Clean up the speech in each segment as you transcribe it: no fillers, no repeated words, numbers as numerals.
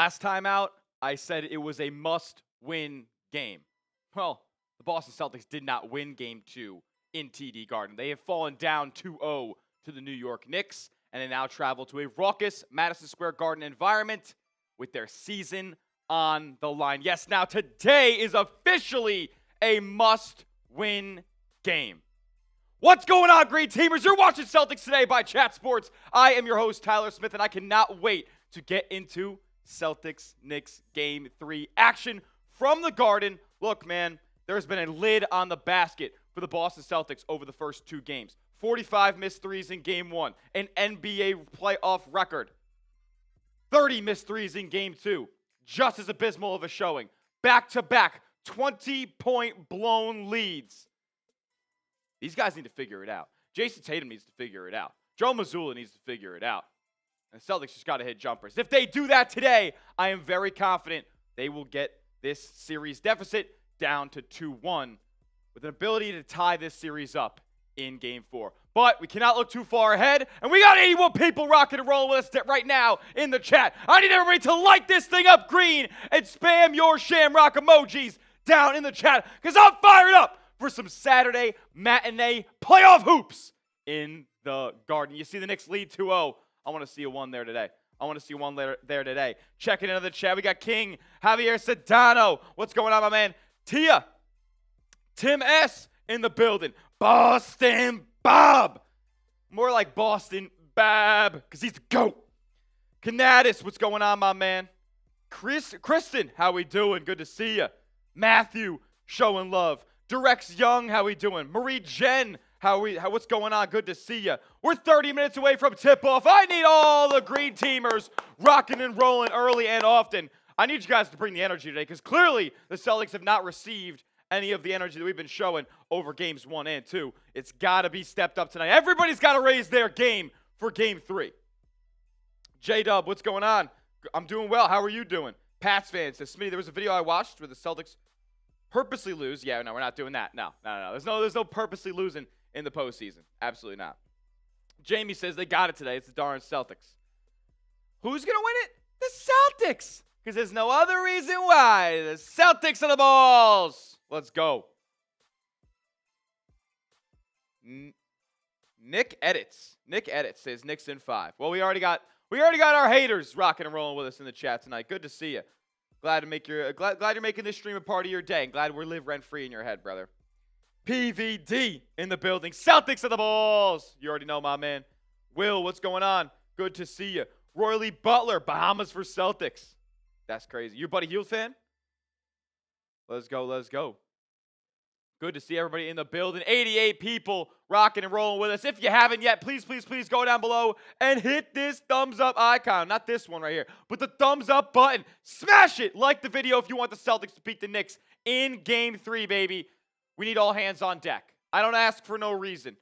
Last time out, I said it was a must-win game. Well, the Boston Celtics did not win Game 2 in TD Garden. They have fallen down 2-0 to the New York Knicks, and they now travel to a raucous Madison Square Garden environment with their season on the line. Yes, now today is officially a must-win game. What's going on, Green Teamers? You're watching Celtics Today by Chat Sports. I am your host, Tyler Smith, and I cannot wait to get into Celtics Knicks Game 3 action from the Garden. Look, man, there's been a lid on the basket for the Boston Celtics over the first 2 games. 45 missed threes in Game 1, an NBA playoff record. 30 missed threes in Game 2, just as abysmal of a showing. Back-to-back 20-point blown leads. These guys need to figure it out. Jayson Tatum needs to figure it out. Joe Mazzulla needs to figure it out. And the Celtics just got to hit jumpers. If they do that today, I am very confident they will get this series deficit down to 2-1 with an ability to tie this series up in Game 4. But we cannot look too far ahead, and we got 81 people rocking and rolling with us right now in the chat. I need everybody to light this thing up green and spam your shamrock emojis down in the chat, because I'm fired up for some Saturday matinee playoff hoops in the Garden. You see the Knicks lead 2-0. I want to see a 1 there today. I want to see one there today. Checking into the chat, we got King Javier Sedano. What's going on, my man? Tia. Tim S. in the building. Boston Bob. More like Boston Bab, because he's the GOAT. Canatis, what's going on, my man? Kristen, how we doing? Good to see you. Matthew, showing love. Durex Young, how we doing? Marie Jen, what's going on? Good to see you. We're 30 minutes away from tip-off. I need all the Green Teamers rocking and rolling early and often. I need you guys to bring the energy today, because clearly the Celtics have not received any of the energy that we've been showing over Games 1 and 2. It's got to be stepped up tonight. Everybody's got to raise their game for Game 3. J-Dub, what's going on? I'm doing well. How are you doing? Pats fans says, Smitty, there was a video I watched where the Celtics purposely lose. Yeah, no, we're not doing that. No. There's no purposely losing in the postseason. Absolutely not. Jamie says they got it today. It's the darn Celtics. Who's going to win it? The Celtics. Because there's no other reason why. The Celtics are the balls. Let's go. Nick Edits says Knicks in 5. Well, we already got our haters rocking and rolling with us in the chat tonight. Good to see you. Glad you're making this stream a part of your day. Glad we live rent-free in your head, brother. PVD in the building. Celtics are the balls. You already know, my man. Will, what's going on? Good to see you. Roy Lee Butler, Bahamas for Celtics. That's crazy. You a Buddy Hield fan? Let's go. Good to see everybody in the building. 88 people rocking and rolling with us. If you haven't yet, please go down below and hit this thumbs up icon. Not this one right here, but the thumbs up button. Smash it. Like the video if you want the Celtics to beat the Knicks in Game 3, baby. We need all hands on deck. I don't ask for no reason.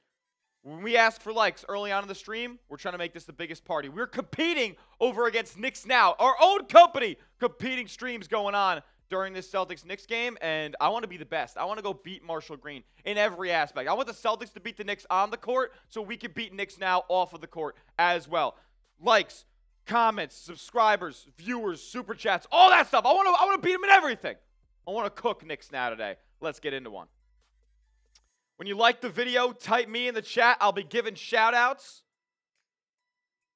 When we ask for likes early on in the stream, we're trying to make this the biggest party. We're competing over against Knicks Now, our own company, competing streams going on during this Celtics-Knicks game, and I want to be the best. I want to go beat Marshall Green in every aspect. I want the Celtics to beat the Knicks on the court so we can beat Knicks Now off of the court as well. Likes, comments, subscribers, viewers, super chats, all that stuff. I want to beat them in everything. I want to cook Knicks Now today. Let's get into one. When you like the video, type me in the chat. I'll be giving shout-outs.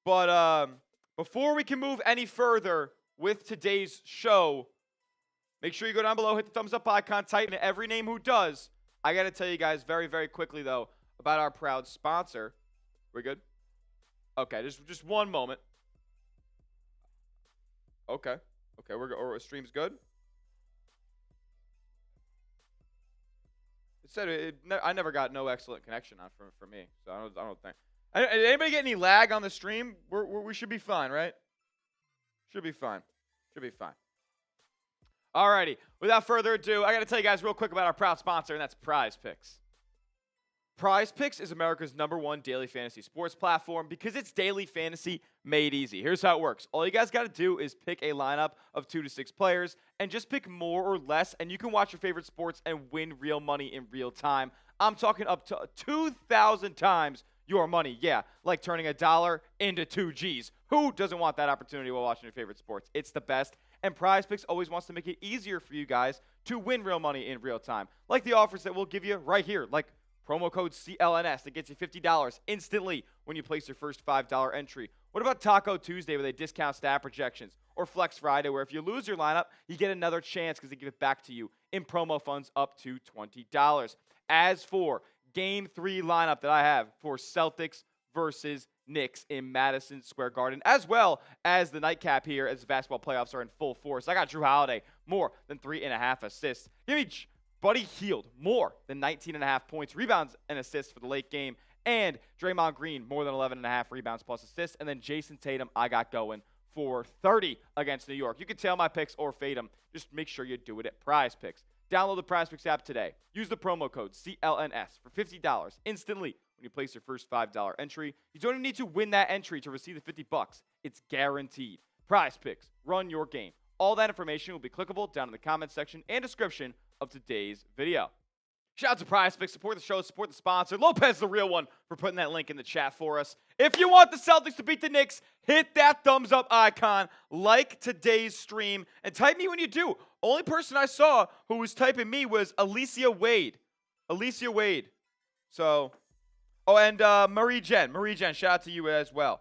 But before we can move any further with today's show, make sure you go down below, hit the thumbs up icon, type in every name who does. I got to tell you guys very, very quickly, though, about our proud sponsor. We good? Okay, just one moment. Okay, our stream's good. It said I never got no excellent connection on for me, so I don't think. Did anybody get any lag on the stream? We should be fine, right? Should be fine. Alrighty, without further ado, I got to tell you guys real quick about our proud sponsor, and that's Prize Picks. Prize Picks is America's #1 daily fantasy sports platform because it's daily fantasy made easy. Here's how it works. All you guys got to do is pick a lineup of 2 to 6 players and just pick more or less, and you can watch your favorite sports and win real money in real time. I'm talking up to 2,000 times your money. Yeah, like turning $1 into 2 G's. Who doesn't want that opportunity while watching your favorite sports? It's the best. And Prize Picks always wants to make it easier for you guys to win real money in real time. Like the offers that we'll give you right here, like promo code CLNS that gets you $50 instantly when you place your first $5 entry. What about Taco Tuesday where they discount stat projections? Or Flex Friday where if you lose your lineup, you get another chance because they give it back to you in promo funds up to $20. As for Game 3 lineup that I have for Celtics versus Knicks in Madison Square Garden, as well as the nightcap here as the basketball playoffs are in full force. I got Drew Holiday, more than 3.5 assists. Give me Buddy Hield, more than 19.5 points, rebounds, and assists for the late game. And Draymond Green, more than 11.5 rebounds plus assists. And then Jayson Tatum, I got going for 30 against New York. You can tail my picks or fade them. Just make sure you do it at Prize Picks. Download the Prize Picks app today. Use the promo code CLNS for $50 instantly when you place your first $5 entry. You don't even need to win that entry to receive the $50. It's guaranteed. Prize Picks, run your game. All that information will be clickable down in the comment section and description of today's video. Shout out to Prize Picks. Support the show, support the sponsor. Lopez, the real one, for putting that link in the chat for us. If you want the Celtics to beat the Knicks, hit that thumbs up icon, like today's stream, and type me when you do. Only person I saw who was typing me was Alicia Wade. Alicia Wade. So, and Marie Jen. Marie Jen, shout out to you as well.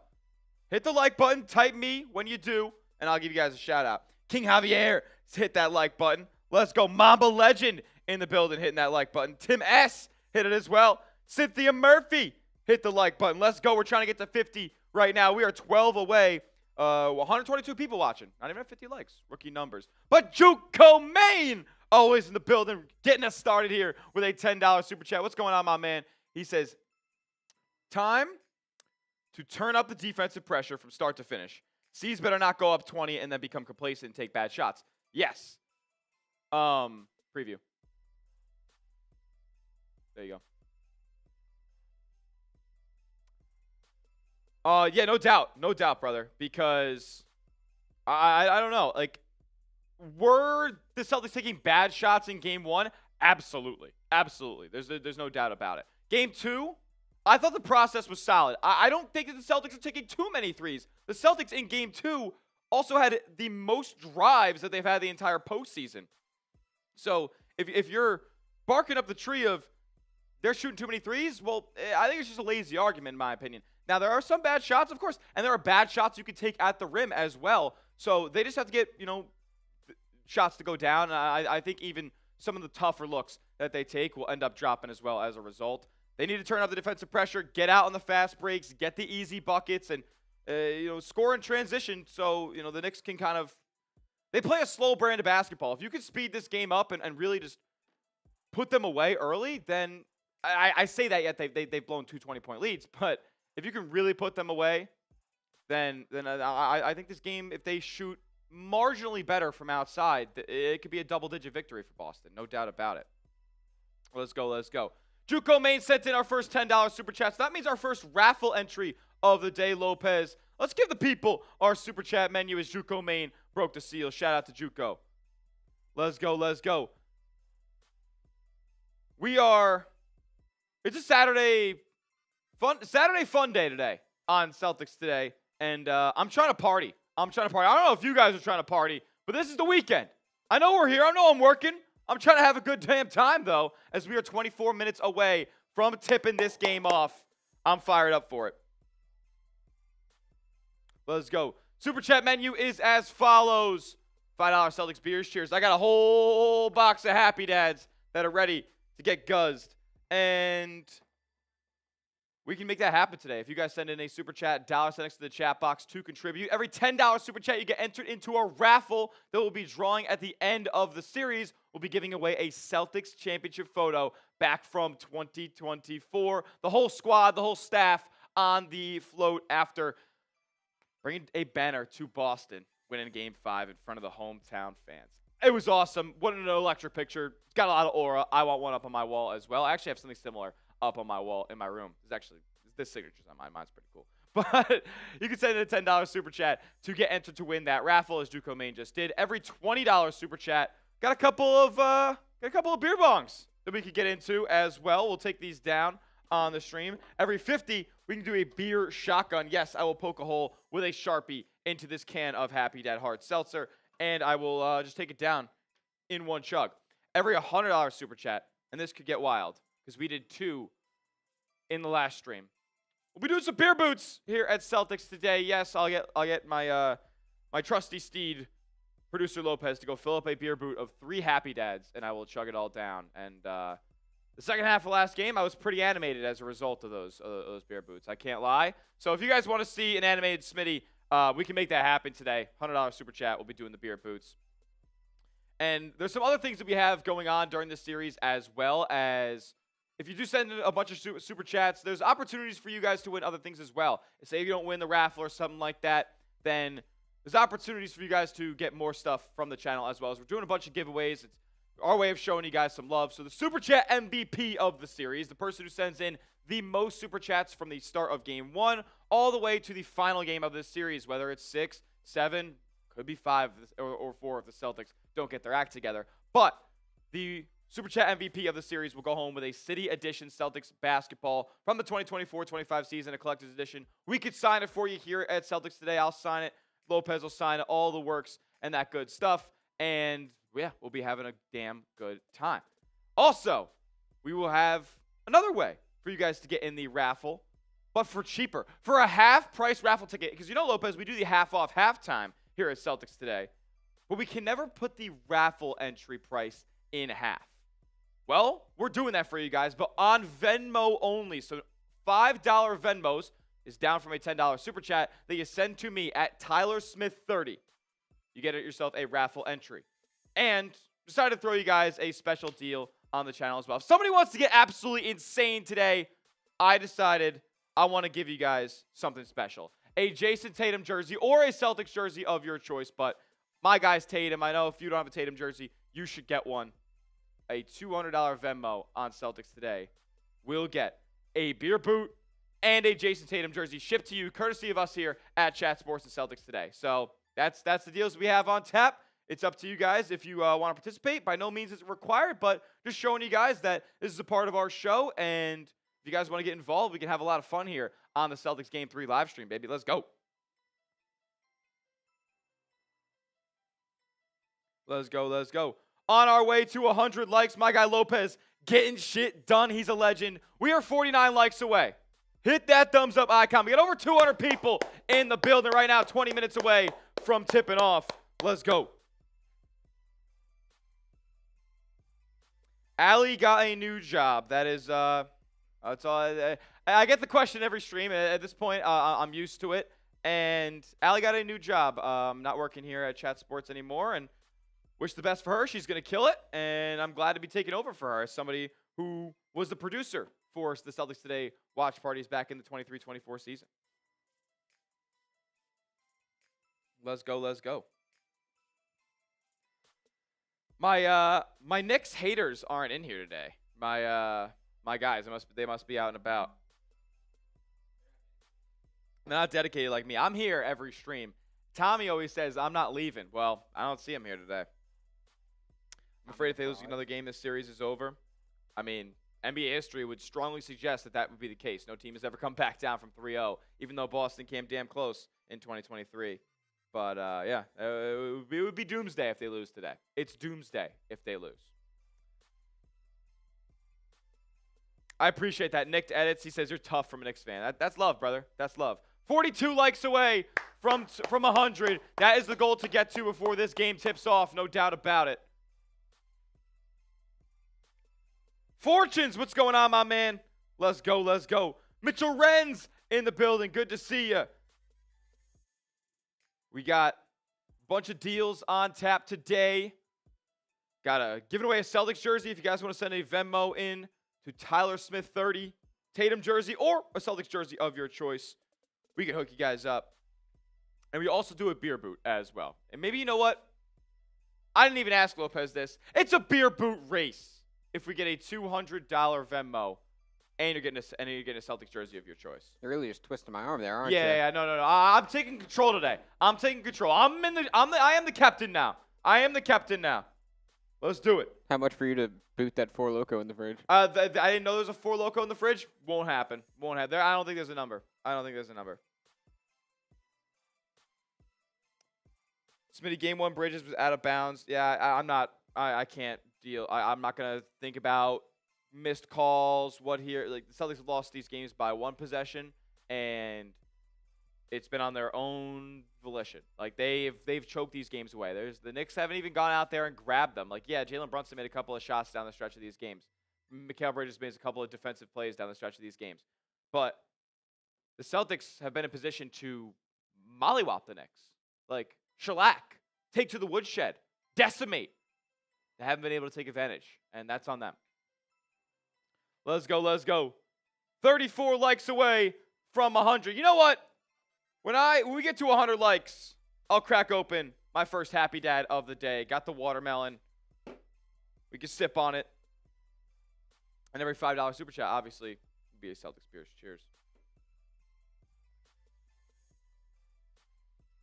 Hit the like button, type me when you do, and I'll give you guys a shout out. King Javier, hit that like button. Let's go. Mamba Legend in the building hitting that like button. Tim S. hit it as well. Cynthia Murphy hit the like button. Let's go. We're trying to get to 50 right now. We are 12 away. 122 people watching. Not even at 50 likes. Rookie numbers. But Juco Maine always in the building, getting us started here with a $10 super chat. What's going on, my man? He says, time to turn up the defensive pressure from start to finish. C's better not go up 20 and then become complacent and take bad shots. Yes. Preview. There you go. Yeah, no doubt, brother. Because I don't know. Like, were the Celtics taking bad shots in Game 1? Absolutely. There's no doubt about it. Game 2, I thought the process was solid. I don't think that the Celtics are taking too many threes. The Celtics in Game 2 also had the most drives that they've had the entire postseason. So if you're barking up the tree of they're shooting too many threes, well, I think it's just a lazy argument in my opinion. Now, there are some bad shots, of course, and there are bad shots you can take at the rim as well. So they just have to get, shots to go down. And I think even some of the tougher looks that they take will end up dropping as well as a result. They need to turn up the defensive pressure, get out on the fast breaks, get the easy buckets, and score in transition. So the Knicks can kind of they play a slow brand of basketball. If you can speed this game up and really just put them away early, then I say that yet they've blown 2 20-point leads, but if you can really put them away, then I think this game, if they shoot marginally better from outside, it could be a double-digit victory for Boston. No doubt about it. Let's go. Juco Maine sent in our first $10 super chat. So that means our first raffle entry of the day, Lopez. Let's give the people our super chat menu as Juco Maine broke the seal. Shout out to Juco. Let's go. It's a Saturday fun day today on Celtics Today. And I'm trying to party. I don't know if you guys are trying to party, but this is the weekend. I know we're here. I know I'm working. I'm trying to have a good damn time, though, as we are 24 minutes away from tipping this game off. I'm fired up for it. Let's go. Super chat menu is as follows. $5 Celtics beers. Cheers. I got a whole box of Happy Dads that are ready to get guzzed. And we can make that happen today. If you guys send in a super chat, $1 next to the chat box to contribute. Every $10 super chat, you get entered into a raffle that we'll be drawing at the end of the series. We'll be giving away a Celtics championship photo back from 2024. The whole squad, the whole staff on the float after bringing a banner to Boston, winning Game 5 in front of the hometown fans. It was awesome. What an electric picture. It's got a lot of aura. I want one up on my wall as well. I actually have something similar up on my wall in my room. This signature's on mine. Mine's pretty cool. But you can send in a $10 super chat to get entered to win that raffle, as Juco Maine just did. Every $20 super chat got a couple of beer bongs that we could get into as well. We'll take these down on the stream. Every 50 We can do a beer shotgun. Yes, I will poke a hole with a Sharpie into this can of Happy Dad Hard Seltzer, and I will just take it down in one chug. Every $100 super chat, and this could get wild because we did 2 in the last stream. We'll be doing some beer boots here at Celtics Today. Yes, I'll get my my trusty steed, producer Lopez, to go fill up a beer boot of 3 Happy Dads, and I will chug it all down. And the second half of last game, I was pretty animated as a result of those beer boots. I can't lie. So if you guys want to see an animated Smitty, we can make that happen today. $100 super chat. We'll be doing the beer boots. And there's some other things that we have going on during this series, as well as if you do send in a bunch of super chats, there's opportunities for you guys to win other things as well. Say if you don't win the raffle or something like that, then there's opportunities for you guys to get more stuff from the channel as well. As we're doing a bunch of giveaways. It's our way of showing you guys some love. So the super chat MVP of the series, the person who sends in the most super chats from the start of game 1 all the way to the final game of this series, whether it's 6, 7, could be 5 or 4 if the Celtics don't get their act together. But the super chat MVP of the series will go home with a City Edition Celtics basketball from the 2024-25 season, a collector's edition. We could sign it for you here at Celtics Today. I'll sign it. Lopez will sign it. All the works and that good stuff. And yeah, we'll be having a damn good time. Also, we will have another way for you guys to get in the raffle, but for cheaper. For a half-price raffle ticket, because you know, Lopez, we do the half-off halftime here at Celtics Today, but we can never put the raffle entry price in half. Well, we're doing that for you guys, but on Venmo only. So $5 Venmos is down from a $10 super chat that you send to me at TylerSmith30. You get yourself a raffle entry. And decided to throw you guys a special deal on the channel as well. If somebody wants to get absolutely insane today, I decided I want to give you guys something special. A Jayson Tatum jersey or a Celtics jersey of your choice. But my guy's Tatum. I know if you don't have a Tatum jersey, you should get one. A $200 Venmo on Celtics Today will get a beer boot and a Jayson Tatum jersey shipped to you, courtesy of us here at Chat Sports and Celtics Today. So that's the deals we have on tap. It's up to you guys if you want to participate. By no means is it required, but just showing you guys that this is a part of our show. And if you guys want to get involved, we can have a lot of fun here on the Celtics Game 3 live stream, baby. Let's go. Let's go, let's go. On our way to 100 likes, my guy Lopez getting shit done. He's a legend. We are 49 likes away. Hit that thumbs up icon. We got over 200 people in the building right now, 20 minutes away from tipping off. Let's go. Allie got a new job. That is, that's all. I get the question every stream. At this point, I'm used to it. And Allie got a new job. Not working here at Chat Sports anymore. And wish the best for her. She's going to kill it. And I'm glad to be taking over for her as somebody who was the producer for the Celtics Today watch parties back in the 23-24 season. Let's go, let's go. My Knicks haters aren't in here today. My guys, they must be out and about. They're not dedicated like me. I'm here every stream. Tommy always says I'm not leaving. Well, I don't see him here today. I'm afraid if they lose another game, this series is over. I mean, NBA history would strongly suggest that that would be the case. No team has ever come back down from 3-0, even though Boston came damn close in 2023. But, yeah, it would be doomsday if they lose today. It's doomsday if they lose. I appreciate that. Nick edits. He says, you're tough from a Knicks fan. That's love, brother. That's love. 42 likes away from 100. That is the goal to get to before this game tips off. No doubt about it. Fortunes, what's going on, my man? Let's go, let's go. Mitchell Renz in the building. Good to see you. We got a bunch of deals on tap today. Giving away a Celtics jersey if you guys want to send a Venmo in to TylerSmith30. Tatum jersey or a Celtics jersey of your choice. We can hook you guys up. And we also do a beer boot as well. And maybe you know what? I didn't even ask Lopez this. It's a beer boot race. If we get a $200 Venmo, and you're getting a Celtics jersey of your choice. You're really just twisting my arm there, aren't you? Yeah, no. I'm taking control today. I'm taking control. I am the captain now. I am the captain now. Let's do it. How much for you to boot that Four Loko in the fridge? I didn't know there was a Four Loko in the fridge. Won't happen. Won't happen. I don't think there's a number. Smitty, game 1, Bridges was out of bounds. Yeah, I can't deal. I'm not going to think about missed calls. Like, the Celtics have lost these games by 1 possession, and it's been on their own volition. Like, they've choked these games away. The Knicks haven't even gone out there and grabbed them. Like, yeah, Jalen Brunson made a couple of shots down the stretch of these games. Mikal Bridges made a couple of defensive plays down the stretch of these games. But the Celtics have been in position to mollywop the Knicks. Like, shellac, take to the woodshed, decimate. They haven't been able to take advantage, and that's on them. Let's go. 34 likes away from 100. You know what? When we get to 100 likes, I'll crack open my first Happy Dad of the day. Got the watermelon. We can sip on it. And every $5 super chat, obviously, will be a Celtics beers. Cheers.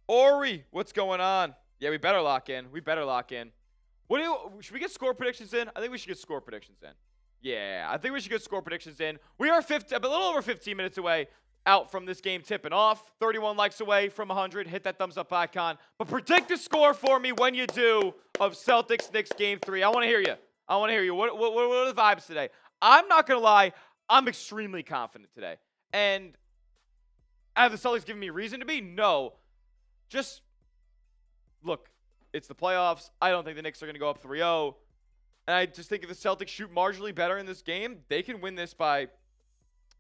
Ori, what's going on? Yeah, we better lock in. Should we get score predictions in? I think we should get score predictions in. Yeah, I think we should get score predictions in. We are a little over 15 minutes away out from this game tipping off. 31 likes away from 100. Hit that thumbs up icon. But predict the score for me when you do of Celtics Knicks Game 3. I want to hear you. What are the vibes today? I'm not going to lie. I'm extremely confident today. And have the Celtics given me reason to be? No. Just, look, it's the playoffs. I don't think the Knicks are going to go up 3-0. And I just think if the Celtics shoot marginally better in this game, they can win this by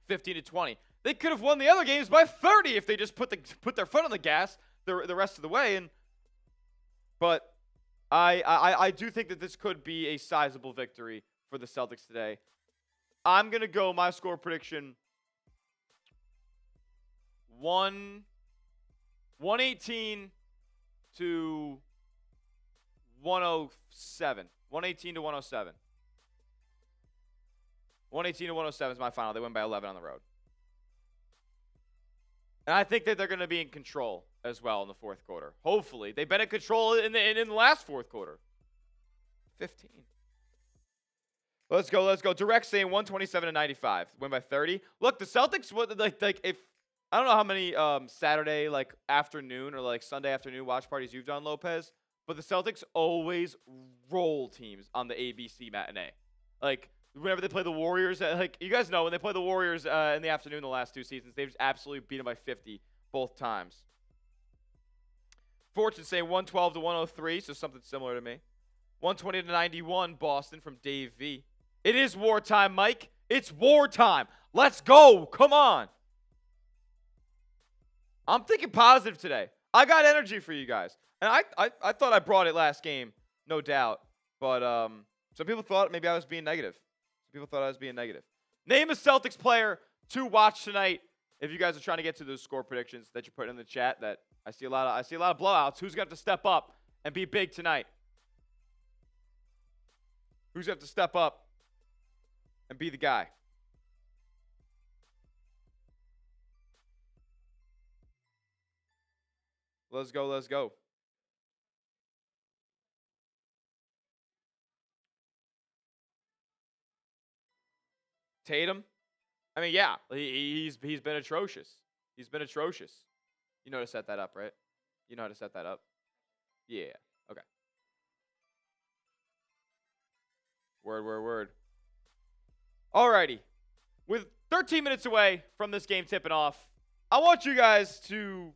15 to 20. They could have won the other games by 30 if they just put their foot on the gas the rest of the way. But I do think that this could be a sizable victory for the Celtics today. I'm going to go my score prediction 118 to 107. 118 to 107. 118 to 107 is my final. They win by 11 on the road. And I think that they're going to be in control as well in the fourth quarter. Hopefully. They've been in control in the last fourth quarter. 15. Let's go. Direct saying 127 to 95. Win by 30. Look, the Celtics, if I don't know how many Saturday afternoon or Sunday afternoon watch parties you've done, Lopez, but the Celtics always roll teams on the ABC matinee. Like, whenever they play the Warriors, you guys know, when they play the Warriors in the afternoon the last 2 seasons, they've just absolutely beat them by 50 both times. Fortune saying 112 to 103, so something similar to me. 120 to 91, Boston from Dave V. It is wartime, Mike. It's wartime. Let's go. Come on. I'm thinking positive today. I got energy for you guys. And I thought I brought it last game, no doubt. But some people thought maybe I was being negative. Name a Celtics player to watch tonight. If you guys are trying to get to those score predictions that you're putting in the chat, that I see a lot of blowouts. Who's going to have to step up and be big tonight? Who's going to have to step up and be the guy? Let's go. Tatum? I mean, yeah, he's been atrocious. You know how to set that up, right? Yeah. Okay. Word. Alrighty. With 13 minutes away from this game tipping off, I want you guys to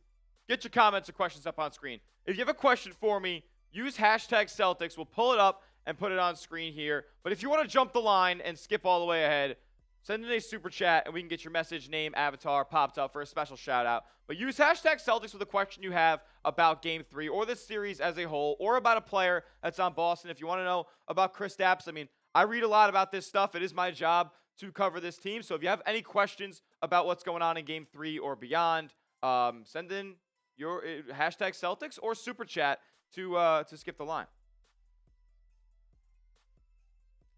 get your comments or questions up on screen. If you have a question for me, use hashtag Celtics. We'll pull it up and put it on screen here. But if you want to jump the line and skip all the way ahead, send in a super chat and we can get your message, name, avatar popped up for a special shout out. But use hashtag Celtics with a question you have about Game 3 or this series as a whole, or about a player that's on Boston. If you want to know about Kristaps, I mean, I read a lot about this stuff. It is my job to cover this team. So if you have any questions about what's going on in Game 3 or beyond, send in your hashtag Celtics or super chat to skip the line.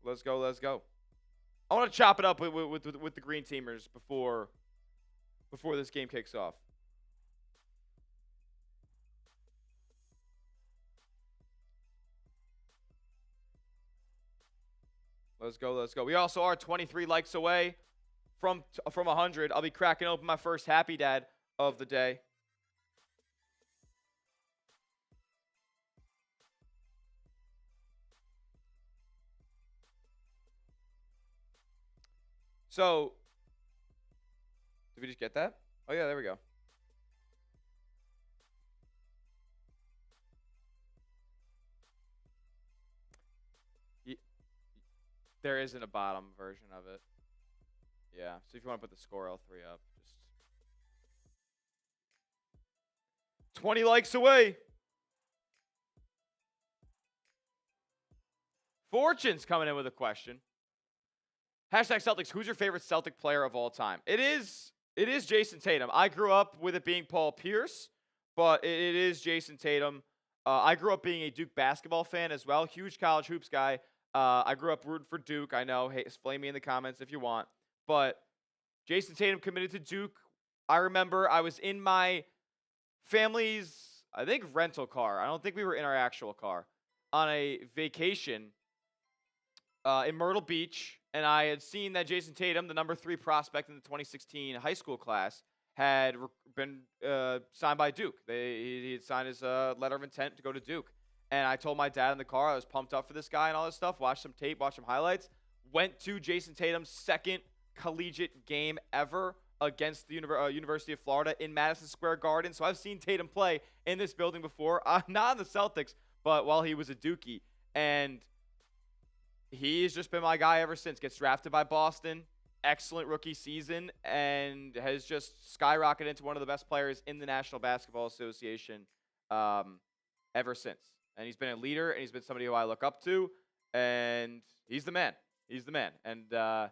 Let's go. I want to chop it up with the green teamers before this game kicks off. Let's go. Let's go. We also are 23 likes away from 100. I'll be cracking open my first Happy Dad of the day. So, did we just get that? Oh, yeah, there we go. There isn't a bottom version of it. Yeah, so if you want to put the score, L3 up. Just 20 likes away. Fortune's coming in with a question. Hashtag Celtics, who's your favorite Celtic player of all time? It is Jayson Tatum. I grew up with it being Paul Pierce, but it is Jayson Tatum. I grew up being a Duke basketball fan as well. Huge college hoops guy. I grew up rooting for Duke. I know. Hey, flame me in the comments if you want. But Jayson Tatum committed to Duke. I remember I was in my family's, I think, rental car. I don't think we were in our actual car. On a vacation in Myrtle Beach. And I had seen that Jayson Tatum, the number 3 prospect in the 2016 high school class, had been signed by Duke. He had signed his letter of intent to go to Duke. And I told my dad in the car I was pumped up for this guy and all this stuff. Watched some tape, watched some highlights. Went to Jayson Tatum's second collegiate game ever against the University of Florida in Madison Square Garden. So I've seen Tatum play in this building before. Not in the Celtics, but while he was a Dookie. And he's just been my guy ever since. Gets drafted by Boston. Excellent rookie season. And has just skyrocketed into one of the best players in the National Basketball Association ever since. And he's been a leader, and he's been somebody who I look up to. And he's the man. He's the man. And my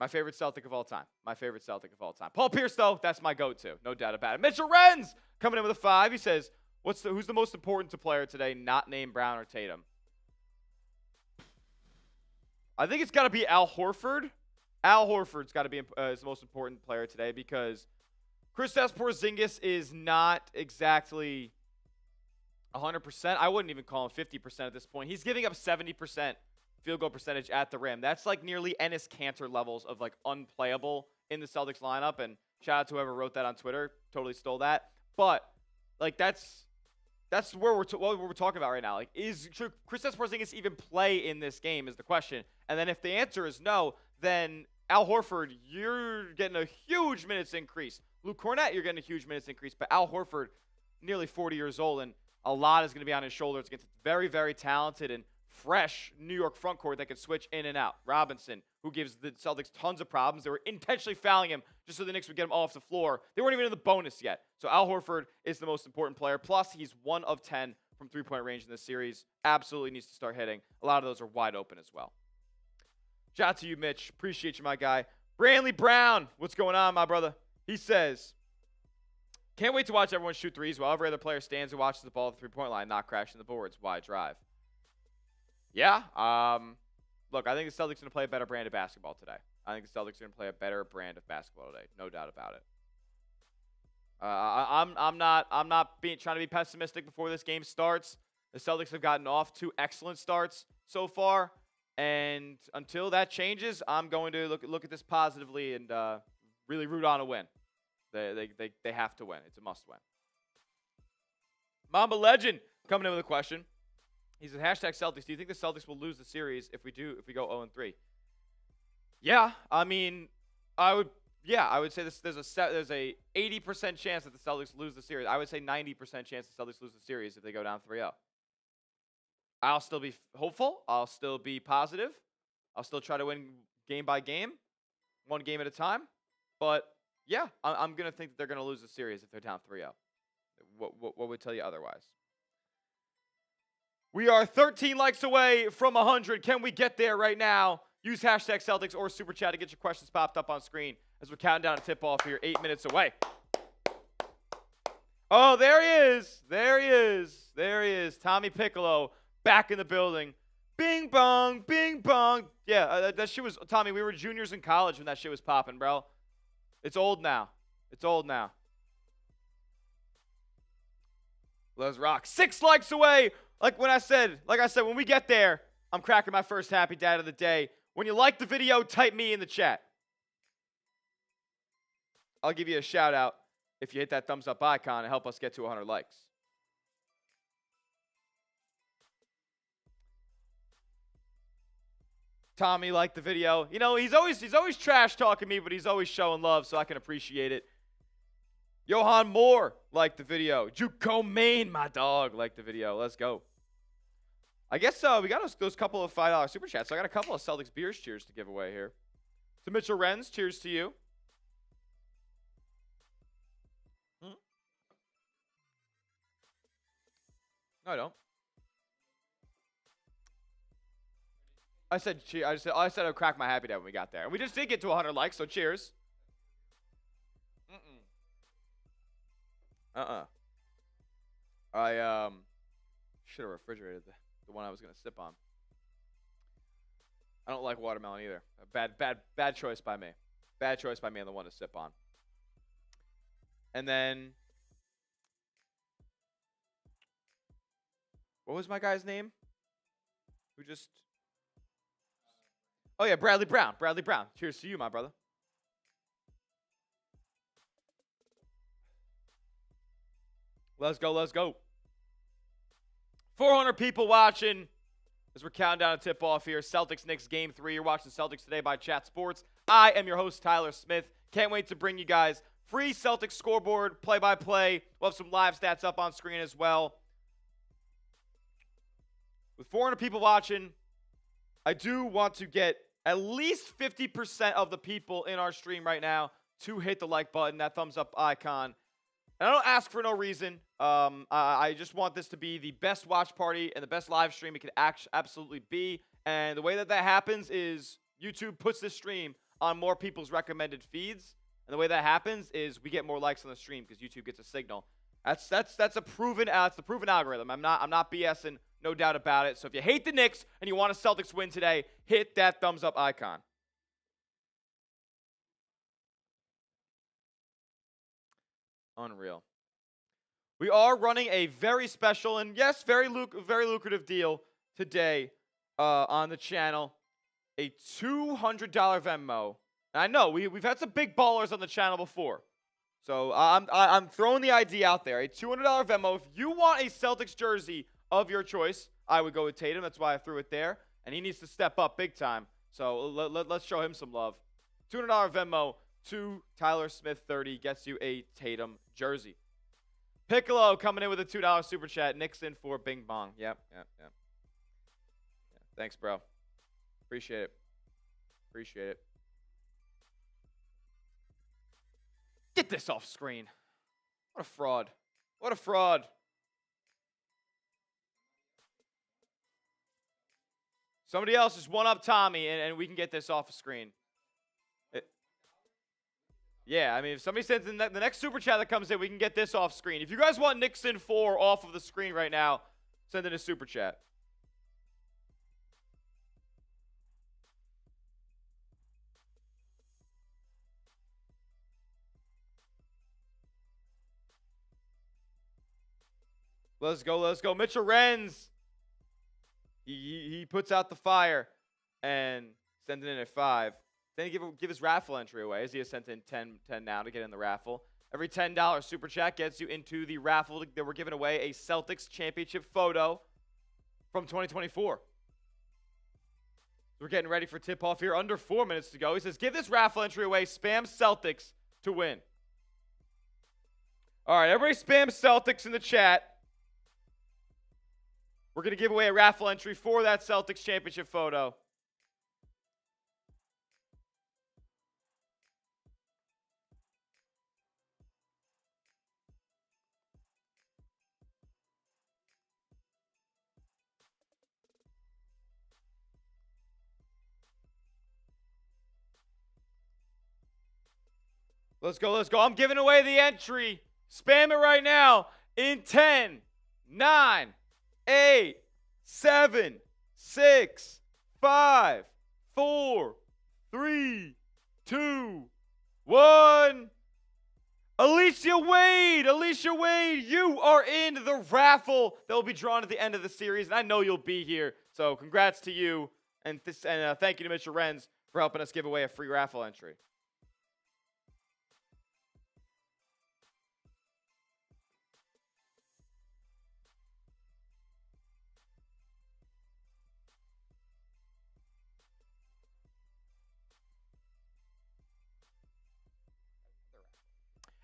favorite Celtic of all time. My favorite Celtic of all time. Paul Pierce, though, that's my go-to. No doubt about it. Mitchell Renz coming in with a 5. He says, who's the most important to player today, not named Brown or Tatum? I think it's got to be Al Horford. Al Horford's got to be the most important player today because Kristaps Porzingis is not exactly 100%. I wouldn't even call him 50% at this point. He's giving up 70% field goal percentage at the rim. That's like nearly Enes Kanter levels of like unplayable in the Celtics lineup. And shout out to whoever wrote that on Twitter. Totally stole that. But like that's where what we're talking about right now. Like, should Kristaps Porzingis even play in this game is the question. And then if the answer is no, then Al Horford, you're getting a huge minutes increase. Luke Cornett, you're getting a huge minutes increase. But Al Horford, nearly 40 years old, and a lot is going to be on his shoulders against a very, very talented and fresh New York front court that can switch in and out. Robinson, who gives the Celtics tons of problems. They were intentionally fouling him just so the Knicks would get him off the floor. They weren't even in the bonus yet. So Al Horford is the most important player. Plus, he's 1 of 10 from three-point range in this series. Absolutely needs to start hitting. A lot of those are wide open as well. Shout out to you, Mitch. Appreciate you, my guy. Brantley Brown, what's going on, my brother? He says, can't wait to watch everyone shoot threes while every other player stands and watches the ball at the three-point line, not crashing the boards. Why drive? Yeah. Look, I think the Celtics are going to play a better brand of basketball today. I think the Celtics are going to play a better brand of basketball today. No doubt about it. I'm not trying to be pessimistic before this game starts. The Celtics have gotten off 2 excellent starts so far. And until that changes, I'm going to look at this positively and really root on a win. They have to win. It's a must win. Mamba Legend coming in with a question. He says, hashtag Celtics, do you think the Celtics will lose the series if we go 0-3? Yeah, I mean, I would say there's a 80% chance that the Celtics lose the series. I would say 90% chance the Celtics lose the series if they go down 3-0. I'll still be hopeful. I'll still be positive. I'll still try to win game by game, 1 game at a time. But yeah, I'm going to think that they're going to lose the series if they're down 3-0. What would tell you otherwise? We are 13 likes away from 100. Can we get there right now? Use hashtag Celtics or Super Chat to get your questions popped up on screen as we're counting down a tip-off here, 8 minutes away. Oh, there he is. There he is. There he is. Tommy Piccolo back in the building. Bing bong, bing bong. Yeah, that shit was, Tommy, we were juniors in college when that shit was popping, bro. It's old now. It's old now. Let's rock. 6 likes away. Like I said, when we get there, I'm cracking my first happy dad of the day. When you like the video, type me in the chat. I'll give you a shout out if you hit that thumbs up icon and help us get to 100 likes. Tommy liked the video. You know, he's always trash talking me, but he's always showing love, so I can appreciate it. Johan Moore liked the video. Juco Maine, my dog, liked the video. Let's go. I guess we got those couple of $5 super chats. So I got a couple of Celtics beers cheers to give away here. To Mitchell Renz, cheers to you. No, I don't. I said I'd crack my happy day when we got there. And we just did get to 100 likes, so cheers. I should have refrigerated the one I was gonna sip on. I don't like watermelon either. Bad choice by me. Bad choice by me on the one to sip on. And then, what was my guy's name? Who just? Oh yeah, Bradley Brown. Bradley Brown. Cheers to you, my brother. Let's go, let's go. 400 people watching as we're counting down a tip-off here. Celtics Knicks Game 3. You're watching Celtics Today by Chat Sports. I am your host, Tyler Smith. Can't wait to bring you guys free Celtics scoreboard, play-by-play. We'll have some live stats up on screen as well. With 400 people watching, I do want to get at least 50% of the people in our stream right now to hit the like button, that thumbs up icon. And I don't ask for no reason. I just want this to be the best watch party and the best live stream it could absolutely be. And the way that happens is YouTube puts this stream on more people's recommended feeds. And the way that happens is we get more likes on the stream because YouTube gets a signal. That's a proven it's the proven algorithm. I'm not BSing, no doubt about it. So if you hate the Knicks and you want a Celtics win today, hit that thumbs up icon. Unreal. We are running a very special and, yes, very lucrative deal today on the channel. A $200 Venmo. And I know we've had some big ballers on the channel before. So I'm throwing the idea out there. A $200 Venmo. If you want a Celtics jersey of your choice, I would go with Tatum. That's why I threw it there. And he needs to step up big time. So let's show him some love. $200 Venmo to Tyler Smith 30 gets you a Tatum jersey. Piccolo coming in with a $2 super chat. Nixon for Bing Bong. Yep. Thanks, bro. Appreciate it. Get this off screen. What a fraud. Somebody else just one-up Tommy, and we can get this off the screen. Yeah, I mean, if somebody sends in the next super chat that comes in, we can get this off screen. If you guys want Nixon 4 off of the screen right now, send in a super chat. Let's go. Mitchell Renz. He puts out the fire and sends it in at 5. Then he give his raffle entry away as he has sent in 10 now to get in the raffle. Every $10 super chat gets you into the raffle that we're giving away a Celtics championship photo from 2024. We're getting ready for tip-off here. Under 4 minutes to go. He says, give this raffle entry away. Spam Celtics to win. All right, everybody spam Celtics in the chat. We're going to give away a raffle entry for that Celtics championship photo. Let's go. I'm giving away the entry. Spam it right now in 10, 9, 8, 7, 6, 5, 4, 3, 2, 1. Alicia Wade, you are in the raffle that will be drawn at the end of the series, and I know you'll be here. So congrats to you, and thank you to Mr. Renz for helping us give away a free raffle entry.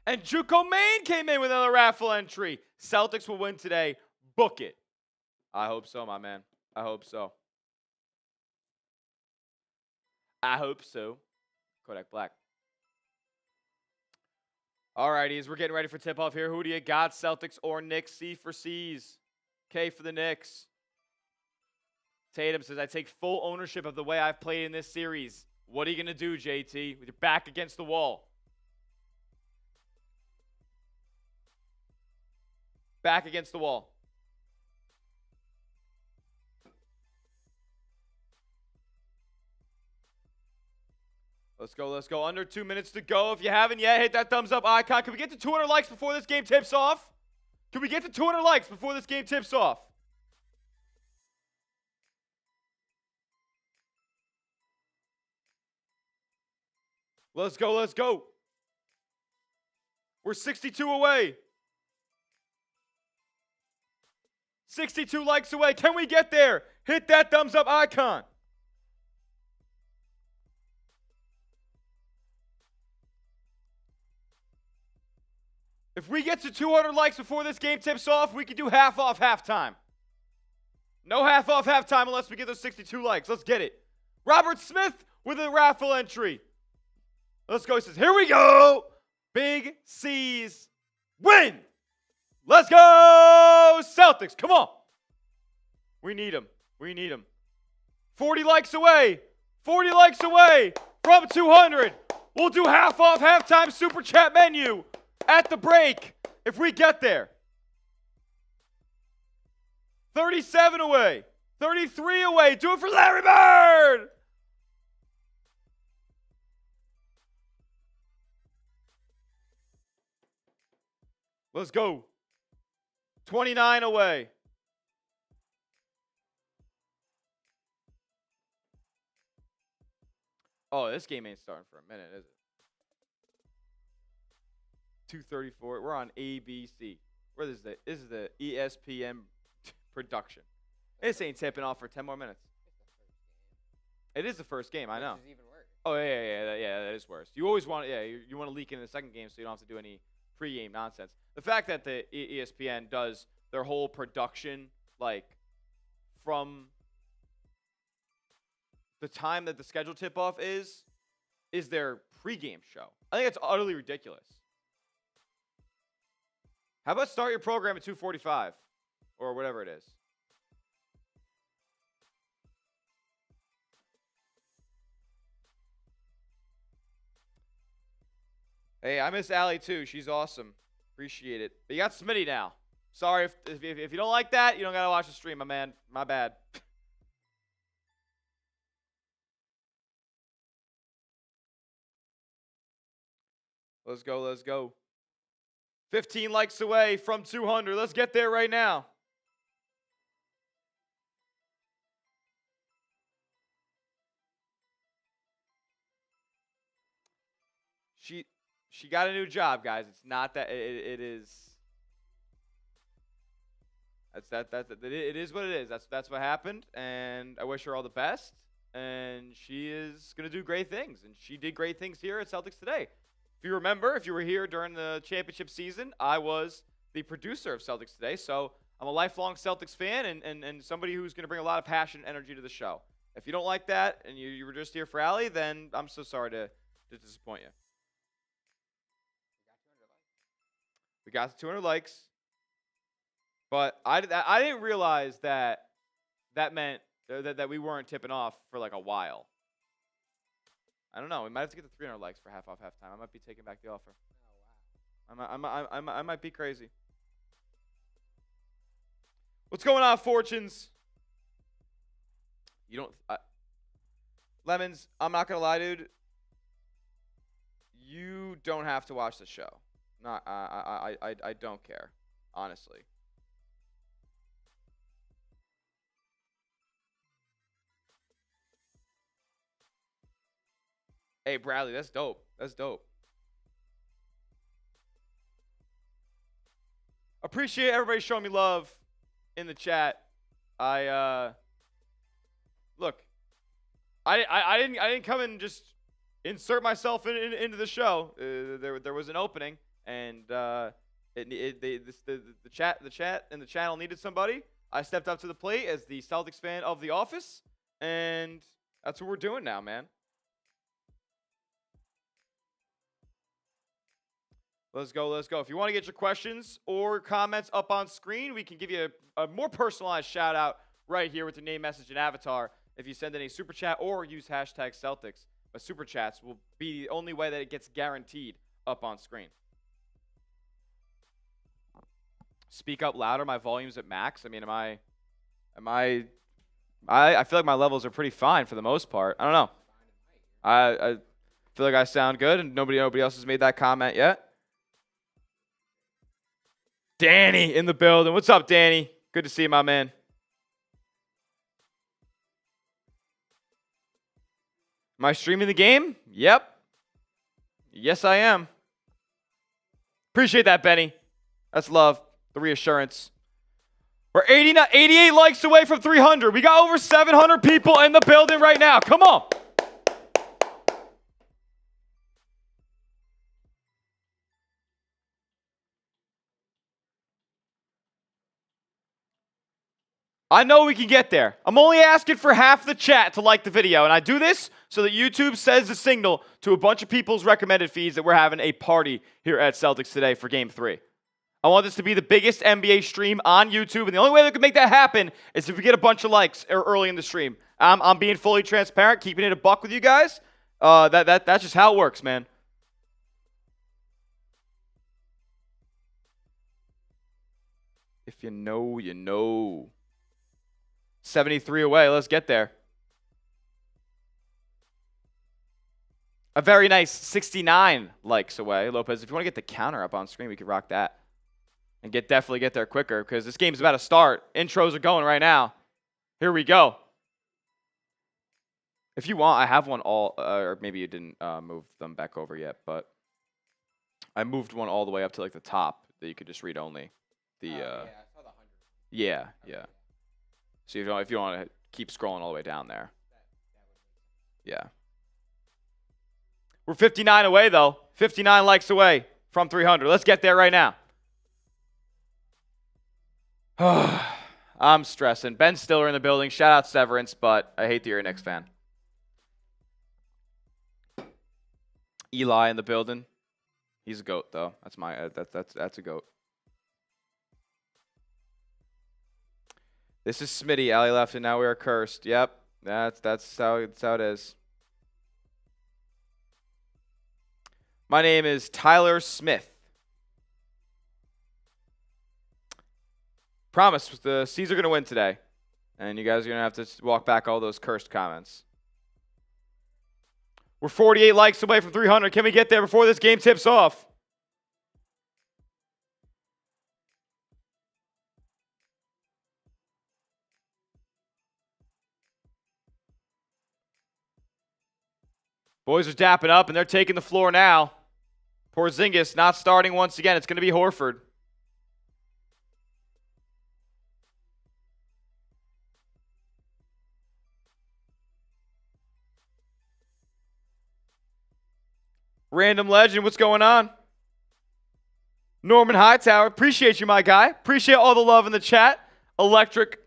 And Juco Maine came in with another raffle entry. Celtics will win today. Book it. I hope so, my man. I hope so. I hope so. Kodak Black. All righty, as we're getting ready for tip-off here, who do you got, Celtics or Knicks? C for C's. K for the Knicks. Tatum says, I take full ownership of the way I've played in this series. What are you going to do, JT, with your back against the wall? Back against the wall. Let's go. Under 2 minutes to go. If you haven't yet, hit that thumbs up icon. Can we get to 200 likes before this game tips off? Can we get to 200 likes before this game tips off? Let's go. We're 62 away. 62 likes away. Can we get there? Hit that thumbs up icon. If we get to 200 likes before this game tips off, we can do half off halftime. No half off halftime unless we get those 62 likes. Let's get it. Robert Smith with a raffle entry. Let's go. He says, here we go. Big C's win. Let's go, Celtics. Come on. We need them. 40 likes away. 40 likes away from 200. We'll do half off halftime super chat menu at the break if we get there. 37 away. 33 away. Do it for Larry Bird. Let's go. 29 away. Oh, this game ain't starting for a minute, is it? 2:34. We're on ABC. Where is this? This is the ESPN production. This ain't tipping off for 10 more minutes. It is the first game, I know. Which is even worse. Oh, yeah, that is worse. You always want, you want to leak in the second game so you don't have to do any pregame nonsense. The fact that the ESPN does their whole production, like, from the time that the schedule tip-off is their pregame show. I think it's utterly ridiculous. How about start your program at 2:45 or whatever it is? Hey, I miss Allie too. She's awesome. Appreciate it. But you got Smitty now. Sorry if you don't like that, you don't gotta watch the stream, my man. My bad. Let's go. 15 likes away from 200. Let's get there right now. She got a new job, guys. It's not that it is. It is what it is. That's what happened, and I wish her all the best. And she is gonna do great things, and she did great things here at Celtics Today. If you remember, if you were here during the championship season, I was the producer of Celtics Today, so I'm a lifelong Celtics fan and somebody who's going to bring a lot of passion and energy to the show. If you don't like that and you were just here for Allie, then I'm so sorry to disappoint you. We got to 200 likes, but I didn't realize that meant that we weren't tipping off for like a while. I don't know. We might have to get to 300 likes for half off halftime. I might be taking back the offer. Oh, wow. I might be crazy. What's going on, Fortunes? You don't... Lemons, I'm not going to lie, dude. You don't have to watch the show. Not, I don't care, honestly. Hey, Bradley, that's dope. That's dope. Appreciate everybody showing me love in the chat. Look, I didn't come and just insert myself into the show. There was an opening, and the chat and the channel needed somebody. I stepped up to the plate as the Celtics fan of the office, and that's what we're doing now, man. Let's go, let's go. If you want to get your questions or comments up on screen, we can give you a more personalized shout out right here with your name, message, and avatar if you send in a super chat or use hashtag Celtics. But super chats will be the only way that it gets guaranteed up on screen. Speak up louder. My volume's at max. I mean, I feel like my levels are pretty fine for the most part. I don't know. I feel like I sound good, and nobody else has made that comment yet. Danny in the building. What's up, Danny? Good to see you, my man. Am I streaming the game? Yep. Yes, I am. Appreciate that, Benny. That's love. The reassurance. We're 88 likes away from 300. We got over 700 people in the building right now. Come on. I know we can get there. I'm only asking for half the chat to like the video, and I do this so that YouTube sends a signal to a bunch of people's recommended feeds that we're having a party here at Celtics Today for Game 3. I want this to be the biggest NBA stream on YouTube, and the only way that we can make that happen is if we get a bunch of likes early in the stream. I'm being fully transparent, keeping it a buck with you guys. That's just how it works, man. If you know, you know. 73 away. Let's get there. A very nice 69 likes away. Lopez, if you want to get the counter up on screen, we could rock that. And definitely get there quicker because this game's about to start. Intros are going right now. Here we go. If you want, I have one all, or maybe you didn't move them back over yet, but I moved one all the way up to like the top that you could just read only. Yeah, I saw the 100. Yeah. So if you want to keep scrolling all the way down there. Yeah. We're 59 away, though. 59 likes away from 300. Let's get there right now. I'm stressing. Ben Stiller in the building. Shout out Severance, but I hate that you're a Knicks fan. Eli in the building. He's a GOAT, though. That's a GOAT. This is Smitty. Allie left, and now we are cursed. Yep, that's how it is. My name is Tyler Smith. Promise, the C's are going to win today. And you guys are going to have to walk back all those cursed comments. We're 48 likes away from 300. Can we get there before this game tips off? Boys are dapping up, and they're taking the floor now. Porzingis not starting once again. It's going to be Horford. Random Legend, what's going on? Norman Hightower, appreciate you, my guy. Appreciate all the love in the chat. Electric,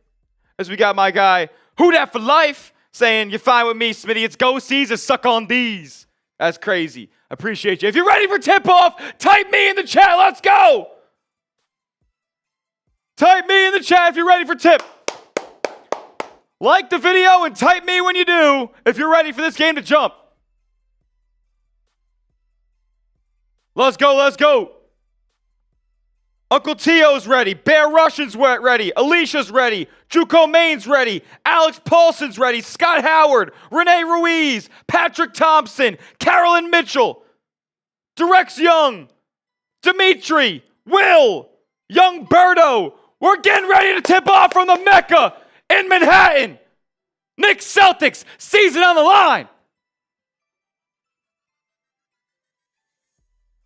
as we got my guy, Who Dat for Life, saying, you're fine with me, Smitty. It's go Caesar, suck on these. That's crazy. Appreciate you. If you're ready for tip-off, type me in the chat. Let's go. Type me in the chat if you're ready for tip. Like the video and type me when you do if you're ready for this game to jump. Let's go, let's go. Uncle Tio's ready. Bear Russian's ready. Alicia's ready. Juco Main's ready. Alex Paulson's ready. Scott Howard. Renee Ruiz. Patrick Thompson. Carolyn Mitchell. Direx Young. Dimitri, Will, Young Berto. We're getting ready to tip off from the Mecca in Manhattan. Knicks Celtics, season on the line.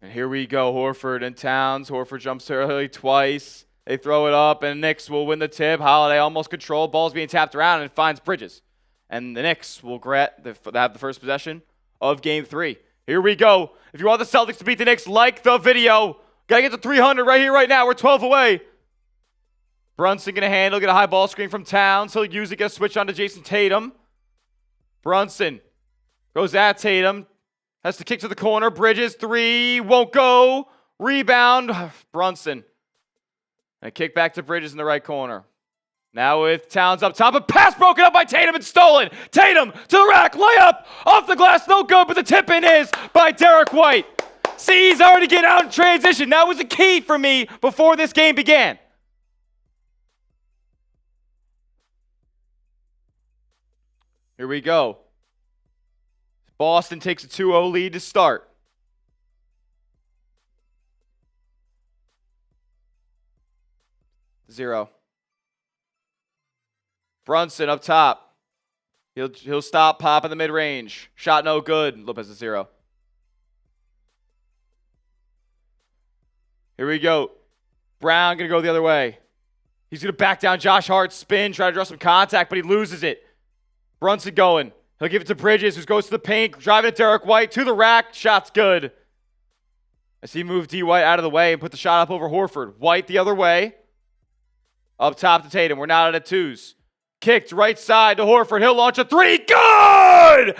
And here we go, Horford and Towns. Horford jumps early twice. They throw it up, and Knicks will win the tip. Holiday almost controlled. Ball's being tapped around, and it finds Bridges. And the Knicks will have the first possession of Game 3. Here we go. If you want the Celtics to beat the Knicks, like the video. Got to get to 300 right here, right now. We're 12 away. Brunson going to handle, get a high ball screen from Towns. He'll use it, get a switch on to Jayson Tatum. Brunson goes at Tatum. Has to kick to the corner. Bridges, 3, won't go. Rebound, Brunson. And a kick back to Bridges in the right corner. Now with Towns up top. A pass broken up by Tatum and stolen. Tatum to the rack. Layup off the glass. No good, but the tip-in is by Derek White. See, he's already getting out in transition. That was a key for me before this game began. Here we go. Boston takes a 2-0 lead to start. Zero. Brunson up top. He'll stop, pop in the mid-range. Shot no good. Lopez is 0. Here we go. Brown going to go the other way. He's going to back down Josh Hart, spin, try to draw some contact, but he loses it. Brunson going. He'll give it to Bridges, who goes to the paint, driving it Derek White to the rack. Shot's good. As he moved D. White out of the way and put the shot up over Horford. White the other way. Up top to Tatum. We're not at 2s. Kicked right side to Horford. He'll launch a 3. Good!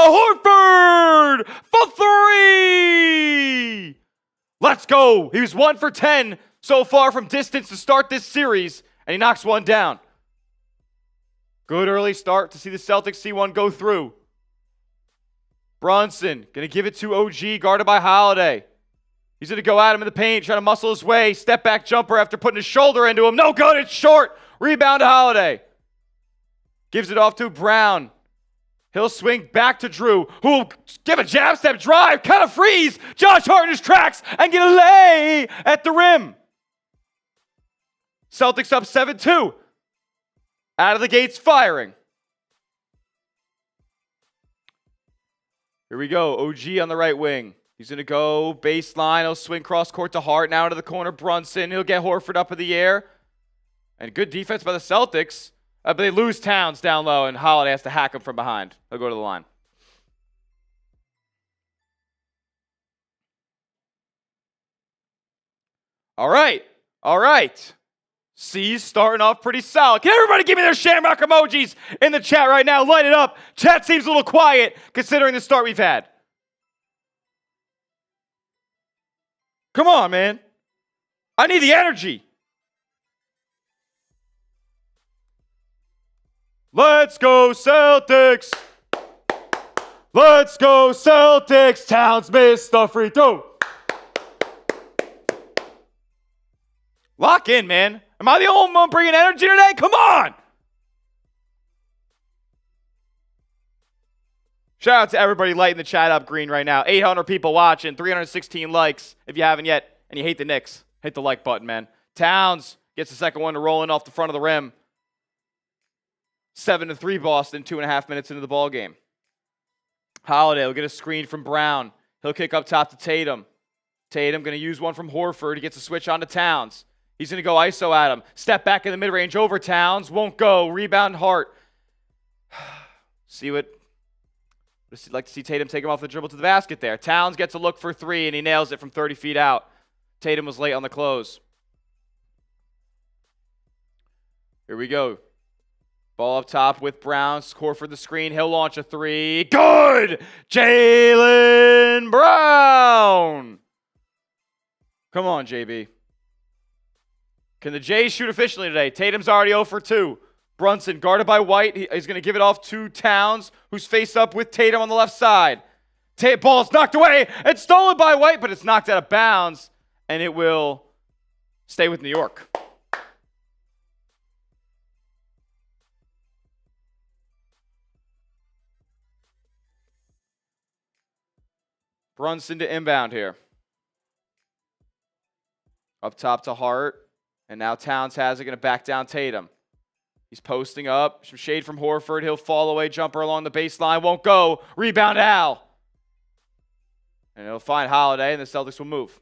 Horford for 3! Let's go. He was 1 for 10 so far from distance to start this series, and he knocks one down. Good early start to see the Celtics see one go through. Brunson going to give it to OG, guarded by Holiday. He's going to go at him in the paint, trying to muscle his way. Step back jumper after putting his shoulder into him. No good, it's short. Rebound to Holiday. Gives it off to Brown. He'll swing back to Drew, who will give a jab step drive, kind of freeze Josh Hart in his tracks, and get a lay at the rim. Celtics up 7-2. Out of the gates firing. Here we go. OG on the right wing. He's going to go baseline. He'll swing cross court to Hart. Now to the corner. Brunson. He'll get Horford up in the air. And good defense by the Celtics. But they lose Towns down low, and Holiday has to hack him from behind. He'll go to the line. All right. All right. C's starting off pretty solid. Can everybody give me their Shamrock emojis in the chat right now? Light it up. Chat seems a little quiet considering the start we've had. Come on, man. I need the energy. Let's go, Celtics. Let's go, Celtics. Towns missed the free throw. Lock in, man. Am I the only one bringing energy today? Come on! Shout out to everybody lighting the chat up green right now. 800 people watching, 316 likes. If you haven't yet, and you hate the Knicks, hit the like button, man. Towns gets the second one to roll in off the front of the rim. 7-3 Boston, 2.5 minutes into the ball game. Holiday will get a screen from Brown. He'll kick up top to Tatum. Tatum going to use one from Horford. He gets a switch on to Towns. He's going to go ISO at him. Step back in the mid-range over Towns. Won't go. Rebound Hart. I'd like to see Tatum take him off the dribble to the basket there. Towns gets a look for 3, and he nails it from 30 feet out. Tatum was late on the close. Here we go. Ball up top with Brown. Score for the screen. He'll launch a 3. Good! Jaylen Brown! Come on, JB. Can the Jays shoot efficiently today? Tatum's already 0 for 2. Brunson, guarded by White. He's going to give it off to Towns, who's faced up with Tatum on the left side. Ball's knocked away. It's stolen by White, but it's knocked out of bounds, and it will stay with New York. Brunson to inbound here. Up top to Hart. And now Towns has it, going to back down Tatum. He's posting up. Some shade from Horford. He'll fall away. Jumper along the baseline. Won't go. Rebound Al. And he'll find Holiday, and the Celtics will move.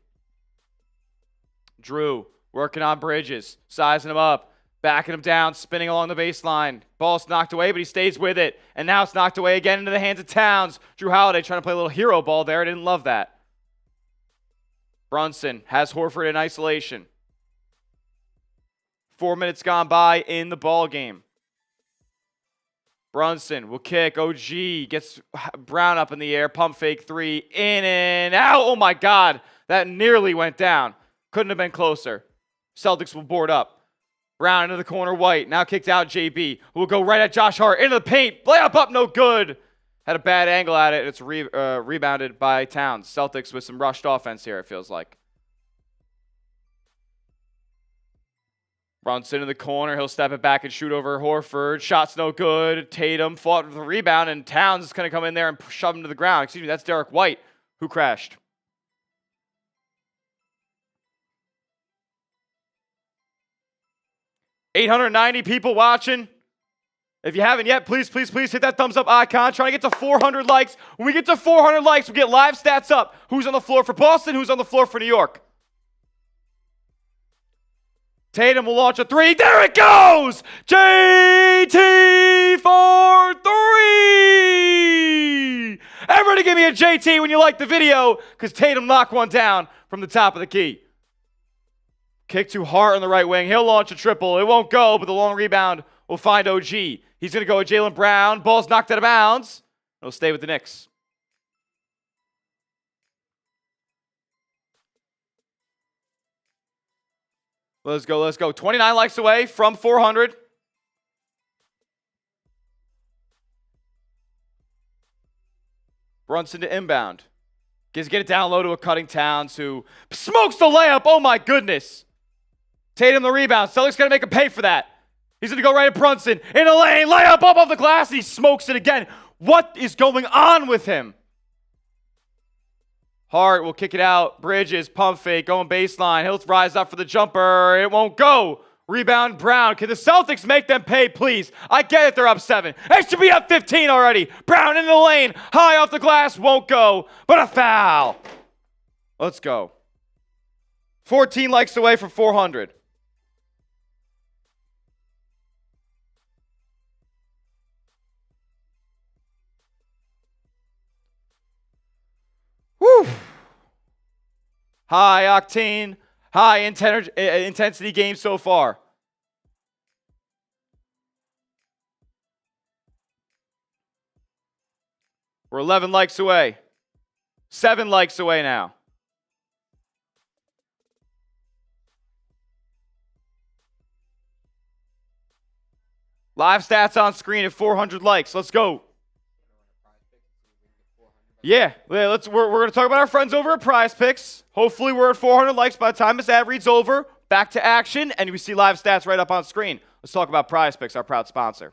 Drew working on Bridges. Sizing him up. Backing him down. Spinning along the baseline. Ball's knocked away, but he stays with it. And now it's knocked away again into the hands of Towns. Drew Holiday trying to play a little hero ball there. Didn't love that. Brunson has Horford in isolation. 4 minutes gone by in the ball game. Brunson will kick. OG gets Brown up in the air. Pump fake three. In and out. Oh, my God. That nearly went down. Couldn't have been closer. Celtics will board up. Brown into the corner. White. Now kicked out JB. Who will go right at Josh Hart. Into the paint. Layup up. No good. Had a bad angle at it. It's rebounded by Towns. Celtics with some rushed offense here, it feels like. Brunson in the corner. He'll step it back and shoot over Horford. Shot's no good. Tatum fought for the rebound, and Towns is going to come in there and shove him to the ground. Excuse me, that's Derek White who crashed. $890 people watching. If you haven't yet, please hit that thumbs up icon. Trying to get to 400 likes. When we get to 400 likes, we'll get live stats up. Who's on the floor for Boston? Who's on the floor for New York? Tatum will launch a three. There it goes! JT for three! Everybody give me a JT when you like the video, because Tatum knocked one down from the top of the key. Kick to Hart on the right wing. He'll launch a triple. It won't go, but the long rebound will find OG. He's going to go with Jaylen Brown. Ball's knocked out of bounds. It'll stay with the Knicks. Let's go. 29 likes away from 400. Brunson to inbound. Get it down low to a cutting Towns who smokes the layup. Oh, my goodness. Tatum the rebound. Celtics going to make him pay for that. He's going to go right at Brunson. In the lane. Layup up off the glass. He smokes it again. What is going on with him? Hart will kick it out. Bridges, pump fake, going baseline. He'll rise up for the jumper. It won't go. Rebound, Brown. Can the Celtics make them pay, please? I get it, they're up 7. They should be up 15 already. Brown in the lane. High off the glass, won't go. But a foul. Let's go. 14 likes away from 400. Woo! High octane, high intensity game so far. We're 11 likes away. 7 likes away now. Live stats on screen at 400 likes. Let's go. Yeah, we're going to talk about our friends over at Prize Picks. Hopefully we're at 400 likes by the time this ad reads over. Back to action, and we see live stats right up on screen. Let's talk about Prize Picks, our proud sponsor.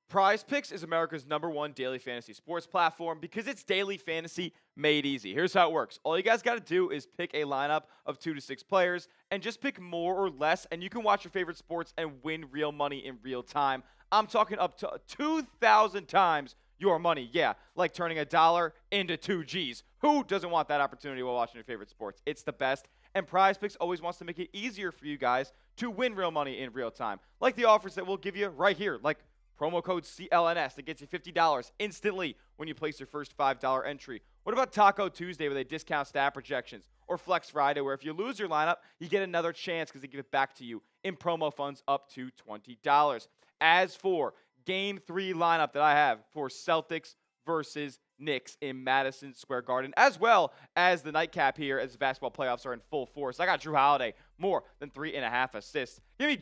Prize Picks is America's #1 daily fantasy sports platform because it's daily fantasy made easy. Here's how it works. All you guys got to do is pick a lineup of 2 to 6 players and just pick more or less, and you can watch your favorite sports and win real money in real time. I'm talking up to 2,000 times your money. Yeah, like turning $1 into 2 G's. Who doesn't want that opportunity while watching your favorite sports? It's the best. And Prize Picks always wants to make it easier for you guys to win real money in real time. Like the offers that we'll give you right here, like promo code CLNS that gets you $50 instantly when you place your first $5 entry. What about Taco Tuesday where they discount stat projections? Or Flex Friday where if you lose your lineup, you get another chance because they give it back to you in promo funds up to $20. As for Game 3 lineup that I have for Celtics versus Knicks in Madison Square Garden, as well as the nightcap here as the basketball playoffs are in full force. I got Drew Holiday, more than 3.5 assists. Give me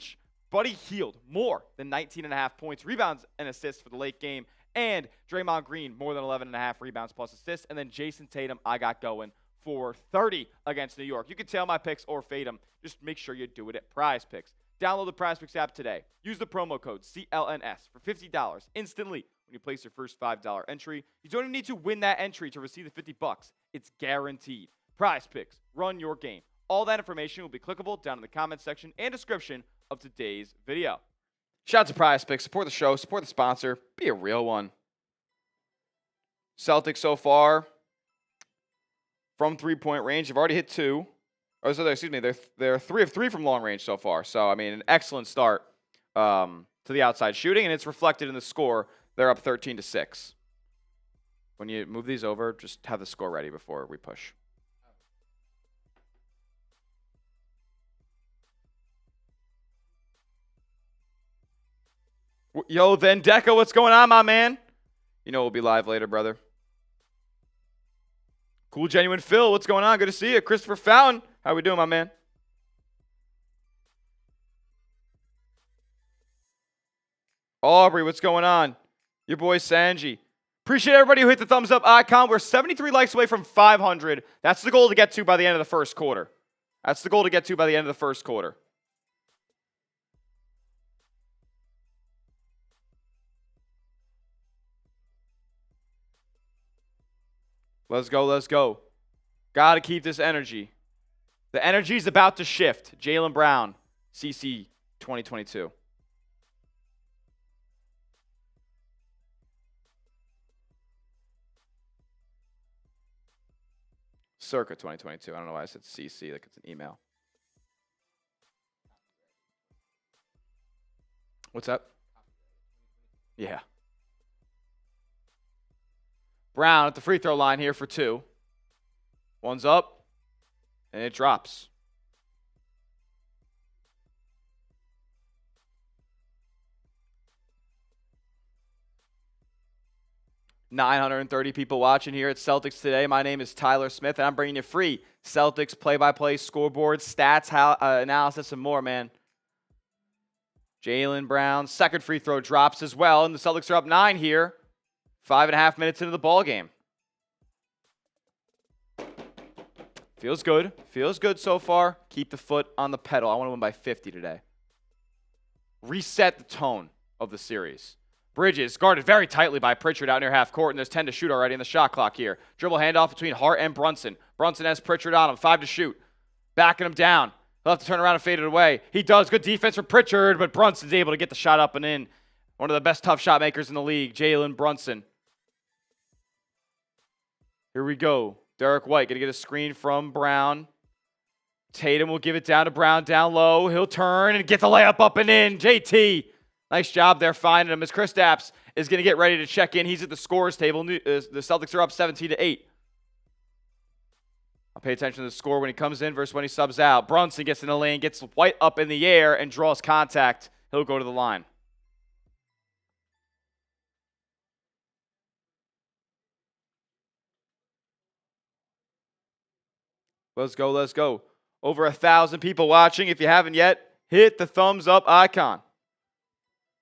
Buddy Hield, more than 19.5 points, rebounds, and assists for the late game. And Draymond Green, more than 11.5 rebounds plus assists. And then Jayson Tatum, I got going for 30 against New York. You can tail my picks or fade them. Just make sure you do it at Prize Picks. Download the Prize Picks app today. Use the promo code CLNS for $50 instantly when you place your first $5 entry. You don't even need to win that entry to receive the $50. It's guaranteed. Prize Picks. Run your game. All that information will be clickable down in the comment section and description of today's video. Shout out to Prize Picks. Support the show. Support the sponsor. Be a real one. Celtics so far from three-point range have already hit 2. Or so they're 3 of 3 from long range so far. So I mean, an excellent start to the outside shooting, and it's reflected in the score. They're up 13-6. When you move these over, just have the score ready before we push. Yo, then Deca, what's going on, my man? You know we'll be live later, brother. Cool, Genuine Phil, what's going on? Good to see you. Christopher Fountain, how we doing, my man? Aubrey, what's going on? Your boy Sanji. Appreciate everybody who hit the thumbs up icon. We're 73 likes away from 500. That's the goal to get to by the end of the first quarter. That's the goal to get to by the end of the first quarter. Let's go, let's go. Got to keep this energy. The energy is about to shift. Jaylen Brown, CC 2022. Circa 2022. I don't know why I said CC, like it's an email. What's up? Yeah. Brown at the free throw line here for 2. One's up, and it drops. $930 people watching here at Celtics Today. My name is Tyler Smith, and I'm bringing you free Celtics play-by-play, scoreboard, stats, analysis, and more, man. Jaylen Brown, second free throw drops as well, and the Celtics are up 9 here. 5.5 minutes into the ball game. Feels good. Feels good so far. Keep the foot on the pedal. I want to win by 50 today. Reset the tone of the series. Bridges guarded very tightly by Pritchard out near half court, and there's 10 to shoot already in the shot clock here. Dribble handoff between Hart and Brunson. Brunson has Pritchard on him. 5 to shoot. Backing him down. He'll have to turn around and fade it away. He does. Good defense from Pritchard, but Brunson's able to get the shot up and in. One of the best tough shot makers in the league, Jalen Brunson. Here we go. Derek White going to get a screen from Brown. Tatum will give it down to Brown down low. He'll turn and get the layup up and in. JT, nice job there finding him as Kristaps is going to get ready to check in. He's at the scorers table. The Celtics are up 17-8. I'll pay attention to the score when he comes in versus when he subs out. Brunson gets in the lane, gets White up in the air, and draws contact. He'll go to the line. Let's go, let's go. Over 1,000 people watching. If you haven't yet, hit the thumbs up icon.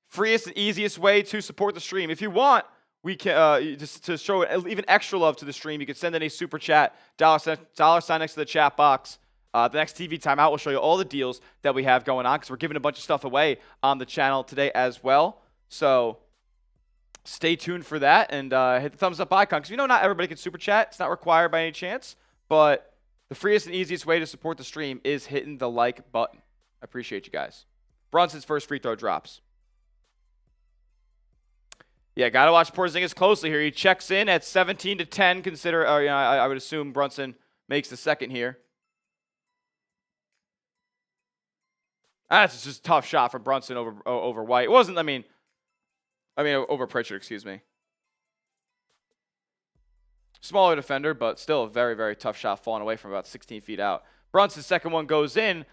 Freest and easiest way to support the stream. If you want, we can just to show even extra love to the stream, you can send in a super chat, dollar sign next to the chat box. The next TV timeout will show you all the deals that we have going on because we're giving a bunch of stuff away on the channel today as well. So stay tuned for that and hit the thumbs up icon because we know not everybody can super chat. It's not required by any chance, but the freest and easiest way to support the stream is hitting the like button. I appreciate you guys. Brunson's first free throw drops. Yeah, got to watch Porzingis closely here. He checks in at 17-10. Consider, I would assume Brunson makes the second here. That's just a tough shot from Brunson over White. It wasn't, I mean, over Pritchard, excuse me. Smaller defender, but still a very, very tough shot falling away from about 16 feet out. Brunson's second one goes in,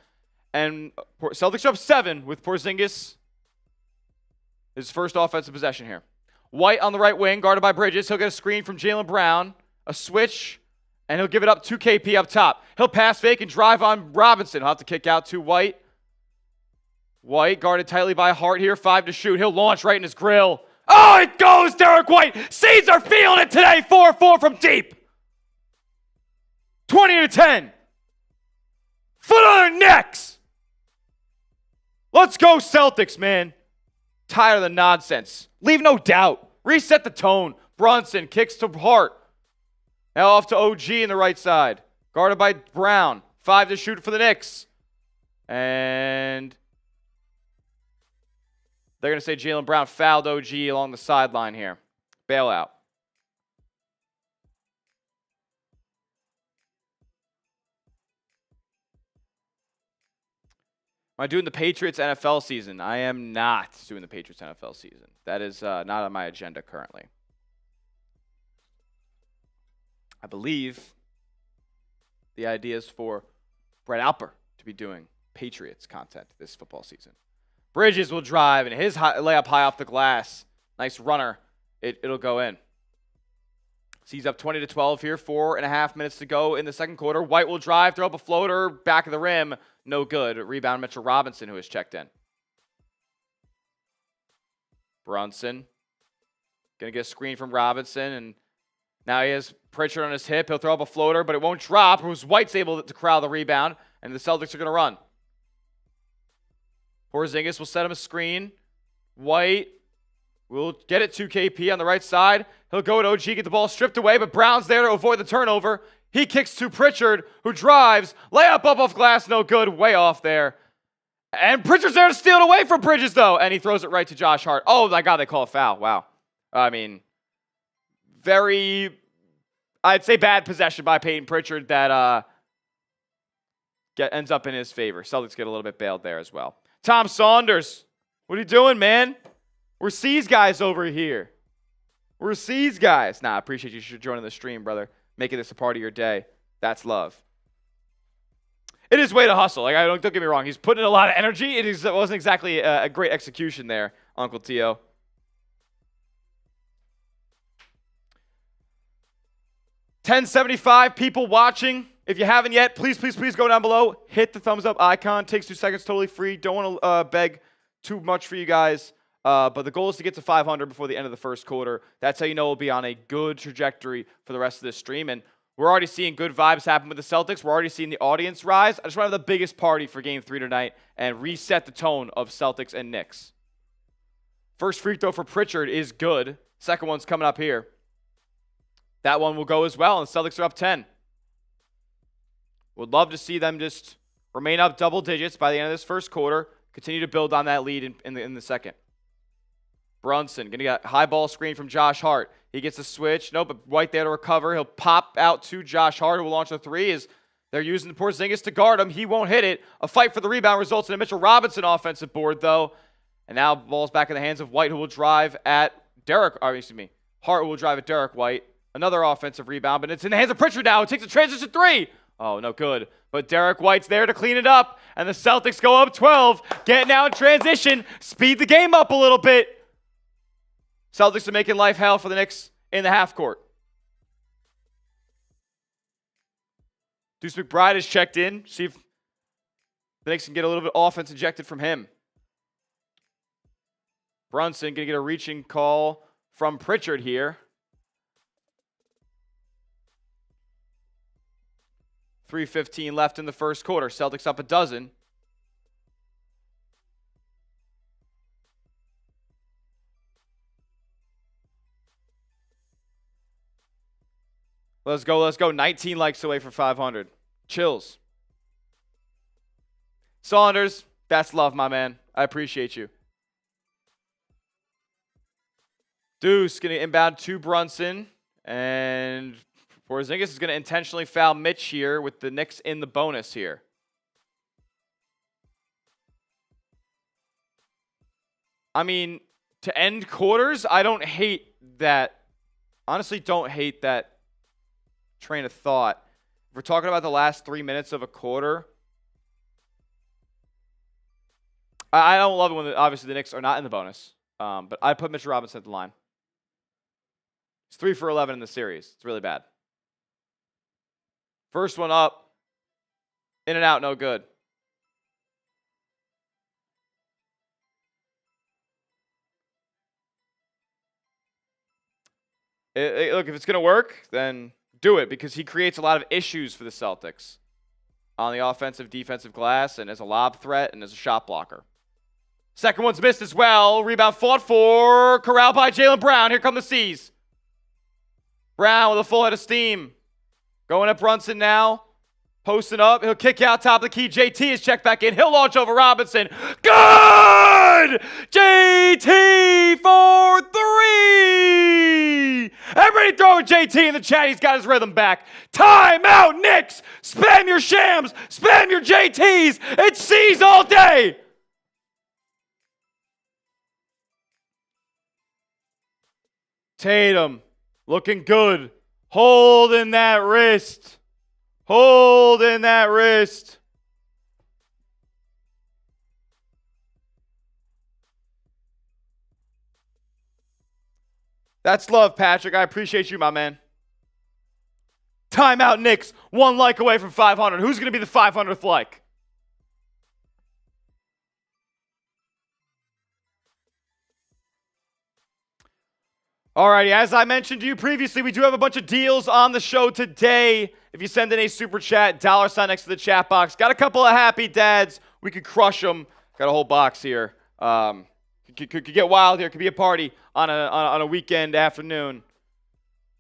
and Celtics are up 7 with Porzingis. His first offensive possession here. White on the right wing, guarded by Bridges. He'll get a screen from Jaylen Brown, a switch, and he'll give it up to KP up top. He'll pass fake and drive on Robinson. He'll have to kick out to White. White guarded tightly by Hart here, 5 to shoot. He'll launch right in his grill. Oh, it goes, Derek White. Seeds are feeling it today. 4-4 from deep. 20-10. Foot on their necks. Let's go Celtics, man. Tired of the nonsense. Leave no doubt. Reset the tone. Brunson kicks to Hart. Now off to OG in the right side. Guarded by Brown. 5 to shoot for the Knicks. And they're going to say Jaylen Brown fouled OG along the sideline here. Bailout. Am I doing the Patriots NFL season? I am not doing the Patriots NFL season. That is not on my agenda currently. I believe the idea is for Brett Alper to be doing Patriots content this football season. Bridges will drive, and his layup high off the glass. Nice runner. It'll go in. So he's up 20-12 here. 4.5 minutes to go in the second quarter. White will drive, throw up a floater, back of the rim. No good. Rebound, Mitchell Robinson, who has checked in. Brunson. Going to get a screen from Robinson, and now he has Pritchard on his hip. He'll throw up a floater, but it won't drop. White's able to corral the rebound, and the Celtics are going to run. Porzingis will set him a screen. White will get it to KP on the right side. He'll go at OG, get the ball stripped away, but Brown's there to avoid the turnover. He kicks to Pritchard, who drives. Layup up off glass, no good. Way off there. And Pritchard's there to steal it away from Bridges, though. And he throws it right to Josh Hart. Oh, my God, they call a foul. Wow. I mean, very, I'd say bad possession by Peyton Pritchard that ends up in his favor. Celtics get a little bit bailed there as well. Tom Saunders, what are you doing, man? We're C's guys over here. We're C's guys. Nah, I appreciate you joining the stream, brother. Making this a part of your day. That's love. It is way to hustle. Like, don't get me wrong. He's putting in a lot of energy. It wasn't exactly a great execution there, Uncle Tio. $10.75 people watching. If you haven't yet, please go down below. Hit the thumbs up icon. Takes 2 seconds, totally free. Don't want to beg too much for you guys. But the goal is to get to 500 before the end of the first quarter. That's how you know we'll be on a good trajectory for the rest of this stream. And we're already seeing good vibes happen with the Celtics. We're already seeing the audience rise. I just want to have the biggest party for Game 3 tonight and reset the tone of Celtics and Knicks. First free throw for Pritchard is good. Second one's coming up here. That one will go as well, and the Celtics are up 10. Would love to see them just remain up double digits by the end of this first quarter. Continue to build on that lead in the second. Brunson going to get high ball screen from Josh Hart. He gets a switch. Nope, but White there to recover. He'll pop out to Josh Hart, who will launch a three. As they're using the Porzingis to guard him. He won't hit it. A fight for the rebound results in a Mitchell Robinson offensive board, though. And now ball's back in the hands of White, who will drive at Hart will drive at Derek White. Another offensive rebound, but it's in the hands of Pritchard now. It takes a transition three. Oh, no good. But Derek White's there to clean it up. And the Celtics go up 12. Getting out in transition. Speed the game up a little bit. Celtics are making life hell for the Knicks in the half court. Deuce McBride has checked in. See if the Knicks can get a little bit of offense injected from him. Brunson going to get a reaching call from Pritchard here. 3:15 left in the first quarter. Celtics up a dozen. Let's go. 19 likes away for 500. Chills. Saunders, that's love, my man. I appreciate you. Deuce going to inbound to Brunson. And Porzingis is going to intentionally foul Mitch here with the Knicks in the bonus here. I mean, to end quarters, I don't hate that. Honestly, don't hate that train of thought. If we're talking about the last 3 minutes of a quarter, I don't love it when, obviously, the Knicks are not in the bonus. But I put Mitchell Robinson at the line. He's 3 for 11 in the series. It's really bad. First one up. In and out, no good. Look, if it's going to work, then do it, because he creates a lot of issues for the Celtics on the offensive, defensive glass, and as a lob threat and as a shot blocker. Second one's missed as well. Rebound fought for. Corralled by Jaylen Brown. Here come the C's. Brown with a full head of steam. Going at Brunson now. Posting up. He'll kick out top of the key. JT is checked back in. He'll launch over Robinson. Good! JT for 3! Everybody throwing JT in the chat. He's got his rhythm back. Timeout, Knicks! Spam your Shams. Spam your JTs. It's C's all day. Tatum looking good. Holding that wrist. Holding that wrist. That's love, Patrick. I appreciate you, my man. Timeout, Knicks. 1 like away from 500. Who's going to be the 500th like? Alrighty, as I mentioned to you previously, we do have a bunch of deals on the show today. If you send in a super chat, $ next to the chat box. Got a couple of happy dads. We could crush them. Got a whole box here. Could get wild here. Could be a party on a weekend afternoon.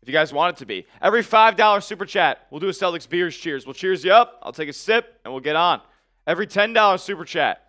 If you guys want it to be. Every $5 super chat, we'll do a Celtics beers cheers. We'll cheers you up. I'll take a sip, and we'll get on. Every $10 super chat,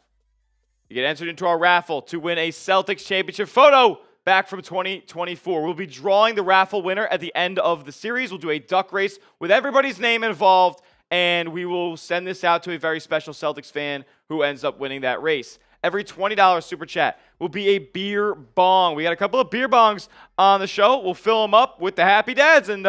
you get entered into our raffle to win a Celtics championship photo back from 2024. We'll be drawing the raffle winner at the end of the series. We'll do a duck race with everybody's name involved, and we will send this out to a very special Celtics fan who ends up winning that race. Every $20 super chat will be a beer bong. We got a couple of beer bongs on the show. We'll fill them up with the happy dads, and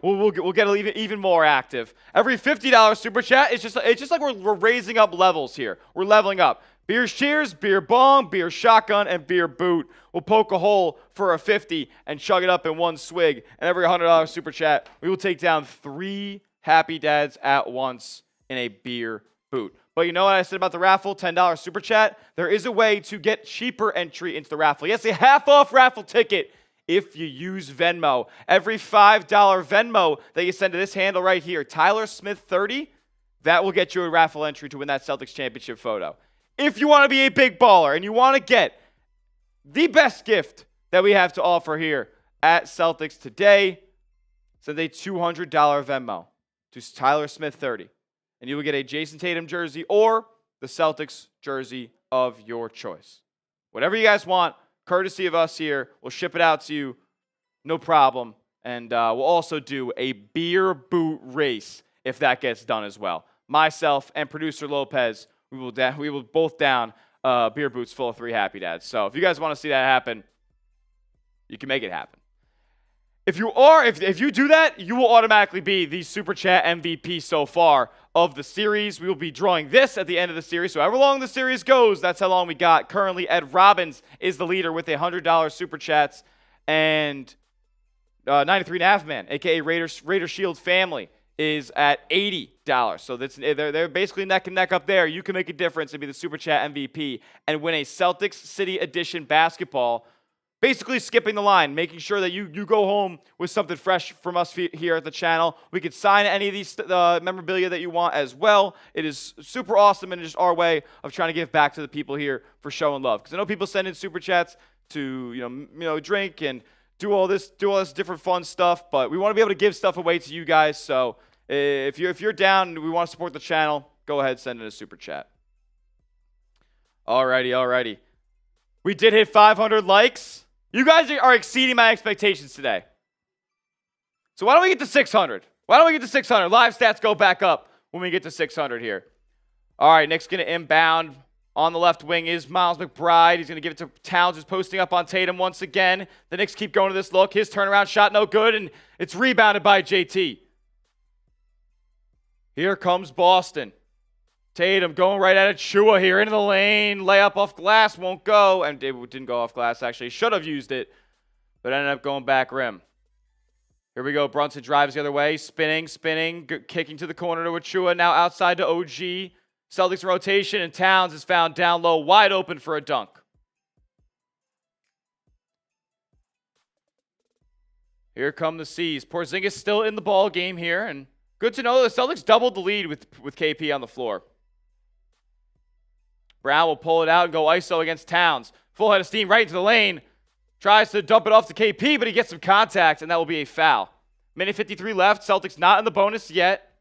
we'll get even more active. Every $50 super chat, it's just like we're raising up levels here. We're leveling up. Beer cheers, beer bong, beer shotgun, and beer boot. We'll poke a hole for a 50 and chug it up in one swig. And every $100 super chat, we will take down 3 happy dads at once in a beer boot. But you know what I said about the raffle? $10 super chat. There is a way to get cheaper entry into the raffle. Yes, a half-off raffle ticket if you use Venmo. Every $5 Venmo that you send to this handle right here, Tyler Smith 30, that will get you a raffle entry to win that Celtics championship photo. If you want to be a big baller and you want to get the best gift that we have to offer here at Celtics Today, send a $200 Venmo to Tyler Smith 30. And you will get a Jayson Tatum jersey or the Celtics jersey of your choice. Whatever you guys want, courtesy of us here, we'll ship it out to you, no problem. And we'll also do a beer boot race if that gets done as well. Myself and producer Lopez, we will both down beer boots full of 3 happy dads. So if you guys want to see that happen, you can make it happen. If you do that, you will automatically be the Super Chat MVP so far of the series. We will be drawing this at the end of the series. So however long the series goes, that's how long we got. Currently, Ed Robbins is the leader with $100 Super Chats. And 93.5 Man, a.k.a. Raider Shield family, is at $80. So they're basically neck and neck up there. You can make a difference and be the Super Chat MVP and win a Celtics City Edition basketball. Basically skipping the line, making sure that you go home with something fresh from us here at the channel. We could sign any of these memorabilia that you want as well. It is super awesome and just our way of trying to give back to the people here for showing love. Because I know people send in super chats to drink and do all this different fun stuff, but we want to be able to give stuff away to you guys. So if you're down and we want to support the channel, go ahead and send in a super chat. Alrighty. We did hit 500 likes. You guys are exceeding my expectations today. So why don't we get to 600? Live stats go back up when we get to 600 here. All right, Nick's going to inbound. On the left wing is Miles McBride. He's going to give it to Towns, who's posting up on Tatum once again. The Knicks keep going to this look. His turnaround shot no good, and it's rebounded by JT. Here comes Boston. Tatum going right at it. Chua here into the lane. Layup off glass won't go. And it didn't go off glass, actually. Should have used it, but ended up going back rim. Here we go. Brunson drives the other way. Spinning. Kicking to the corner to Chua. Now outside to OG. Celtics rotation, and Towns is found down low, wide open for a dunk. Here come the C's. Porzingis still in the ball game here, and good to know the Celtics doubled the lead with KP on the floor. Brown will pull it out and go ISO against Towns. Full head of steam right into the lane. Tries to dump it off to KP, but he gets some contact, and that will be a foul. Minute 53 left. Celtics not in the bonus yet.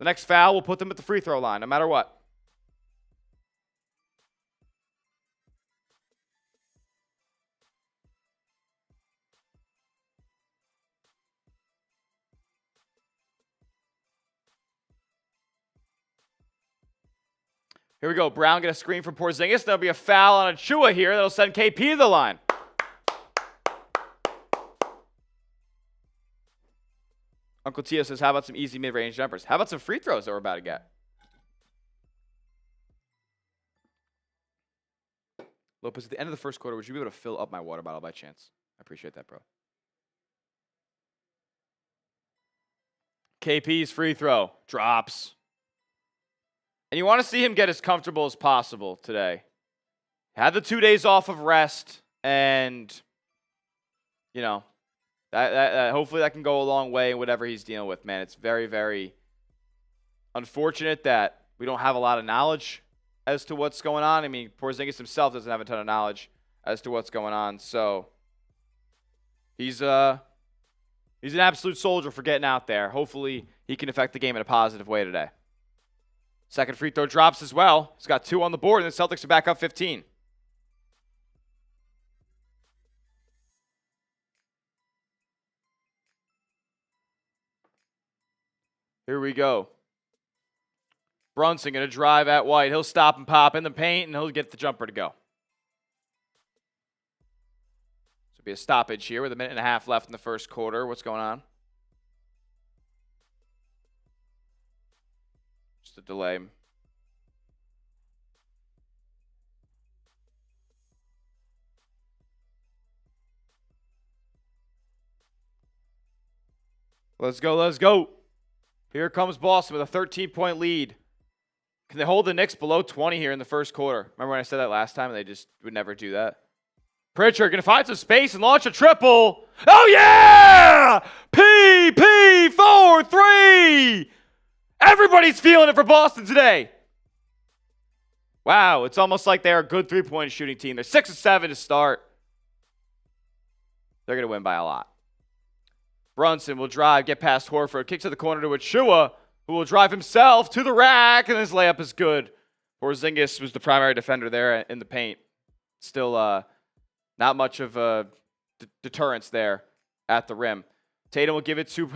The next foul will put them at the free throw line, no matter what. Here we go. Brown get a screen from Porzingis. There'll be a foul on Achua here. That'll send KP to the line. Uncle Tio says, how about some easy mid-range jumpers? How about some free throws that we're about to get? Lopez, at the end of the first quarter, would you be able to fill up my water bottle by chance? I appreciate that, bro. KP's free throw drops. And you want to see him get as comfortable as possible today. Had the 2 days off of rest, and, you know, hopefully that can go a long way in whatever he's dealing with, man. It's very, very unfortunate that we don't have a lot of knowledge as to what's going on. I mean, Porzingis himself doesn't have a ton of knowledge as to what's going on. So he's an absolute soldier for getting out there. Hopefully he can affect the game in a positive way today. Second free throw drops as well. He's got 2 on the board, and the Celtics are back up 15. Here we go. Brunson going to drive at White. He'll stop and pop in the paint, and he'll get the jumper to go. So it'll be a stoppage here with a minute and a half left in the first quarter. What's going on? Just a delay. Let's go, let's go. Here comes Boston with a 13-point lead. Can they hold the Knicks below 20 here in the first quarter? Remember when I said that last time and they just would never do that? Pritchard going to find some space and launch a triple. Oh, yeah! PP4-3! Everybody's feeling it for Boston today. Wow, it's almost like they're a good three-point shooting team. They're 6-7 to start. They're going to win by a lot. Brunson will drive, get past Horford, kick to the corner to Achua, who will drive himself to the rack, and his layup is good. Porzingis was the primary defender there in the paint. Still not much of a deterrence there at the rim. Tatum will give it to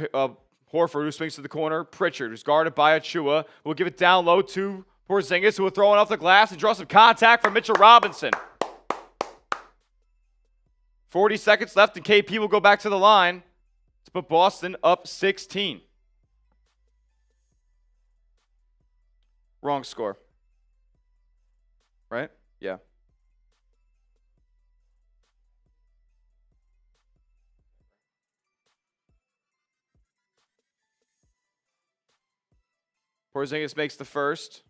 Horford, who swings to the corner. Pritchard, who's guarded by Achua, will give it down low to Porzingis, who will throw it off the glass and draw some contact from Mitchell Robinson. 40 seconds left, and KP will go back to the line to put Boston up 16. Wrong score. Right? Yeah. Porzingis makes the first.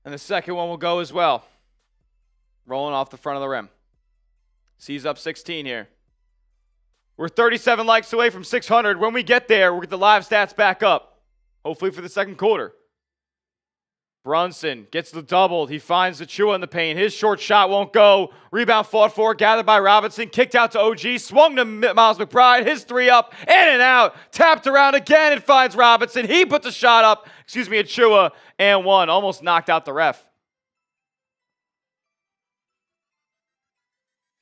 And the second one will go as well. Rolling off the front of the rim. C's up 16 here. We're 37 likes away from 600. When we get there, we'll get the live stats back up. Hopefully for the second quarter. Brunson gets the double. He finds Achua in the paint. His short shot won't go. Rebound fought for, gathered by Robinson. Kicked out to OG. Swung to Miles McBride. His three up, in and out. Tapped around again and finds Robinson. He puts a shot up. Achua, and one. Almost knocked out the ref.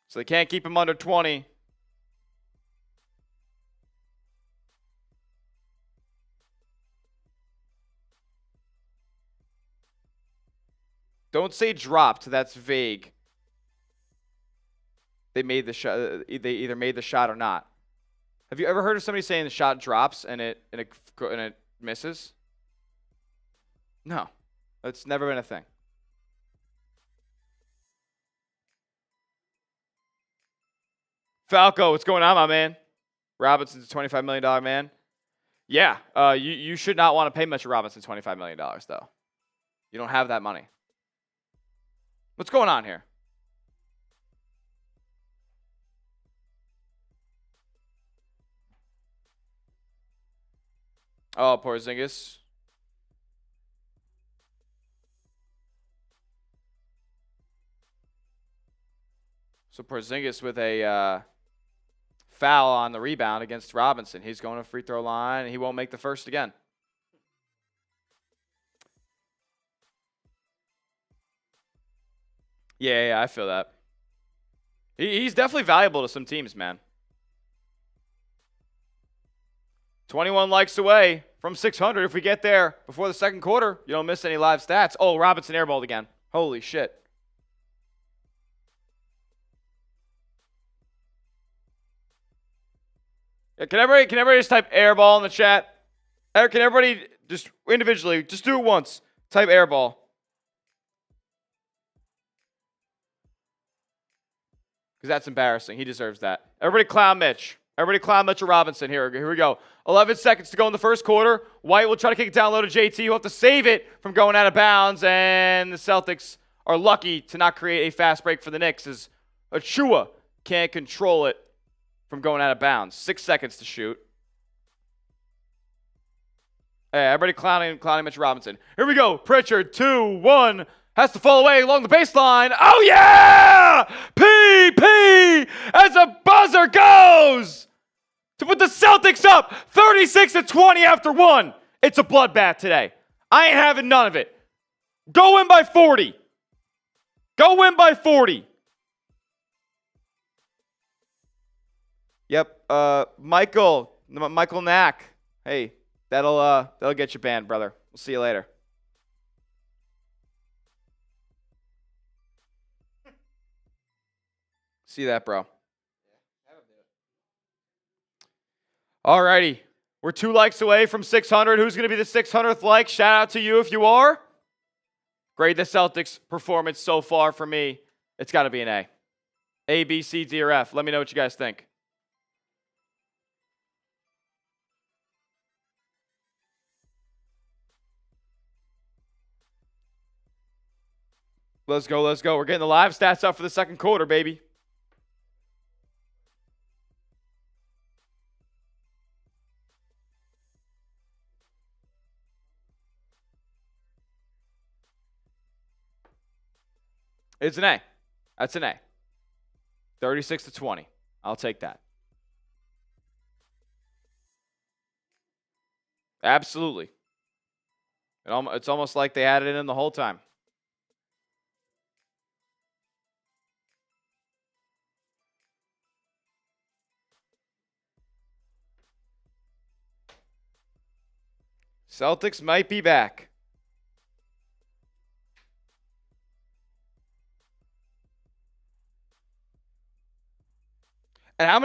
So they can't keep him under 20. Don't say dropped. That's vague. They made the shot. They either made the shot or not. Have you ever heard of somebody saying the shot drops and it misses? No, that's never been a thing. Falco, what's going on, my man? Robinson's a $25 million man. Yeah, you should not want to pay Mitchell Robinson $25 million, though. You don't have that money. What's going on here? Oh, Porzingis. So Porzingis with a foul on the rebound against Robinson. He's going to free throw line, and he won't make the first again. Yeah, I feel that. He's definitely valuable to some teams, man. 21 likes away from 600. If we get there before the second quarter, you don't miss any live stats. Oh, Robinson airballed again. Holy shit. Yeah, can everybody just type airball in the chat? Can everybody just individually, just do it once. Type airball. Because that's embarrassing. He deserves that. Everybody clown Mitch. Everybody clown Mitchell Robinson. Here we go. 11 seconds to go in the first quarter. White will try to kick it down low to JT. He'll have to save it from going out of bounds. And the Celtics are lucky to not create a fast break for the Knicks as Achua can't control it from going out of bounds. 6 seconds to shoot. Hey, everybody clowning Mitchell Robinson. Here we go. Pritchard, 2-1. Has to fall away along the baseline. Oh, yeah! PP as a buzzer goes to put the Celtics up 36-20 after one. It's a bloodbath today. I ain't having none of it. Go win by 40. Go win by 40. Yep. Michael Knack. Hey, that'll get you banned, brother. We'll see you later. See that, bro. All righty. We're 2 likes away from 600. Who's going to be the 600th like? Shout out to you if you are. Grade the Celtics performance so far for me. It's got to be an A. A, B, C, D, or F. Let me know what you guys think. Let's go. We're getting the live stats up for the second quarter, baby. It's an A. That's an A. 36-20. I'll take that. Absolutely. It's almost like they had it in the whole time. Celtics might be back. And how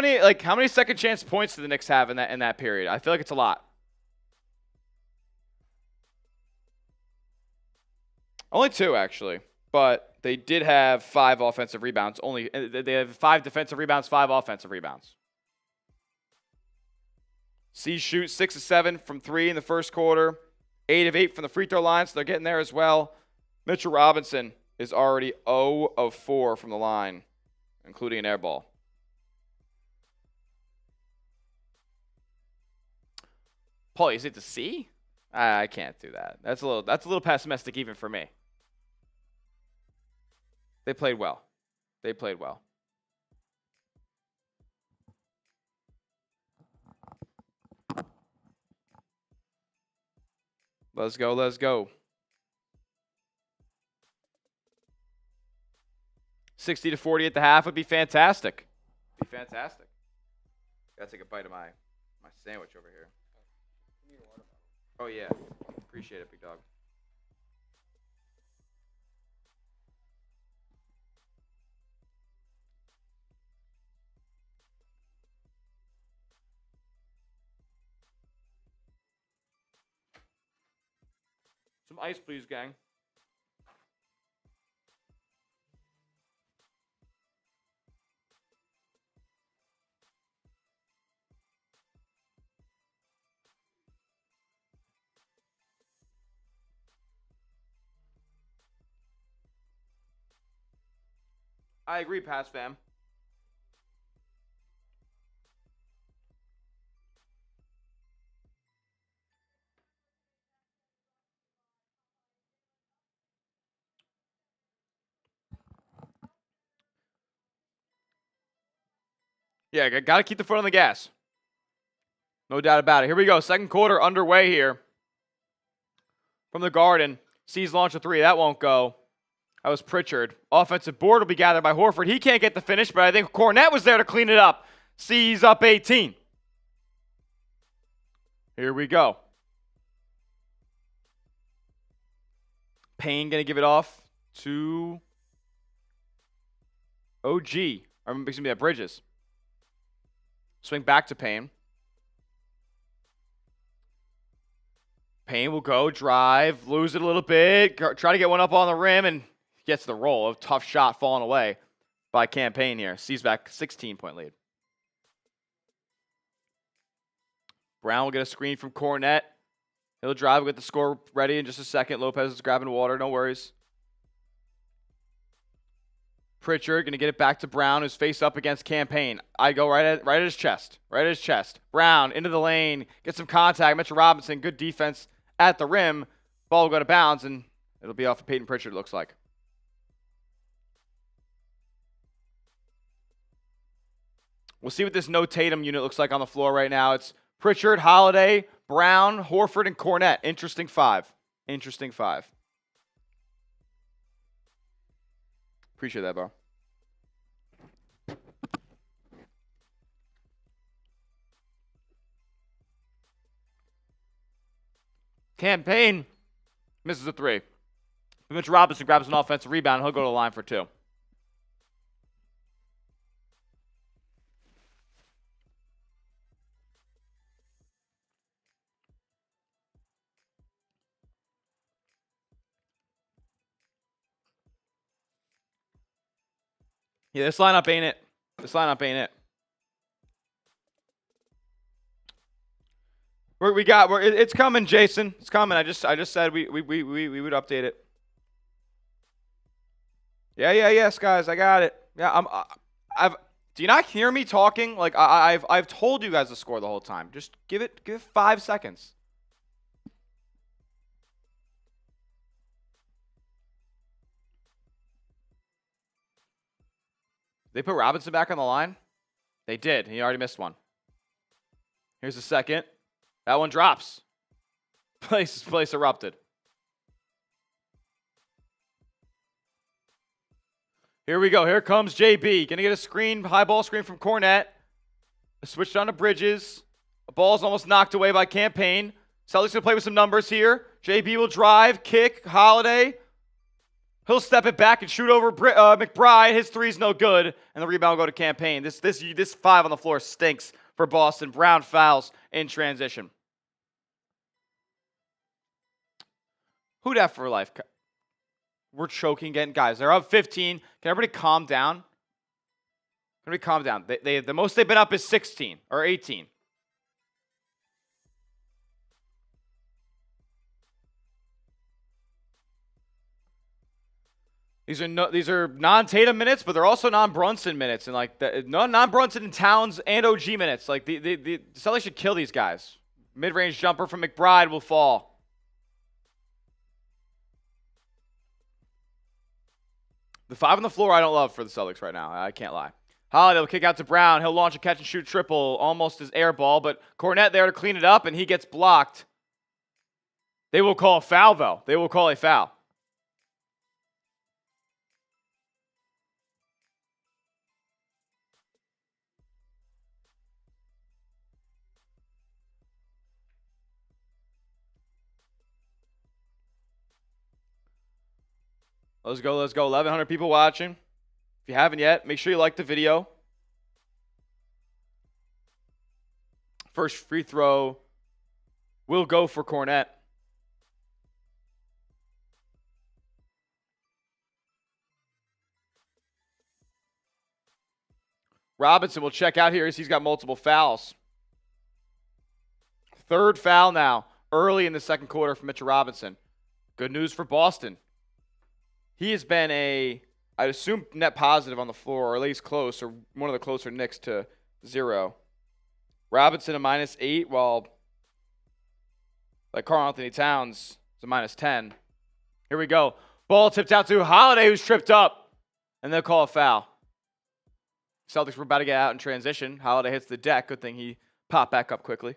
many second chance points do the Knicks have in that period? I feel like it's a lot. Only 2 actually, but they did have 5 offensive rebounds. They have 5 defensive rebounds, 5 offensive rebounds. C shoots 6 of 7 from 3 in the first quarter, 8 of 8 from the free throw line, so they're getting there as well. Mitchell Robinson is already 0 of 4 from the line, including an air ball. Paul, is it the C? I can't do that. That's a little pessimistic even for me. They played well. Let's go. 60-40 at the half would be fantastic. Gotta take a bite of my sandwich over here. Oh, yeah. Appreciate it, big dog. Some ice, please, gang. I agree, Pass Fam. Yeah, got to keep the foot on the gas. No doubt about it. Here we go. Second quarter underway here. From the Garden. Sees launch a three. That won't go. That was Pritchard. Offensive board will be gathered by Horford. He can't get the finish, but I think Kornet was there to clean it up. Sees up 18. Here we go. Payne going to give it off to OG. Or excuse me, Bridges. Swing back to Payne. Payne will go, drive, lose it a little bit, try to get one up on the rim, and gets the roll. A tough shot falling away by Payne here. Sees back 16-point lead. Brown will get a screen from Kornet. He'll drive, we'll get the score ready in just a second. Lopez is grabbing water, no worries. Pritchard going to get it back to Brown, who's face up against Payne. I go right at his chest. Right at his chest. Brown into the lane. Get some contact. Mitchell Robinson, good defense at the rim. Ball will go to bounds, and it'll be off of Peyton Pritchard, it looks like. We'll see what this no Tatum unit looks like on the floor right now. It's Pritchard, Holiday, Brown, Horford, and Kornet. Interesting five. Interesting five. Appreciate that, bro. Payne misses a three. Mitch Robinson grabs an offensive rebound. He'll go to the line for two. Yeah, this lineup ain't it. This lineup ain't it. It's coming, Jason. It's coming. I just said we would update it. Yes, guys. I got it. Yeah, do you not hear me talking? Like I've told you guys the score the whole time. Just give it 5 seconds. They put Robinson back on the line? They did. He already missed one. Here's the second. That one drops. Place erupted. Here we go. Here comes JB. Gonna get a screen, high ball screen from Kornet. Switched on to Bridges. The ball's almost knocked away by Payne. Celtics gonna play with some numbers here. JB will drive, kick, Holiday. He'll step it back and shoot over McBride. His three's no good, and the rebound will go to Payne. This five on the floor stinks for Boston. Brown fouls in transition. Who dat for life? We're choking again. Guys, they're up 15. Can everybody calm down? Can everybody calm down? The most they've been up is 16 or 18. These are non-Tatum minutes, but they're also non-Brunson minutes, and like non-Brunson and Towns and OG minutes. Like the Celtics should kill these guys. Mid-range jumper from McBride will fall. The five on the floor I don't love for the Celtics right now. I can't lie. Holiday will kick out to Brown. He'll launch a catch-and-shoot triple, almost his air ball, but Kornet there to clean it up, and he gets blocked. They will call a foul, though. They will call a foul. Let's go. 1,100 people watching. If you haven't yet, make sure you like the video. First free throw will go for Kornet. Robinson will check out here as he's got multiple fouls. Third foul now, early in the second quarter for Mitchell Robinson. Good news for Boston. He has been I'd assume, net positive on the floor, or at least close, or one of the closer Knicks to 0. Robinson a -8, while like karl-anthony Towns is a -10. Here we go. Ball tipped out to Holiday, who's tripped up, and they'll call a foul. Celtics were about to get out in transition. Holiday hits the deck. Good thing he popped back up quickly.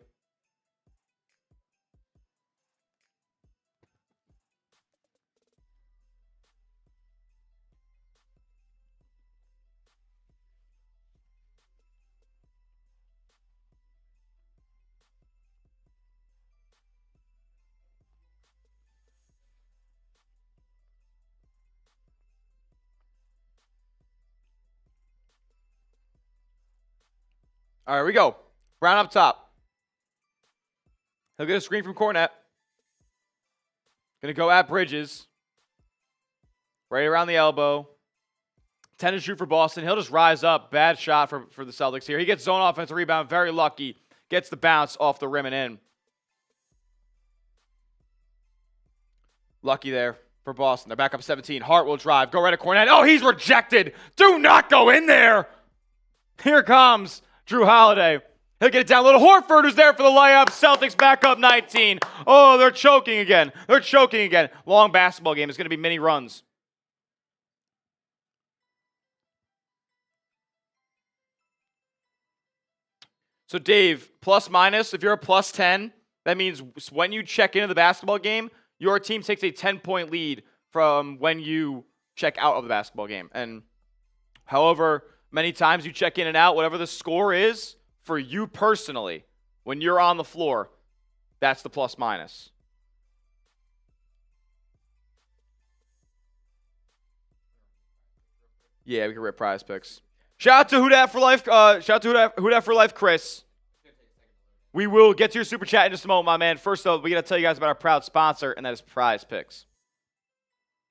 All right, we go. Brown up top. He'll get a screen from Cornette. Going to go at Bridges. Right around the elbow. 10 to shoot for Boston. He'll just rise up. Bad shot for the Celtics here. He gets zone offensive rebound. Very lucky. Gets the bounce off the rim and in. Lucky there for Boston. They're back up 17. Hart will drive. Go right at Cornette. Oh, he's rejected. Do not go in there. Here comes Drew Holiday. He'll get it down. Little Horford is there for the layup. Celtics back up 19. Oh, they're choking again. They're choking again. Long basketball game. It's going to be mini runs. So, Dave, plus minus, if you're a plus 10, that means when you check into the basketball game, your team takes a 10-point lead from when you check out of the basketball game. And however many times you check in and out, whatever the score is for you personally, when you're on the floor, that's the plus minus. Yeah, we can rip prize picks. Shout out to Who Dat for Life. Shout out to Who Dat for Life, Chris. We will get to your super chat in just a moment, my man. First, though, we got to tell you guys about our proud sponsor, and that is Prize Picks.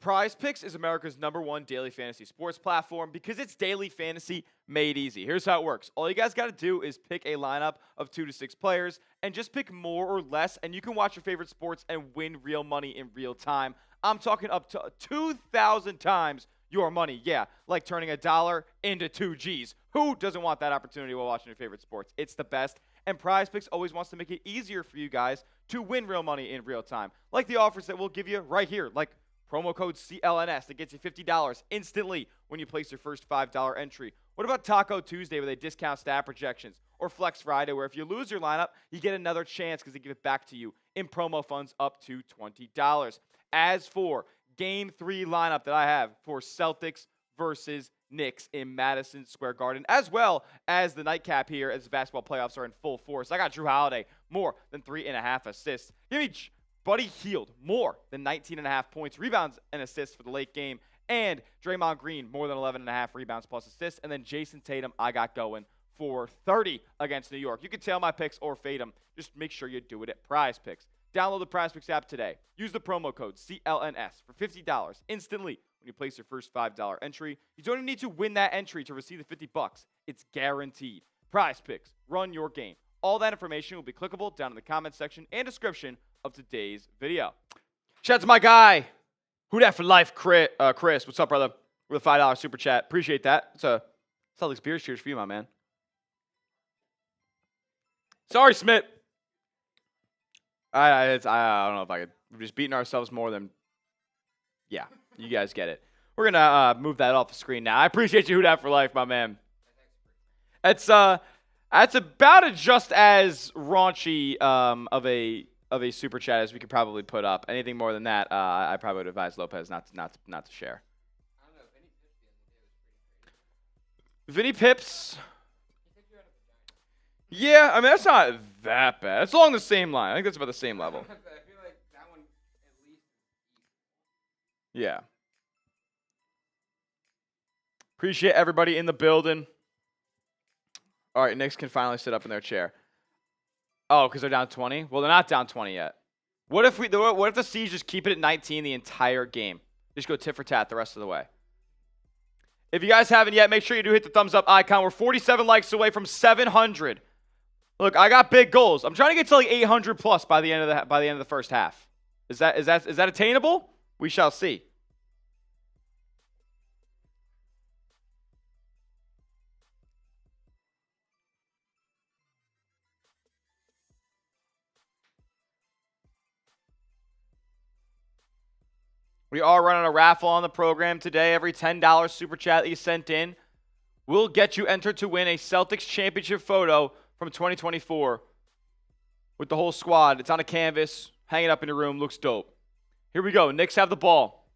Prize Picks is America's #1 daily fantasy sports platform because it's daily fantasy made easy. Here's how it works. All you guys got to do is pick a lineup of 2 to 6 players and just pick more or less, and you can watch your favorite sports and win real money in real time. I'm talking up to 2,000 times your money. Yeah, like turning $1 into 2 G's. Who doesn't want that opportunity while watching your favorite sports? It's the best. And Prize Picks always wants to make it easier for you guys to win real money in real time. Like the offers that we'll give you right here, like promo code CLNS that gets you $50 instantly when you place your first $5 entry. What about Taco Tuesday where they discount stat projections? Or Flex Friday where if you lose your lineup, you get another chance because they give it back to you in promo funds up to $20. As for Game 3 lineup that I have for Celtics versus Knicks in Madison Square Garden, as well as the nightcap here as the basketball playoffs are in full force. I got Drew Holiday, more than 3.5 assists. Give me Buddy Hield, more than 19.5 points, rebounds, and assists for the late game. And Draymond Green, more than 11.5 rebounds plus assists. And then Jayson Tatum, I got going for 30 against New York. You can tail my picks or fade them. Just make sure you do it at Prize Picks. Download the Prize Picks app today. Use the promo code CLNS for $50 instantly when you place your first $5 entry. You don't even need to win that entry to receive the $50. It's guaranteed. Prize Picks. Run your game. All that information will be clickable down in the comments section and description of today's video. Shout out to my guy, Who Dat for Life, Chris. What's up, brother? With a $5 super chat. Appreciate that. It's a Celtics beer cheers for you, my man. Sorry, Smith. I don't know if I could. We're just beating ourselves more than. Yeah, you guys get it. We're gonna move that off the screen now. I appreciate you, Who Dat for Life, my man. It's about just as raunchy of a super chat as we could probably put up. Anything more than that, I probably would advise Lopez not to share. I don't know. Vinny Pips. Yeah, I mean that's not that bad. It's along the same line. I think that's about the same level. I feel like that one at least. Yeah. Appreciate everybody in the building. All right, Knicks can finally sit up in their chair. Oh, because they're down 20? Well, they're not down 20 yet. What if the C's just keep it at 19 the entire game? Just go tit for tat the rest of the way. If you guys haven't yet, make sure you do hit the thumbs up icon. We're 47 likes away from 700. Look, I got big goals. I'm trying to get to like 800 plus by the end of the first half. Is that attainable? We shall see. We are running a raffle on the program today. Every $10 super chat that you sent in will get you entered to win a Celtics championship photo from 2024 with the whole squad. It's on a canvas, hang it up in your room, looks dope. Here we go. Knicks have the ball.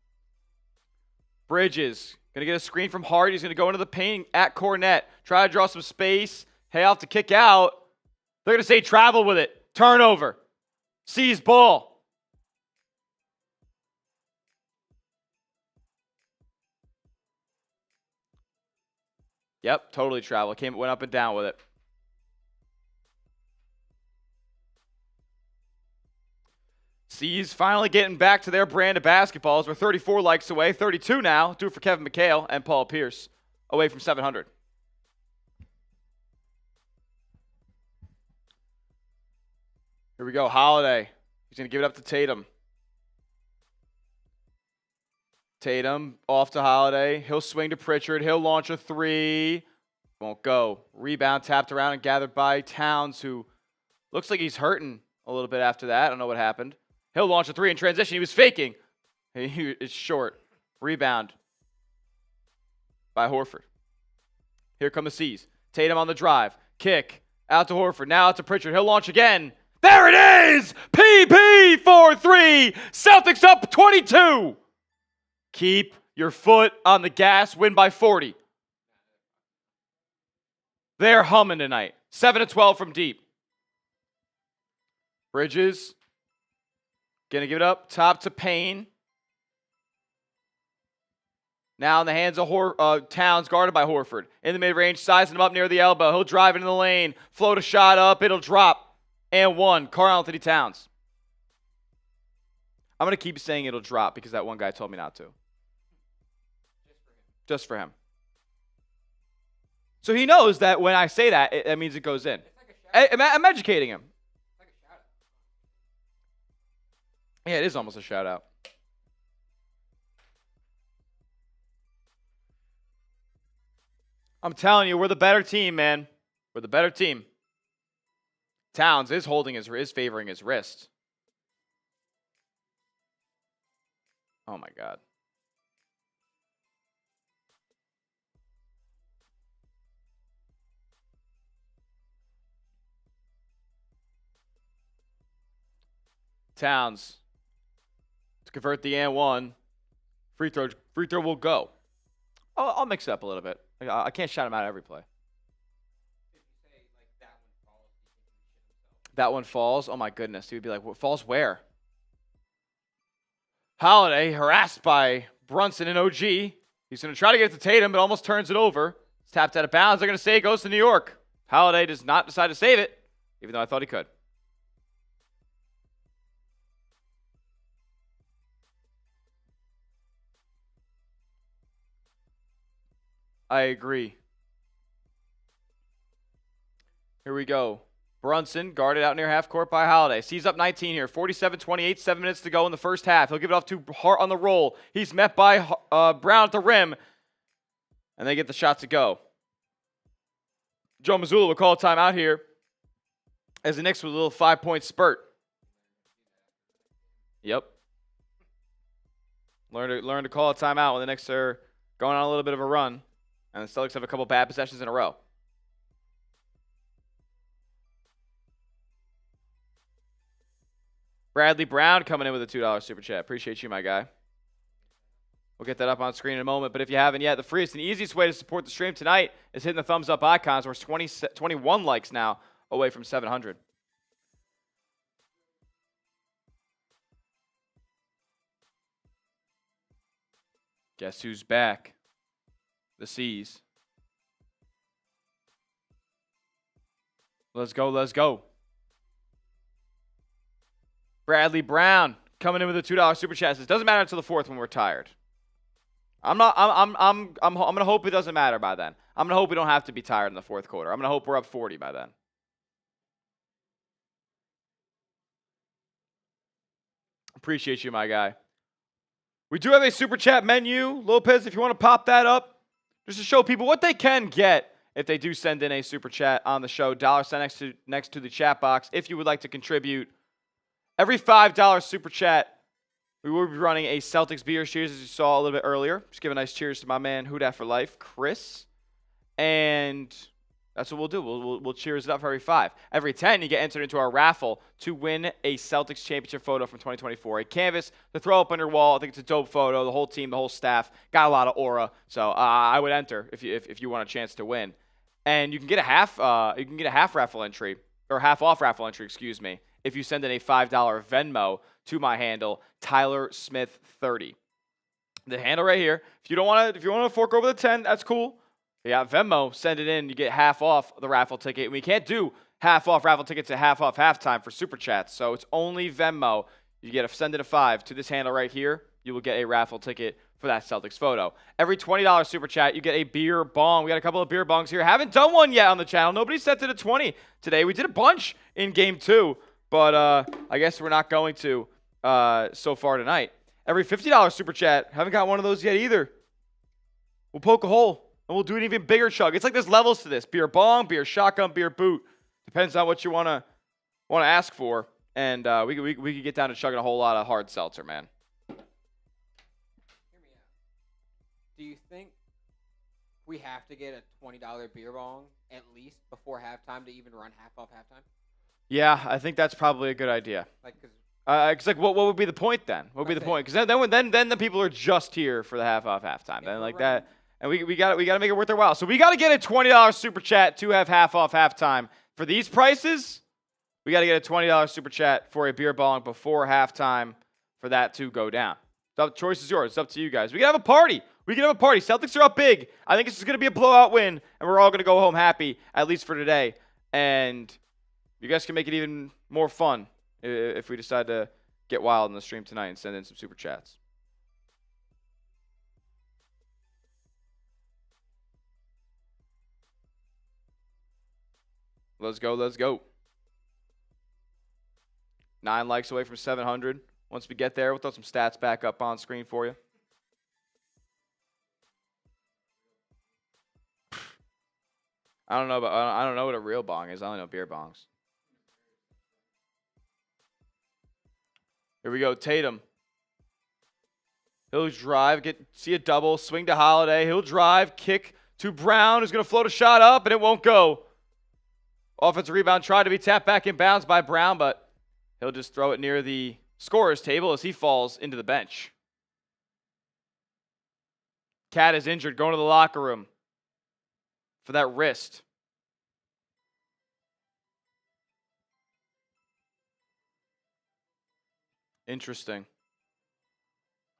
Bridges going to get a screen from Hart. He's going to go into the paint at Cornet. Try to draw some space. Hay off to kick out. They're going to say travel with it. Turnover. Seize ball. Yep, totally travel. Went up and down with it. C's finally getting back to their brand of basketballs. We're 34 likes away, 32 now. Do it for Kevin McHale and Paul Pierce, away from 700. Here we go, Holiday. He's going to give it up to Tatum. Tatum off to Holiday. He'll swing to Pritchard. He'll launch a three. Won't go. Rebound tapped around and gathered by Towns, who looks like he's hurting a little bit after that. I don't know what happened. He'll launch a three in transition. He was faking. It's short. Rebound by Horford. Here come the C's. Tatum on the drive. Kick. Out to Horford. Now out to Pritchard. He'll launch again. There it is! PB for three. Celtics up 22. Keep your foot on the gas. Win by 40. They're humming tonight. 7-12 from deep. Bridges. Going to give it up top to Payne. Now in the hands of Towns, guarded by Horford. In the mid-range, sizing him up near the elbow. He'll drive into the lane. Float a shot up. It'll drop. And one. Karl-Anthony Towns. I'm going to keep saying it'll drop because that one guy told me not to. Just for him. So he knows that when I say that, that means it goes in. I'm educating him. Yeah, it is almost a shout out. I'm telling you, we're the better team, man. We're the better team. Towns is favoring his wrist. Oh my God. Towns to convert the and one. Free throw will go. I'll mix it up a little bit. I can't shout him out every play. That one falls. Oh my goodness. He would be like, what falls where? Holiday harassed by Brunson and OG. He's going to try to get it to Tatum, but almost turns it over. It's tapped out of bounds. They're going to say it goes to New York. Holiday does not decide to save it, even though I thought he could. I agree. Here we go. Brunson guarded out near half court by Holiday. Sees up 19 here. 47-28, 7 minutes to go in the first half. He'll give it off to Hart on the roll. He's met by Brown at the rim. And they get the shot to go. Joe Mazzulla will call a timeout here as the Knicks with a little 5-point spurt. Yep. Learn to call a timeout when the Knicks are going on a little bit of a run. And the Celtics have a couple bad possessions in a row. Bradley Brown coming in with a $2 super chat. Appreciate you, my guy. We'll get that up on screen in a moment. But if you haven't yet, the freest and easiest way to support the stream tonight is hitting the thumbs up icons. We're 21 likes now away from 700. Guess who's back? The C's. Let's go, let's go. Bradley Brown coming in with a $2 super chat. It doesn't matter until the fourth when we're tired. I'm gonna hope it doesn't matter by then. I'm gonna hope we don't have to be tired in the fourth quarter. I'm gonna hope we're up 40 by then. Appreciate you, my guy. We do have a super chat menu. Lopez, if you want to pop that up, just to show people what they can get if they do send in a super chat on the show. $sign next to the chat box if you would like to contribute. Every $5 super chat, we will be running a Celtics beer cheers, as you saw a little bit earlier. Just give a nice cheers to my man, Who Dat for Life, Chris. And that's what we'll do. We'll cheers it up for every 5. Every 10, you get entered into our raffle to win a Celtics championship photo from 2024. A canvas to throw up on your wall. I think it's a dope photo. The whole team, the whole staff got a lot of aura. So I would enter if you want a chance to win. And you can get a half raffle entry, or half off raffle entry, excuse me, if you send in a $5 Venmo to my handle, Tyler Smith 30. The handle right here. If you want to fork over the 10, that's cool. Yeah, Venmo, send it in. You get half off the raffle ticket. We can't do half off raffle tickets at half off halftime for Super Chats. So it's only Venmo. You get send it a 5 to this handle right here. You will get a raffle ticket for that Celtics photo. Every $20 Super Chat, you get a beer bong. We got a couple of beer bongs here. Haven't done one yet on the channel. Nobody set it to 20 today. We did a bunch in Game 2, but I guess we're not going to so far tonight. Every $50 Super Chat, haven't got one of those yet either. We'll poke a hole. And we'll do an even bigger chug. It's like there's levels to this. Beer bong, beer shotgun, beer boot. Depends on what you want to ask for. And we could get down to chugging a whole lot of hard seltzer, man. Hear me out. Do you think we have to get a $20 beer bong at least before halftime to even run half off halftime? Yeah, I think that's probably a good idea. What would be the point then? What would be the point? Because then the people are just here for the half off halftime. Then like that. And we got to make it worth their while. So we got to get a $20 Super Chat to have half off halftime. For these prices, we got to get a $20 Super Chat for a beer bong before halftime for that to go down. The choice is yours. It's up to you guys. We can have a party. Celtics are up big. I think this is going to be a blowout win, and we're all going to go home happy, at least for today. And you guys can make it even more fun if we decide to get wild in the stream tonight and send in some Super Chats. Let's go. 9 likes away from 700. Once we get there, we'll throw some stats back up on screen for you. I don't know what a real bong is. I only know beer bongs. Here we go, Tatum. He'll drive, see a double, swing to Holiday. He'll drive, kick to Brown, who's going to float a shot up, and it won't go. Offensive rebound tried to be tapped back in bounds by Brown, but he'll just throw it near the scorer's table as he falls into the bench. Cat is injured, going to the locker room for that wrist. Interesting.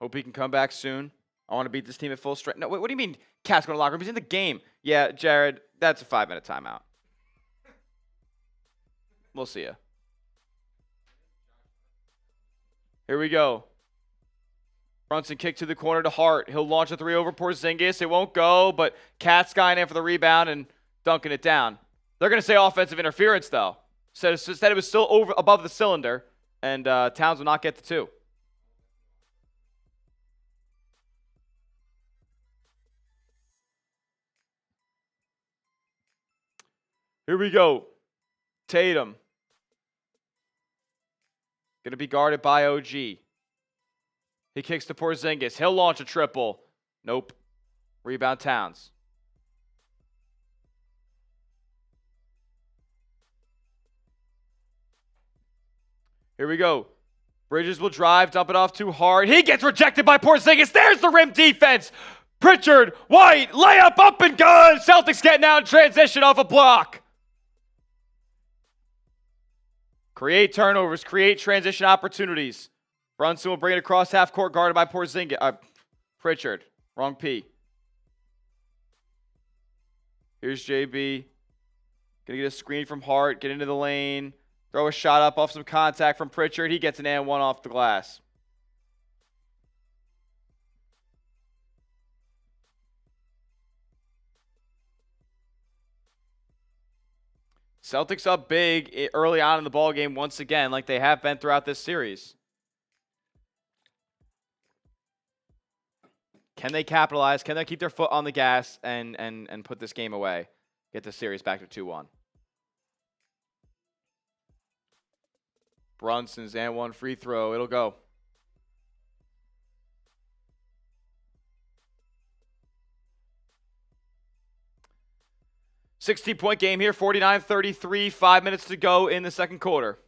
Hope he can come back soon. I want to beat this team at full strength. No, what do you mean Cat's going to the locker room? He's in the game. Yeah, Jared, that's a 5-minute timeout. We'll see ya. Here we go. Brunson kick to the corner to Hart. He'll launch a 3 over Porzingis. It won't go, but Cat's skying in for the rebound and dunking it down. They're going to say offensive interference, though. Said it was still above the cylinder, and Towns will not get the 2. Here we go. Tatum. Going to be guarded by OG. He kicks to Porzingis. He'll launch a triple. Nope. Rebound Towns. Here we go. Bridges will drive, dump it off too hard. He gets rejected by Porzingis. There's the rim defense. Pritchard, White, layup up and good. Celtics getting out in transition off a block. Create turnovers, create transition opportunities. Brunson will bring it across half court, guarded by Pritchard. Wrong P. Here's JB. Gonna get a screen from Hart, get into the lane, throw a shot up off some contact from Pritchard. He gets an and one off the glass. Celtics up big early on in the ballgame once again, like they have been throughout this series. Can they capitalize? Can they keep their foot on the gas and put this game away? Get the series back to 2-1. Brunson's and one free throw. It'll go. 16-point game here, 49-33, 5 minutes to go in the second quarter.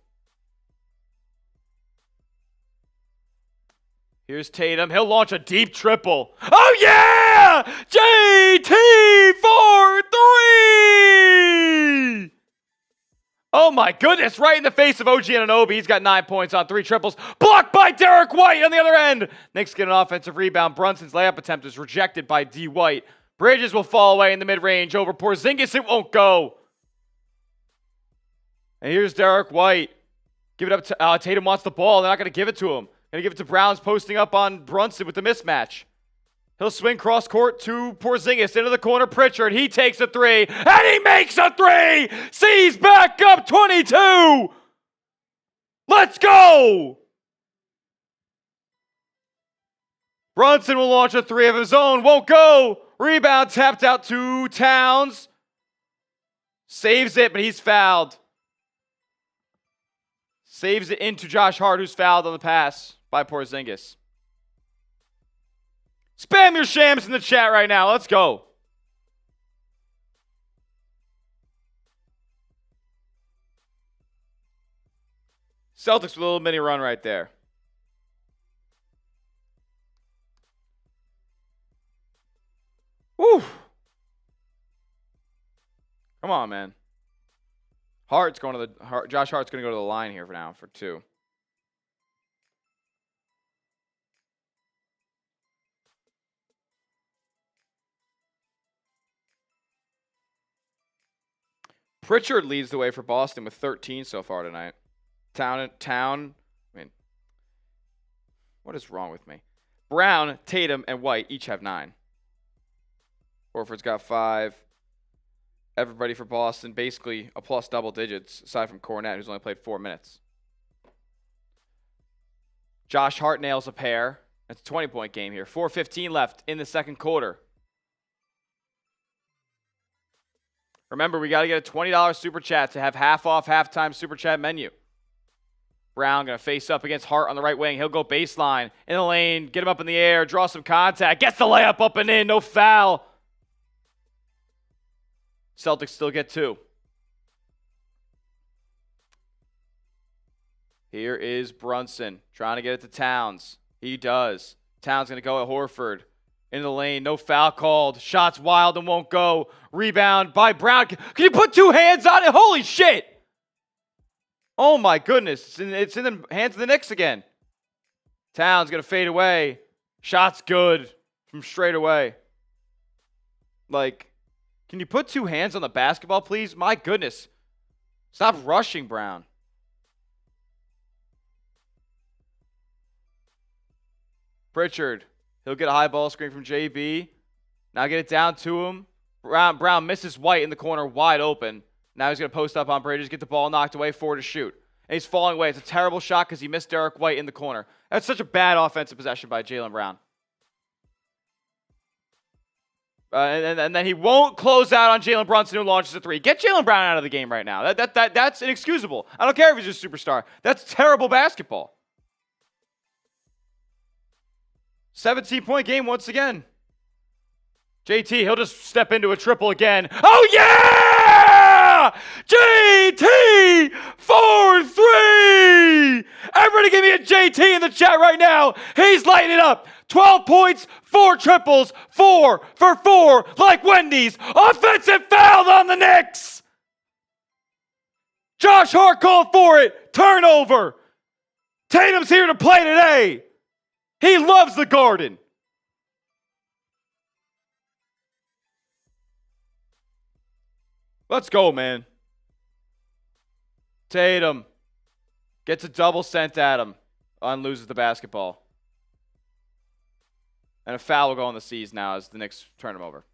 Here's Tatum. He'll launch a deep triple. Oh, yeah! JT for 3! Oh, my goodness. Right in the face of OG Anunoby. He's got 9 points on 3 triples. Blocked by Derek White on the other end. Knicks get an offensive rebound. Brunson's layup attempt is rejected by D. White. Bridges will fall away in the mid-range. Over Porzingis, it won't go. And here's Derek White. Give it up to Tatum wants the ball. They're not going to give it to him. Going to give it to Brown's posting up on Brunson with the mismatch. He'll swing cross court to Porzingis into the corner. Pritchard, he takes a 3. And he makes a 3! C's back up 22! Let's go! Brunson will launch a 3 of his own. Won't go. Rebound tapped out to Towns. Saves it, but he's fouled. Saves it into Josh Hart, who's fouled on the pass by Porzingis. Spam your shams in the chat right now. Let's go. Celtics with a little mini run right there. Woo. Come on, man. Josh Hart's going to go to the line here for now for 2. Pritchard leads the way for Boston with 13 so far tonight. Town. I mean, what is wrong with me? Brown, Tatum, and White each have 9. Horford's got 5. Everybody for Boston basically a plus double digits, aside from Cornette, who's only played 4 minutes. Josh Hart nails a pair. It's a 20-point game here. 4:15 left in the second quarter. Remember, we got to get a $20 super chat to have half off halftime super chat menu. Brown going to face up against Hart on the right wing. He'll go baseline in the lane, get him up in the air, draw some contact, gets the layup up and in, no foul. Celtics still get 2. Here is Brunson trying to get it to Towns. He does. Towns going to go at Horford. In the lane, no foul called. Shots wild and won't go. Rebound by Brown. Can you put 2 hands on it? Holy shit! Oh my goodness. It's in the hands of the Knicks again. Towns going to fade away. Shot's good from straight away. Like, can you put 2 hands on the basketball, please? My goodness. Stop rushing Brown. Pritchard. He'll get a high ball screen from JB. Now get it down to him. Brown misses White in the corner, wide open. Now he's going to post up on Bridges, get the ball knocked away, 4 to shoot. And he's falling away. It's a terrible shot because he missed Derek White in the corner. That's such a bad offensive possession by Jaylen Brown. And then he won't close out on Jalen Brunson, who launches a 3. Get Jaylen Brown out of the game right now. That's inexcusable. I don't care if he's a superstar. That's terrible basketball. 17-point game once again. JT, he'll just step into a triple again. Oh, yeah! JT for 3! Everybody give me a JT in the chat right now. He's lighting it up. 12 points, 4 triples, 4 for 4, like Wendy's. Offensive foul on the Knicks. Josh Hart called for it. Turnover. Tatum's here to play today. He loves the Garden. Let's go, man. Tatum gets a double sent at him. Loses the basketball. And a foul will go on the C's now as the Knicks turn him over.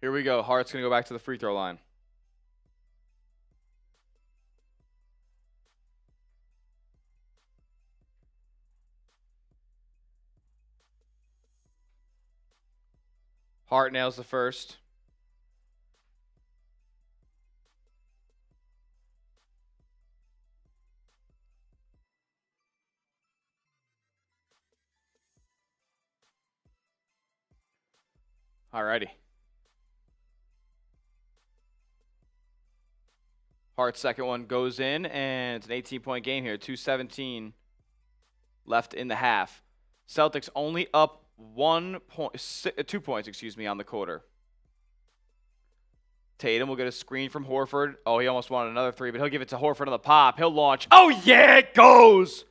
Here we go. Hart's going to go back to the free throw line. Hart nails the first. Alrighty. Hart's second one goes in, and it's an 18-point game here. 2:17 left in the half. Celtics only up 2 points, on the quarter. Tatum will get a screen from Horford. Oh, he almost wanted another three, but he'll give it to Horford on the pop. He'll launch. Oh, yeah, it goes.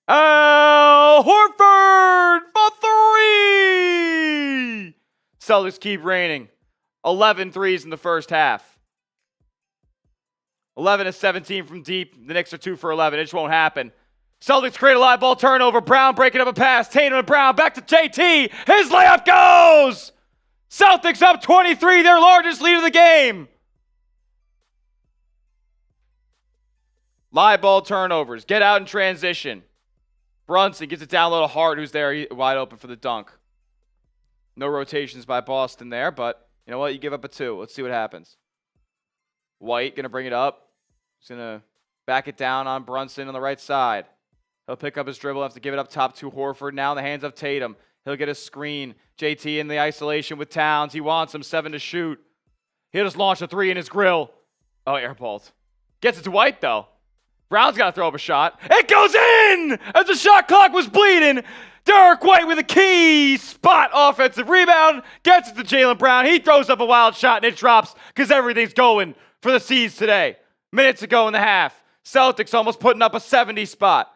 Horford for three. Celtics keep reigning. 11 threes in the first half. 11 of 17 from deep. The Knicks are 2 for 11. It just won't happen. Celtics create a live ball turnover. Brown breaking up a pass. Tatum and Brown back to JT. His layup goes. Celtics up 23, their largest lead of the game. Live ball turnovers. Get out in transition. Brunson gets it down low to Hart, who's there wide open for the dunk. No rotations by Boston there, but you know what? You give up a 2. Let's see what happens. White going to bring it up. He's going to back it down on Brunson on the right side. He'll pick up his dribble, have to give it up top to Horford. Now in the hands of Tatum. He'll get a screen. JT in the isolation with Towns. He wants him 7 to shoot. He'll just launch a 3 in his grill. Oh, airballed. Gets it to White, though. Brown's got to throw up a shot. It goes in as the shot clock was bleeding. Derek White with a key spot offensive rebound. Gets it to Jaylen Brown. He throws up a wild shot, and it drops because everything's going for the C's today. Minutes ago in the half. Celtics almost putting up a 70 spot.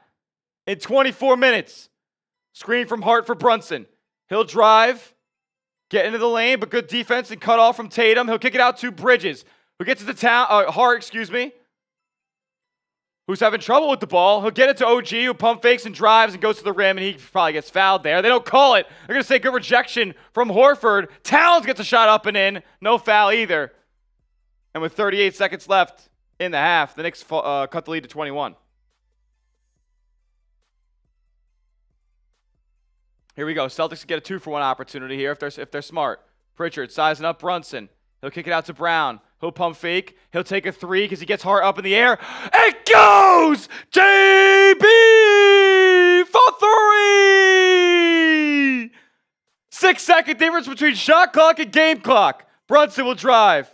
In 24 minutes. Screen from Hart for Brunson. He'll drive, get into the lane, but good defense and cut off from Tatum. He'll kick it out to Bridges, who gets it to Hart, who's having trouble with the ball. He'll get it to OG, who pump fakes and drives and goes to the rim, and he probably gets fouled there. They don't call it. They're going to say good rejection from Horford. Towns gets a shot up and in. No foul either. And with 38 seconds left in the half, the Knicks cut the lead to 21. Here we go. Celtics get a 2-for-1 opportunity here if they're smart. Pritchard sizing up Brunson. He'll kick it out to Brown. He'll pump fake. He'll take a 3 because he gets Hart up in the air. It goes! JB for 3! 6-second difference between shot clock and game clock. Brunson will drive.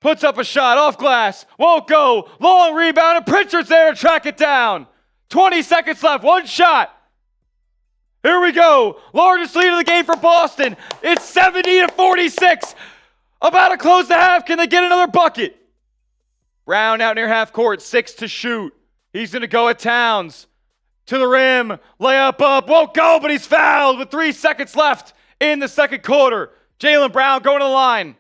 Puts up a shot off glass. Won't go. Long rebound, and Pritchard's there to track it down. 20 seconds left. One shot. Here we go. Largest lead of the game for Boston. It's 70-46. About to close the half. Can they get another bucket? Brown out near half court. 6 to shoot. He's going to go at Towns. To the rim. Layup up. Won't go, but he's fouled with 3 seconds left in the second quarter. Jaylen Brown going to the line.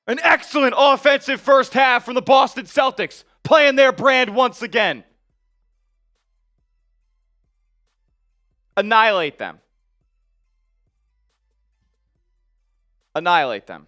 An excellent offensive first half from the Boston Celtics. Playing their brand once again. Annihilate them. Annihilate them.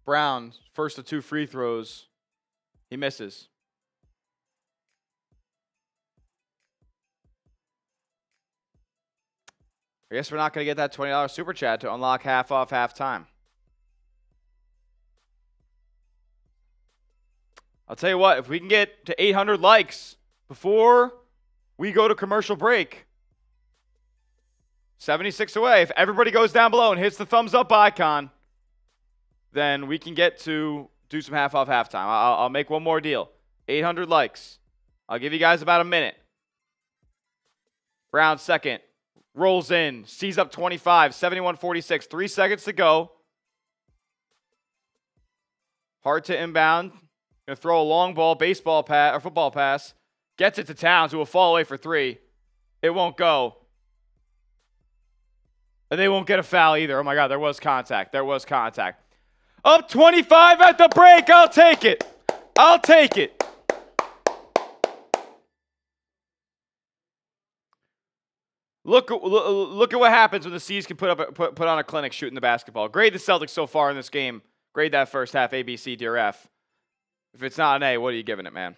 Brown, first of 2 free throws. He misses. I guess we're not going to get that $20 super chat to unlock half off halftime. I'll tell you what, if we can get to 800 likes before we go to commercial break, 76 away. If everybody goes down below and hits the thumbs up icon, then we can get to do some half off halftime. I'll make one more deal. 800 likes. I'll give you guys about a minute. Brown second. Rolls in. Sees up 25. 71-46. 3 seconds to go. Hard to inbound. Going to throw a long ball, baseball pass, or football pass. Gets it to Towns, who will fall away for 3. It won't go. And they won't get a foul either. Oh my God, there was contact. There was contact. Up 25 at the break. I'll take it. I'll take it. Look at what happens when the C's can put on a clinic shooting the basketball. Grade the Celtics so far in this game. Grade that first half, A, B, C, D, or F. If it's not an A, what are you giving it, man?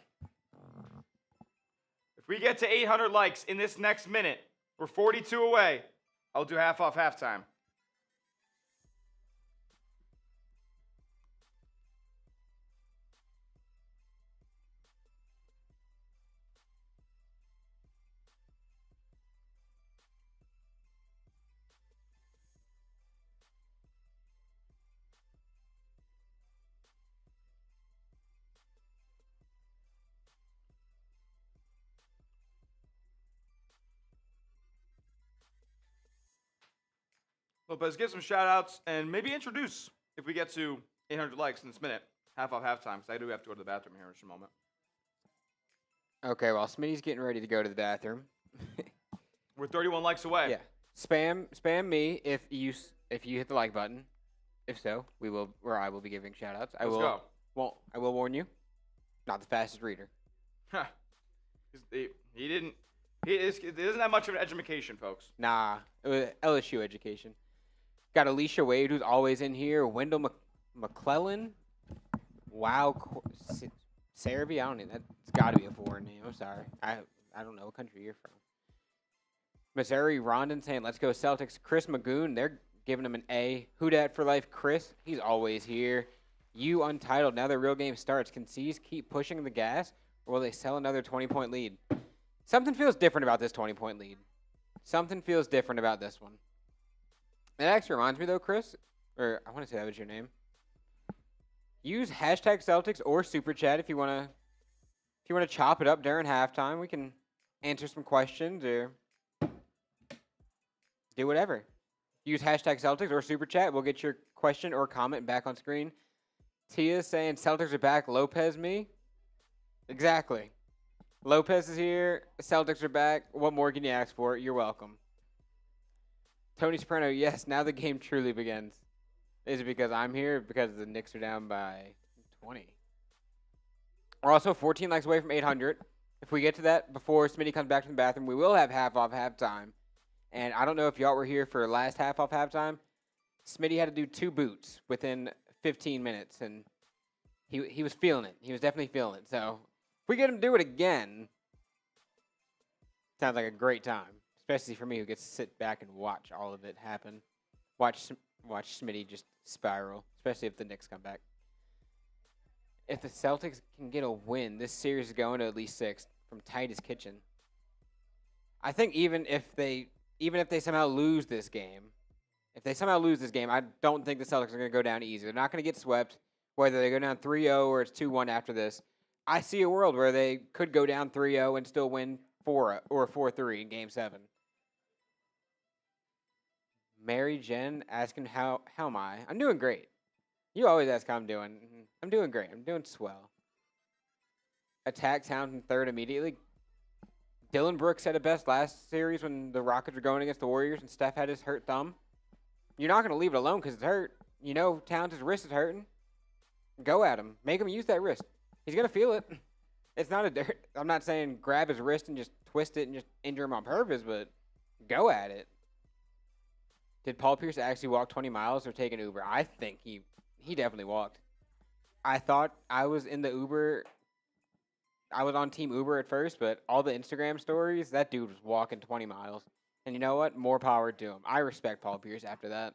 If we get to 800 likes in this next minute, we're 42 away. I'll do half off halftime. Lopez, give some shout-outs and maybe introduce if we get to 800 likes in this minute. Half off halftime, because I do have to go to the bathroom here in just a moment. Okay, well, Smitty's getting ready to go to the bathroom. We're 31 likes away. Yeah. Spam me if you hit the like button. If so, I will be giving shout-outs. Let's go. Well, I will warn you, not the fastest reader. He doesn't have much of an education, folks. Nah, it was LSU education. Got Alicia Wade, who's always in here. Wendell McClellan. Wow. Sarabee, I don't know. That's got to be a foreign name. I'm sorry. I don't know what country you're from. Missouri Rondon saying, let's go Celtics. Chris Magoon, they're giving him an A. Who dat for life? Chris, he's always here. You Untitled, now the real game starts. Can C's keep pushing the gas, or will they sell another 20-point lead? Something feels different about this 20-point lead. Something feels different about this one. That actually reminds me, though, Chris, or I want to say that was your name. Use hashtag Celtics or Super Chat if you want to chop it up during halftime. We can answer some questions or do whatever. Use hashtag Celtics or Super Chat. We'll get your question or comment back on screen. Tia saying Celtics are back. Lopez me. Exactly. Lopez is here. Celtics are back. What more can you ask for? You're welcome. Tony Soprano, yes, now the game truly begins. Is it because I'm here? Because the Knicks are down by 20. We're also 14 likes away from 800. If we get to that before Smitty comes back from the bathroom, we will have half off halftime. And I don't know if y'all were here for last half off halftime. Smitty had to do 2 boots within 15 minutes, and he was feeling it. He was definitely feeling it. So if we get him to do it again, sounds like a great time. Especially for me, who gets to sit back and watch all of it happen. Watch Smitty just spiral, especially if the Knicks come back. If the Celtics can get a win, this series is going to at least 6 from Titus Kitchen. I think even if they somehow lose this game, I don't think the Celtics are going to go down easy. They're not going to get swept, whether they go down 3-0 or it's 2-1 after this. I see a world where they could go down 3-0 and still win 4 or 4-3 in Game 7. Mary Jen asking how am I? I'm doing great. You always ask how I'm doing. I'm doing great. I'm doing swell. Attack Townsend third immediately. Dylan Brooks said it best last series when the Rockets were going against the Warriors and Steph had his hurt thumb. You're not going to leave it alone because it's hurt. You know Townsend's wrist is hurting. Go at him. Make him use that wrist. He's going to feel it. It's not I'm not saying grab his wrist and just twist it and just injure him on purpose, but go at it. Did Paul Pierce actually walk 20 miles or take an Uber? I think he definitely walked. I thought I was in the Uber. I was on Team Uber at first, but all the Instagram stories, that dude was walking 20 miles. And you know what? More power to him. I respect Paul Pierce after that.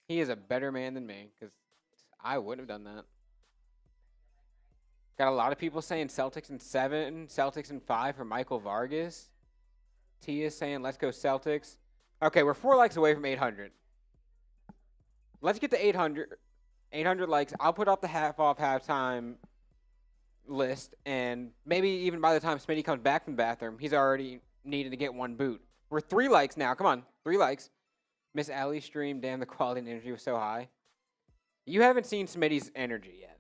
He is a better man than me because I wouldn't have done that. Got a lot of people saying Celtics in 7, Celtics in 5 for Michael Vargas. Tia saying, let's go Celtics. Okay, we're 4 likes away from 800. Let's get to 800 likes. I'll put up the half off halftime list, and maybe even by the time Smitty comes back from the bathroom, he's already needed to get 1 boot. We're 3 likes now. Come on, 3 likes. Miss Alley stream, damn, the quality and energy was so high. You haven't seen Smitty's energy yet.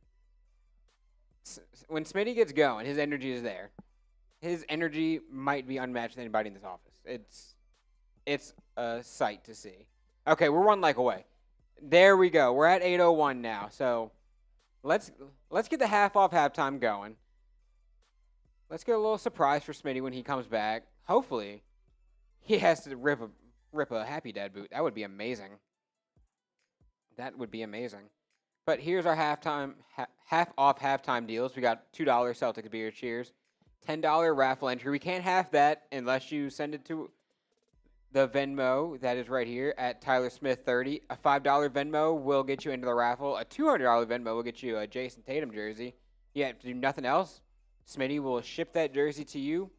When Smitty gets going, his energy is there. His energy might be unmatched with anybody in this office. It's a sight to see. Okay, we're 1 like away. There we go. We're at 8:01 now. So let's get the half off halftime going. Let's get a little surprise for Smitty when he comes back. Hopefully he has to rip a Happy Dad boot. That would be amazing. That would be amazing. But here's our half off halftime deals. We got $2 Celtics beer cheers, $10 raffle entry. We can't have that unless you send it to the Venmo that is right here at Tyler Smith 30. A $5 Venmo will get you into the raffle. A $200 Venmo will get you a Jayson Tatum jersey. You have to do nothing else. Smitty will ship that jersey to you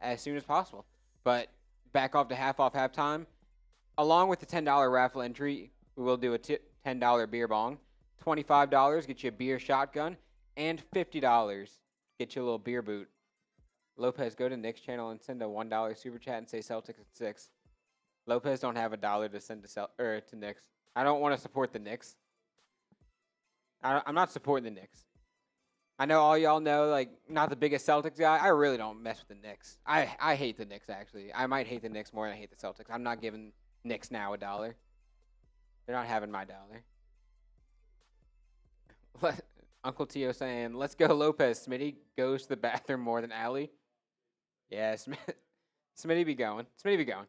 as soon as possible. But back off to off halftime. Along with the $10 raffle entry, we will do a $10 beer bong. $25 get you a beer shotgun. And $50 get you a little beer boot. Lopez, go to Nick's channel and send a $1 super chat and say Celtics at 6. Lopez don't have $1 to send to Knicks. I don't want to support the Knicks. I'm not supporting the Knicks. I know all y'all know, like, not the biggest Celtics guy. I really don't mess with the Knicks. I hate the Knicks, actually. I might hate the Knicks more than I hate the Celtics. I'm not giving Knicks now $1. They're not having my $1. Uncle Tio saying, let's go Lopez. Smitty goes to the bathroom more than Allie. Yeah, Smitty be going. Smitty be going.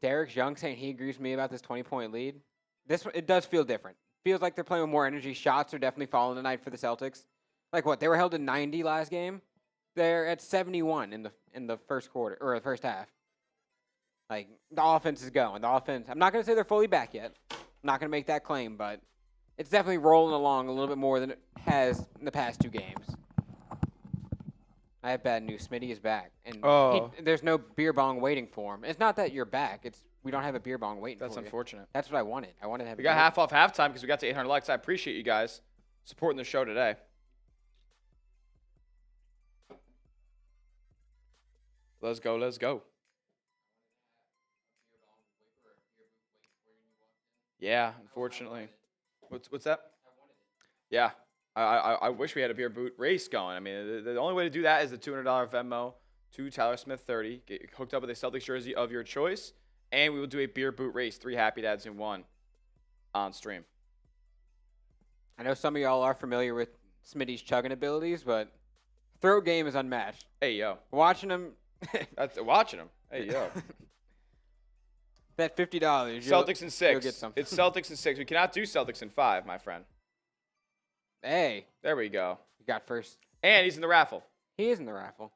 Derek Young saying he agrees with me about this 20-point lead. It does feel different. Feels like they're playing with more energy. Shots are definitely falling tonight for the Celtics. Like what? They were held to 90 last game. They're at 71 in the first quarter or the first half. Like the offense is going. The offense. I'm not going to say they're fully back yet. I'm not going to make that claim, but it's definitely rolling along a little bit more than it has in the past 2 games. I have bad news. Smitty is back, and there's no beer bong waiting for him. It's not that you're back. It's we don't have a beer bong waiting for you. That's unfortunate. That's what I wanted. I wanted to have. We got half off halftime because we got to 800 likes. I appreciate you guys supporting the show today. Let's go. Let's go. Yeah, unfortunately. What's that? Yeah. I wish we had a beer boot race going. I mean, the only way to do that is the $200 Venmo to Tyler Smith 30. Get hooked up with a Celtics jersey of your choice, and we will do a beer boot race, 3 Happy Dads in 1 on stream. I know some of y'all are familiar with Smitty's chugging abilities, but throat game is unmatched. Hey, yo. Watching him. Watching him. Hey, yo. That $50. Celtics in 6. You'll get something. It's Celtics in 6. We cannot do Celtics in 5, my friend. Hey. There we go. You got first. And he's in the raffle. He is in the raffle.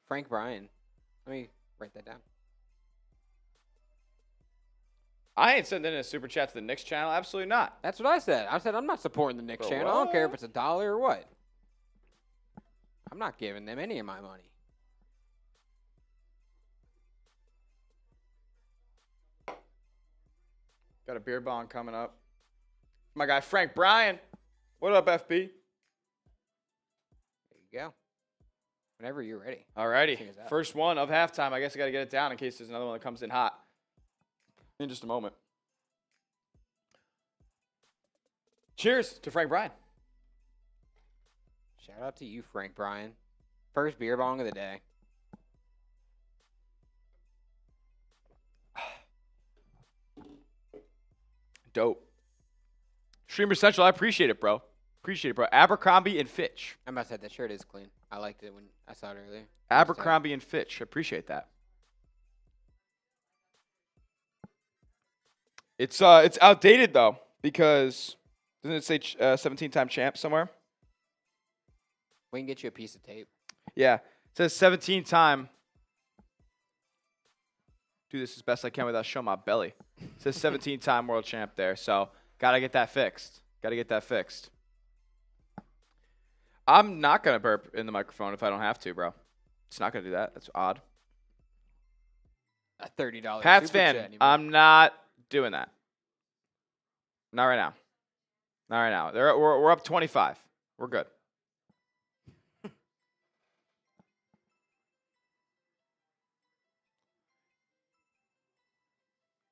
Frank Bryan. Let me write that down. I ain't sending in a super chat to the Knicks channel. Absolutely not. That's what I said. I said I'm not supporting the Knicks channel. I don't care if it's $1 or what. I'm not giving them any of my money. Got a beer bong coming up. My guy Frank Bryan. What up, FB? There you go. Whenever you're ready. Alrighty. First one of halftime. I guess I got to get it down in case there's another one that comes in hot. In just a moment. Cheers to Frank Bryan. Shout out to you, Frank Bryan. First beer bong of the day. Dope. Streamer Central, I appreciate it, bro. Appreciate it, bro. Abercrombie and Fitch. I must say that shirt is clean. I liked it when I saw it earlier. Abercrombie and Fitch. Appreciate that. It's outdated though because doesn't it say 17-time champ somewhere? We can get you a piece of tape. Yeah, it says 17-time. Do this as best I can without showing my belly. It says 17-time world champ there, so gotta get that fixed. I'm not gonna burp in the microphone if I don't have to, bro. It's not gonna do that. That's odd. A $30 Pats super fan. chat, I'm not doing that. Not right now. We're up 25. We're good.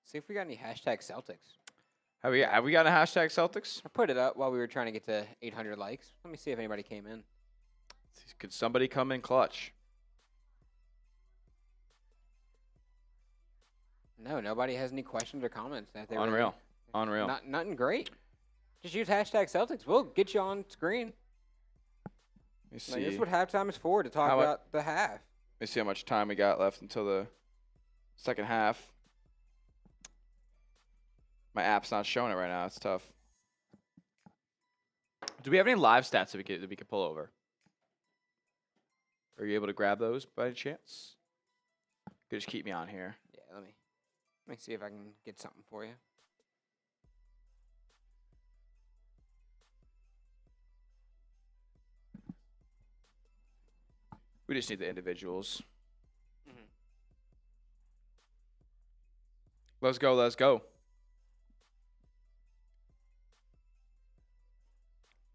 See if we got any hashtag Celtics. Have we got a hashtag Celtics? I put it up while we were trying to get to 800 likes. Let me see if anybody came in. Could somebody come in clutch? No, nobody has any questions or comments. That they Unreal. Nothing great. Just use hashtag Celtics. We'll get you on screen. Let me see. Like, this is what halftime is for, to talk about the half. me see how much time we got left until the second half. My app's not showing it right now. It's tough. Do we have any live stats that we could pull over? Are you able to grab those by any chance? You could just keep me on here. Yeah, let me see if I can get something for you. We just need the individuals. Mm-hmm. Let's go. Let's go.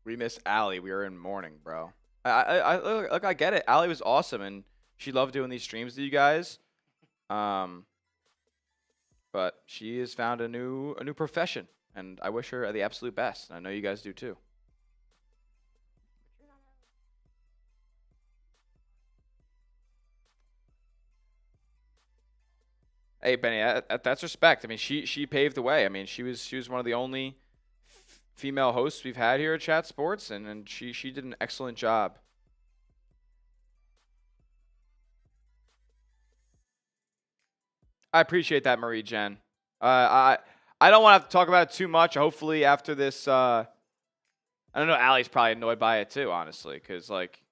We miss Allie. We were in mourning, bro. I get it. Allie was awesome, and she loved doing these streams with you guys. But she has found a new profession, and I wish her the absolute best. And I know you guys do too. Hey Benny, that's respect. I mean, she paved the way. I mean, she was one of the only female hosts we've had here at Chat Sports, and she did an excellent job. I appreciate that, Marie Jen. I don't want to have to talk about it too much. Hopefully after this, I don't know. Allie's probably annoyed by it too, honestly, because like,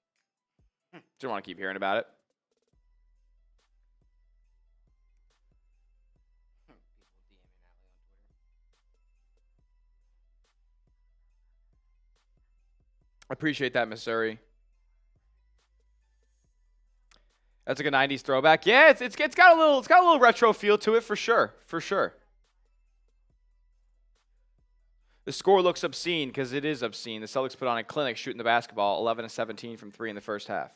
don't want to keep hearing about it. I appreciate that, Missouri. That's like a '90s throwback. Yeah, it's got a little retro feel to it for sure, for sure. The score looks obscene because it is obscene. The Celtics put on a clinic shooting the basketball, 11-17 from 3 in the first half.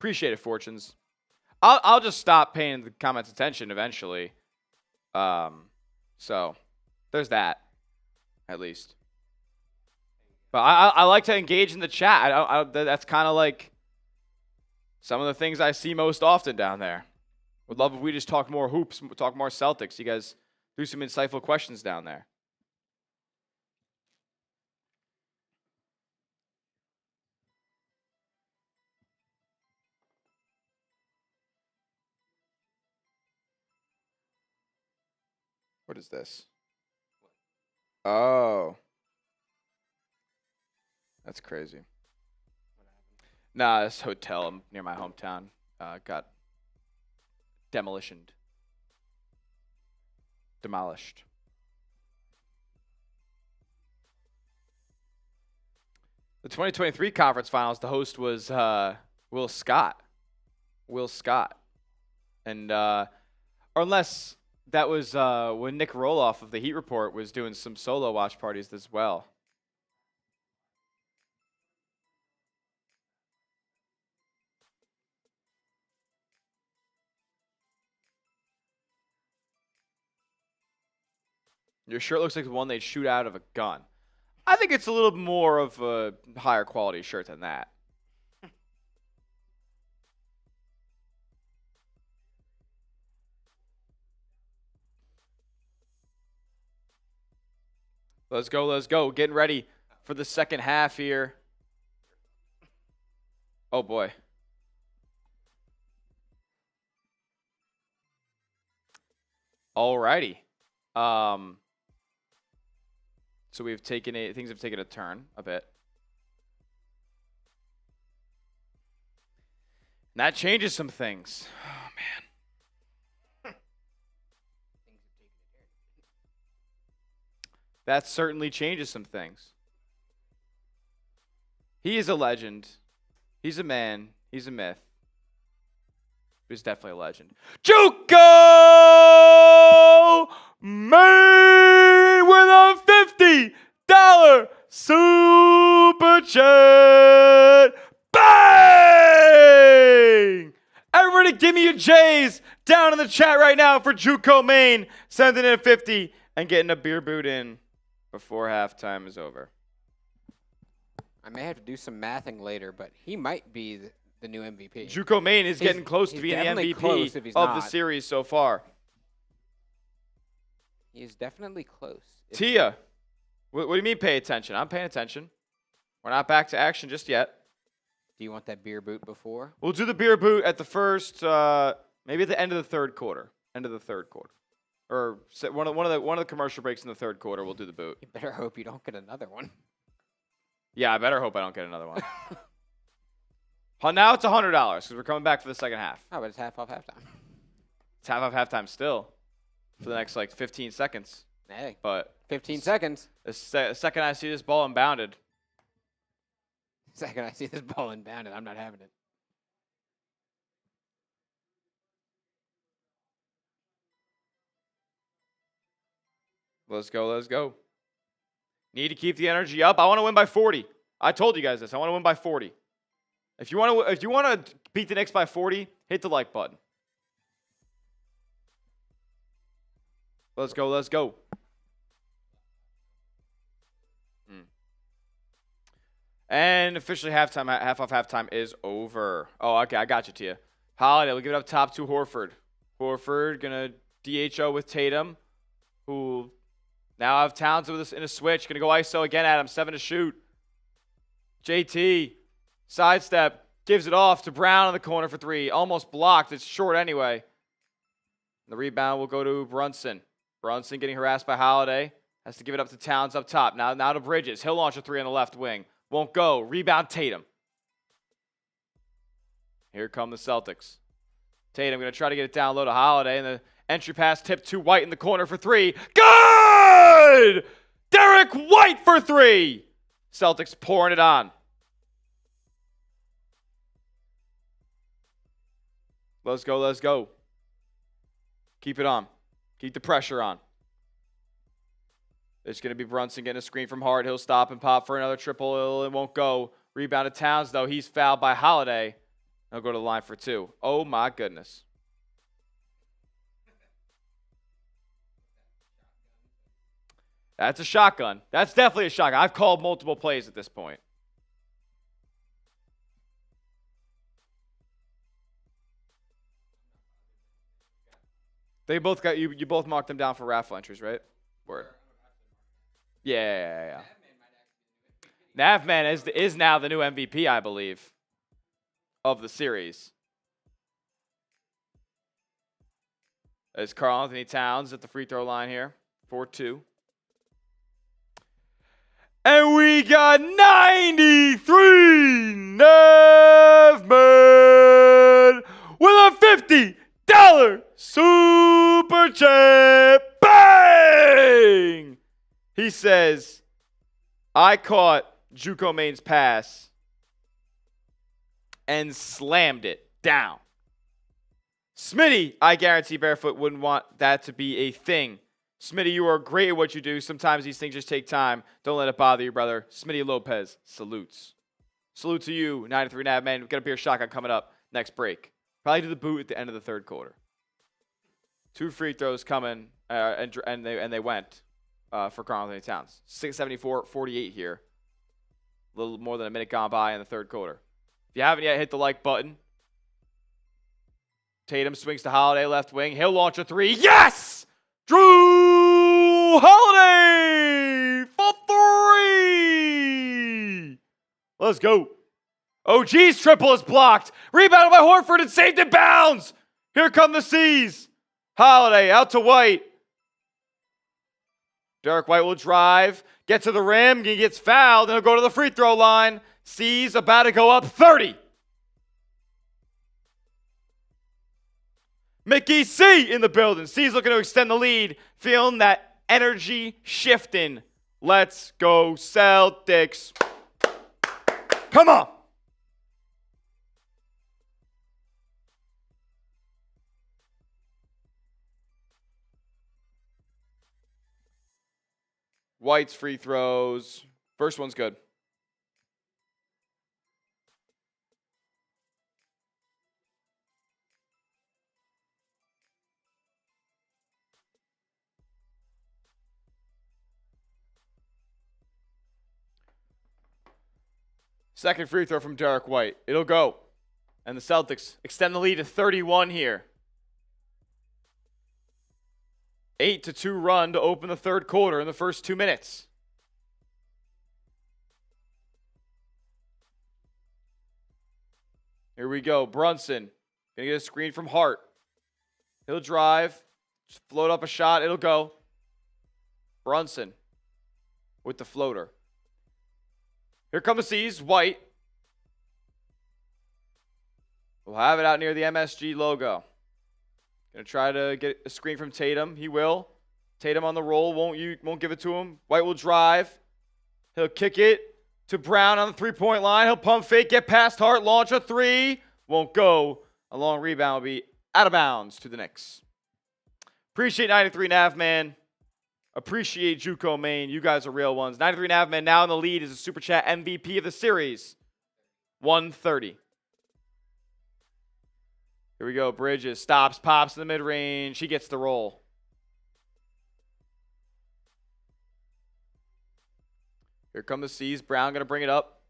Appreciate it, Fortunes. I'll just stop paying the comments attention eventually. So there's that, at least. But I like to engage in the chat. That's kind of like some of the things I see most often down there. Would love if we just talk more hoops, talk more Celtics. You guys threw some insightful questions down there. What is this? Oh. That's crazy. Nah, this hotel near my hometown got demolished. The 2023 conference finals, the host was Will Scott. And or unless that was when Nick Roloff of the Heat Report was doing some solo watch parties as well. Your shirt looks like the one they'd shoot out of a gun. I think it's a little more of a higher quality shirt than that. Let's go. Getting ready for the second half here. Oh, boy. Alrighty. So things have taken a turn a bit. And that changes some things. Oh, man. That certainly changes some things. He is a legend. He's a man. He's a myth. He's definitely a legend. JUCO Maine with a $50 super chat. Bang! Everybody give me your J's down in the chat right now for JUCO Maine. Sending in a 50 and getting a beer boot in before halftime is over. I may have to do some mathing later, but he might be the new MVP. JUCO Maine is getting close to being the MVP of the series so far. He is definitely close. Tia, What do you mean pay attention? I'm paying attention. We're not back to action just yet. Do you want that beer boot before? We'll do the beer boot at the first, maybe at the end of the third quarter. Or one of the commercial breaks in the third quarter, we'll do the boot. You better hope you don't get another one. Yeah, I better hope I don't get another one. Now it's $100 because we're coming back for the second half. Oh, but it's half off halftime. It's half off halftime still for the next, 15 seconds. Hey, But 15 seconds. the second I see this ball inbounded, Second I see this ball inbounded, I'm not having it. let's go. Need to keep the energy up. I want to win by 40. I told you guys this. I want to win by 40. If you want to beat the Knicks by 40, hit the like button. Let's go. And officially half off halftime is over. Oh, okay, I got you, Tia. Holiday, we'll give it up top to Horford. Horford gonna DHO with Tatum, who now have Towns with us in a switch. Gonna go ISO again at him. 7 to shoot. JT, sidestep, gives it off to Brown in the corner for 3. Almost blocked. It's short anyway. The rebound will go to Brunson. Brunson getting harassed by Holiday. Has to give it up to Towns up top. Now to Bridges. He'll launch a 3 on the left wing. Won't go. Rebound Tatum. Here come the Celtics. Tatum going to try to get it down low to Holiday. And the entry pass tipped to White in the corner for 3. Good! Derek White for 3. Celtics pouring it on. Let's go. Keep it on. Keep the pressure on. It's going to be Brunson getting a screen from Hart. He'll stop and pop for another triple. It won't go. Rebound to Towns, though. He's fouled by Holiday. He'll go to the line for 2. Oh, my goodness. That's a shotgun. That's definitely a shotgun. I've called multiple plays at this point. They both got you. You both marked them down for raffle entries, right? Word. Yeah. Navman is now the new MVP, I believe, of the series. There's karl-Anthony Towns at the free throw line here, 4-2. And we got 93 Navman with a $50 super chat. Bang! He says, I caught JUCO Main's pass and slammed it down. Smitty, I guarantee Barefoot wouldn't want that to be a thing. Smitty, you are great at what you do. Sometimes these things just take time. Don't let it bother you, brother. Smitty Lopez salutes. Salute to you, 93 Navman. We've got a beer shotgun coming up next break. Probably do the boot at the end of the third quarter. 2 free throws coming, and they went for karl-Anthony Towns. 6:74-48 here. A little more than a minute gone by in the third quarter. If you haven't yet, hit the like button. Tatum swings to Holiday, left wing. He'll launch a 3. Yes! Drew Holiday for 3! Let's go. OG's triple is blocked. Rebounded by Horford and saved in bounds. Here come the C's. Holiday out to White. Derek White will drive, get to the rim, he gets fouled, and he'll go to the free throw line. C's about to go up 30. Mickey C in the building. C's looking to extend the lead, feeling that energy shifting. Let's go Celtics. Come on. White's free throws. First one's good. Second free throw from Derek White. It'll go. And the Celtics extend the lead to 31 here. 8-2 run to open the third quarter in the first 2 minutes. Here we go. Brunson. Gonna get a screen from Hart. He'll drive. Just float up a shot. It'll go. Brunson with the floater. Here come the C's. White. We'll have it out near the MSG logo. Gonna try to get a screen from Tatum. He will. Tatum on the roll. Won't give it to him. White will drive. He'll kick it to Brown on the three-point line. He'll pump fake, get past Hart, launch a three. Won't go. A long rebound will be out of bounds to the Knicks. Appreciate 93.5, man. Appreciate JUCO Maine. You guys are real ones. 93.5, man. Now in the lead is a Super Chat MVP of the series. 130. Here we go. Bridges stops, pops in the mid-range. He gets the roll. Here come the C's. Brown going to bring it up.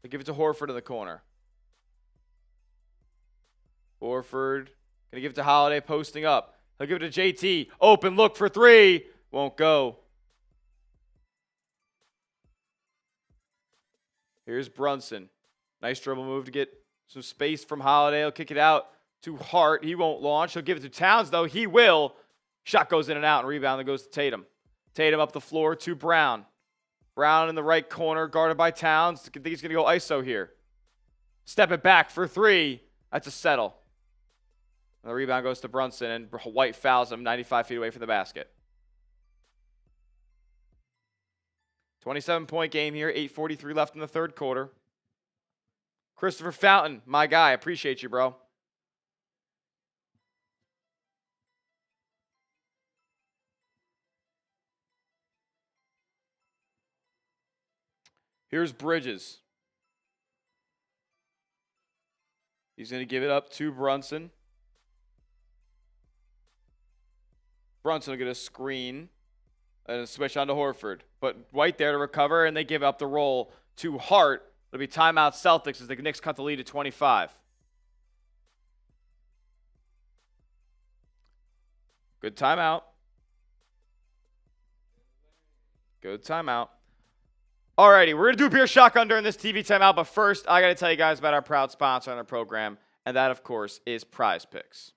They give it to Horford in the corner. Horford going to give it to Holiday posting up. He'll give it to JT. Open look for three. Won't go. Here's Brunson. Nice dribble move to get some space from Holiday. He'll kick it out to Hart. He won't launch. He'll give it to Towns, though. He will. Shot goes in and out, and rebound that goes to Tatum. Tatum up the floor to Brown. Brown in the right corner, guarded by Towns. I think he's going to go ISO here. Step it back for three. That's a settle. And the rebound goes to Brunson, and White fouls him 95 feet away from the basket. 27-point game here, 8:43 left in the third quarter. Christopher Fountain, my guy. Appreciate you, bro. Here's Bridges. He's going to give it up to Brunson. Brunson will get a screen and a switch onto Horford. But White there to recover, and they give up the roll to Hart. It'll be timeout Celtics as the Knicks cut the lead to 25. Good timeout. Good timeout. Alrighty, we're going to do beer shotgun during this TV timeout, but first, I got to tell you guys about our proud sponsor on our program, and that, of course, is Prize Picks.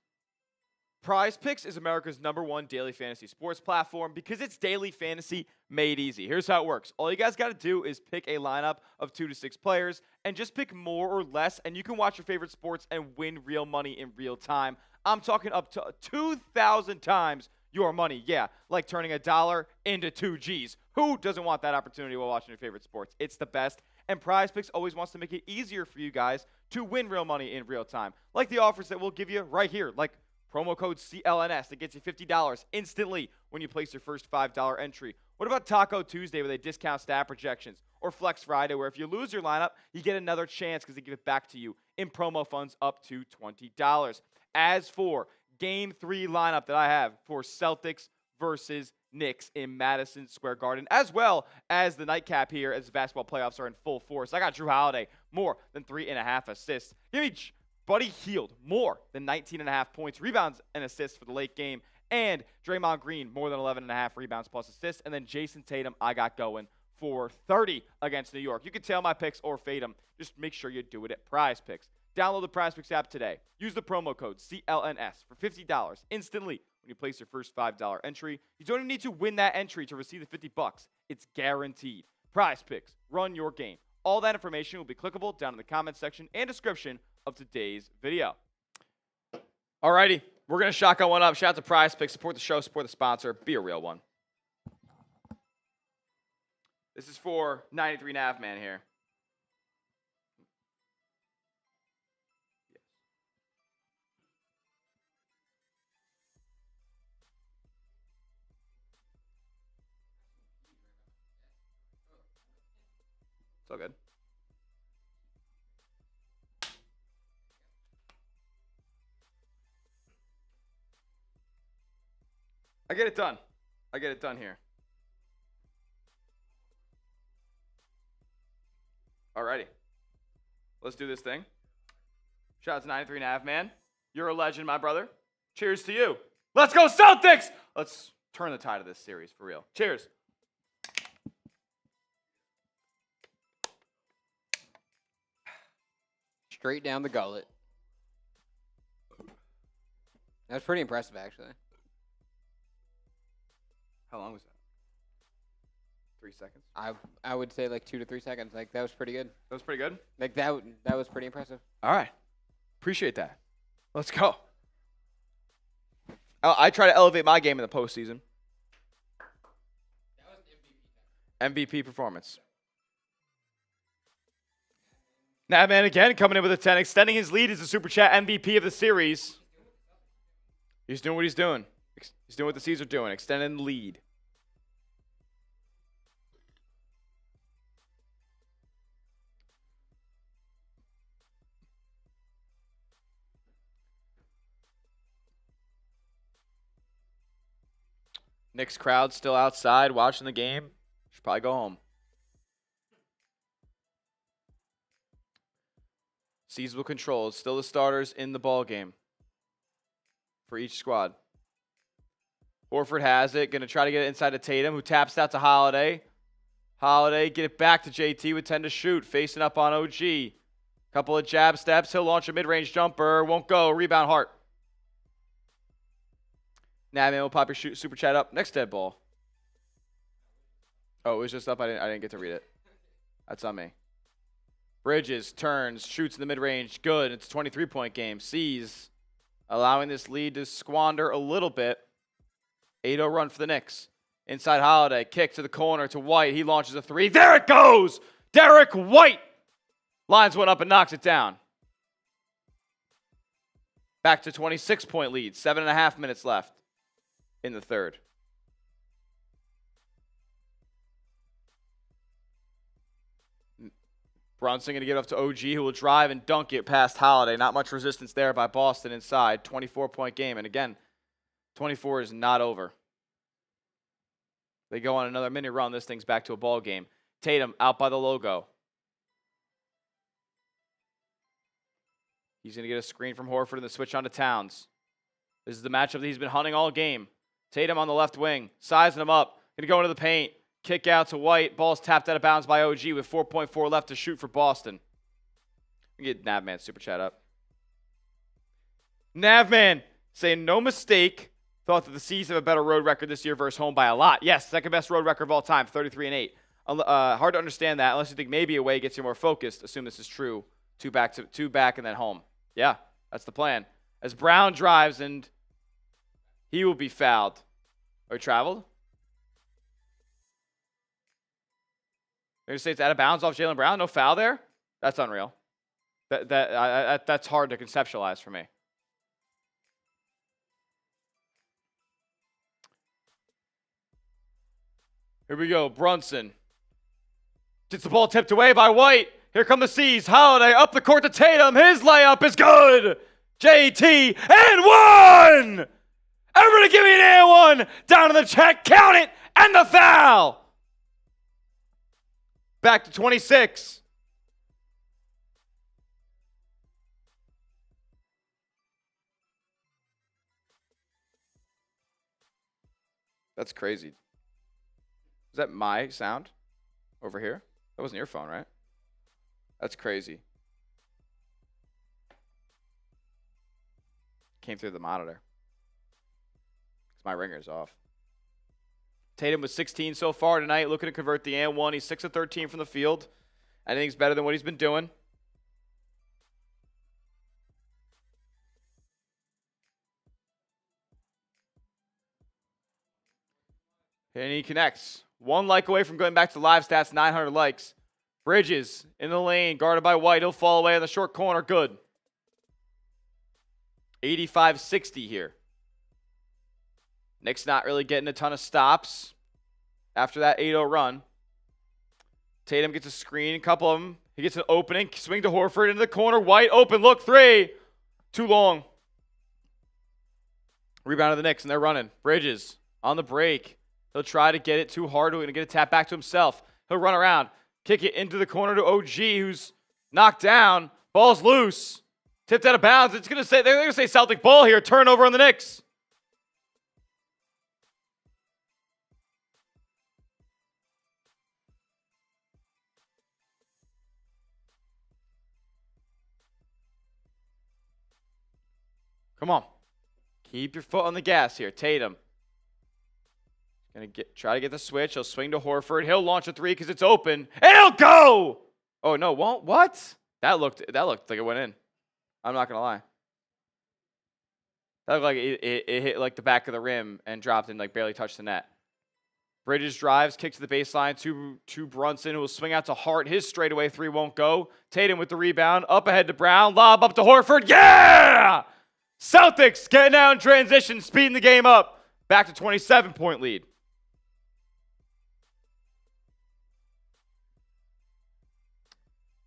Prize Picks is America's #1 daily fantasy sports platform because it's daily fantasy made easy. Here's how it works. All you guys got to do is pick a lineup of 2 to 6 players and just pick more or less, and you can watch your favorite sports and win real money in real time. I'm talking up to 2,000 times your money. Yeah, like turning $1 into 2 G's. Who doesn't want that opportunity while watching your favorite sports? It's the best. And Prize Picks always wants to make it easier for you guys to win real money in real time. Like the offers that we'll give you right here. Like promo code CLNS that gets you $50 instantly when you place your first $5 entry. What about Taco Tuesday where they discount stat projections? Or Flex Friday where if you lose your lineup, you get another chance because they give it back to you in promo funds up to $20. As for Game 3 lineup that I have for Celtics versus Knicks in Madison Square Garden, as well as the nightcap here as the basketball playoffs are in full force. I got Drew Holiday, more than 3.5 assists. Give me Buddy Hield, more than 19.5 points, rebounds, and assists for the late game. And Draymond Green, more than 11.5 rebounds plus assists. And then Jayson Tatum, I got going for 30 against New York. You can tail my picks or fade them. Just make sure you do it at Prize Picks. Download the Prize Picks app today. Use the promo code CLNS for $50 instantly when you place your first $5 entry. You don't even need to win that entry to receive the $50. It's guaranteed. Prize Picks. Run your game. All that information will be clickable down in the comments section and description of today's video. Alrighty, we're going to shotgun one up. Shout out to Prize Picks. Support the show, support the sponsor. Be a real one. This is for 93.5 man here. It's all good. I get it done. I get it done here. Alrighty. Let's do this thing. Shout out to 93.5 man. You're a legend, my brother. Cheers to you. Let's go Celtics! Let's turn the tide of this series for real. Cheers. straight down the gullet. That was pretty impressive, actually. How long was that? 3 seconds? I would say like 2 to 3 seconds. Like, that was pretty good. That was pretty good? Like, that was pretty impressive. All right. Appreciate that. Let's go. I try to elevate my game in the postseason. That was MVP performance. Navman again coming in with a 10, extending his lead as the Super Chat MVP of the series. He's doing what he's doing. He's doing what the C's are doing, extending the lead. Knicks crowd still outside watching the game. Should probably go home. C's will control. It's still the starters in the ball game for each squad. Horford has it. Going to try to get it inside to Tatum, who taps out to Holiday. Holiday, get it back to JT with 10 to shoot. Facing up on OG. Couple of jab steps. He'll launch a mid-range jumper. Won't go. Rebound Hart. Navman will pop your Super Chat up. Next dead ball. Oh, it was just up. I didn't get to read it. That's on me. Bridges turns, shoots in the mid-range. Good. It's a 23-point game. C's allowing this lead to squander a little bit. 8-0 run for the Knicks. Inside Holiday. Kick to the corner to White. He launches a three. There it goes! Derek White! Lines one up and knocks it down. Back to 26-point lead. 7.5 minutes left in the third. Brunson going to get up to OG, who will drive and dunk it past Holiday. Not much resistance there by Boston inside. 24-point game. And again, 24 is not over. They go on another mini run. This thing's back to a ball game. Tatum out by the logo. He's going to get a screen from Horford and the switch on to Towns. This is the matchup that he's been hunting all game. Tatum on the left wing, sizing him up. Going to go into the paint. Kick out to White. Ball's tapped out of bounds by OG with 4.4 left to shoot for Boston. Get Navman Super Chat up. Navman saying no mistake. Thought that the C's have a better road record this year versus home by a lot. Yes, second best road record of all time, 33-8. Hard to understand that unless you think maybe away gets you more focused. Assume this is true. Two back and then home. Yeah, that's the plan. As Brown drives and he will be fouled. Or traveled? They're going to say it's out of bounds off Jaylen Brown? No foul there? That's unreal. That's hard to conceptualize for me. Here we go. Brunson. Gets the ball tipped away by White. Here come the C's. Holiday up the court to Tatum. His layup is good. JT and one. Everybody give me an and one. Down to the check. Count it. And the foul. Back to 26. That's crazy. Is that my sound over here? That wasn't your phone, right? That's crazy. Came through the monitor. My ringer's off. Tatum was 16 so far tonight, looking to convert the and one. He's 6 of 13 from the field. Anything's better than what he's been doing. And he connects. One like away from going back to live stats, 900 likes. Bridges in the lane, guarded by White. He'll fall away in the short corner. Good. 85-60 here. Knicks not really getting a ton of stops after that 8-0 run. Tatum gets a screen, a couple of them. He gets an opening, swing to Horford into the corner. White open, look, three. Too long. Rebound of the Knicks, and they're running. Bridges on the break. He'll try to get it too hard. We're going to get a tap back to himself. He'll run around, kick it into the corner to OG, who's knocked down. Ball's loose. Tipped out of bounds. They're going to say Celtic ball here. Turnover on the Knicks. Come on. Keep your foot on the gas here. Tatum. Try to get the switch. He'll swing to Horford. He'll launch a three because it's open. And he'll go! Oh, no, won't? What? That looked like it went in. I'm not going to lie. That looked like it hit like the back of the rim and dropped and like barely touched the net. Bridges drives, kicks to the baseline to Brunson, who will swing out to Hart. His straightaway three won't go. Tatum with the rebound. Up ahead to Brown. Lob up to Horford. Yeah! Celtics getting out in transition, speeding the game up. Back to 27-point lead.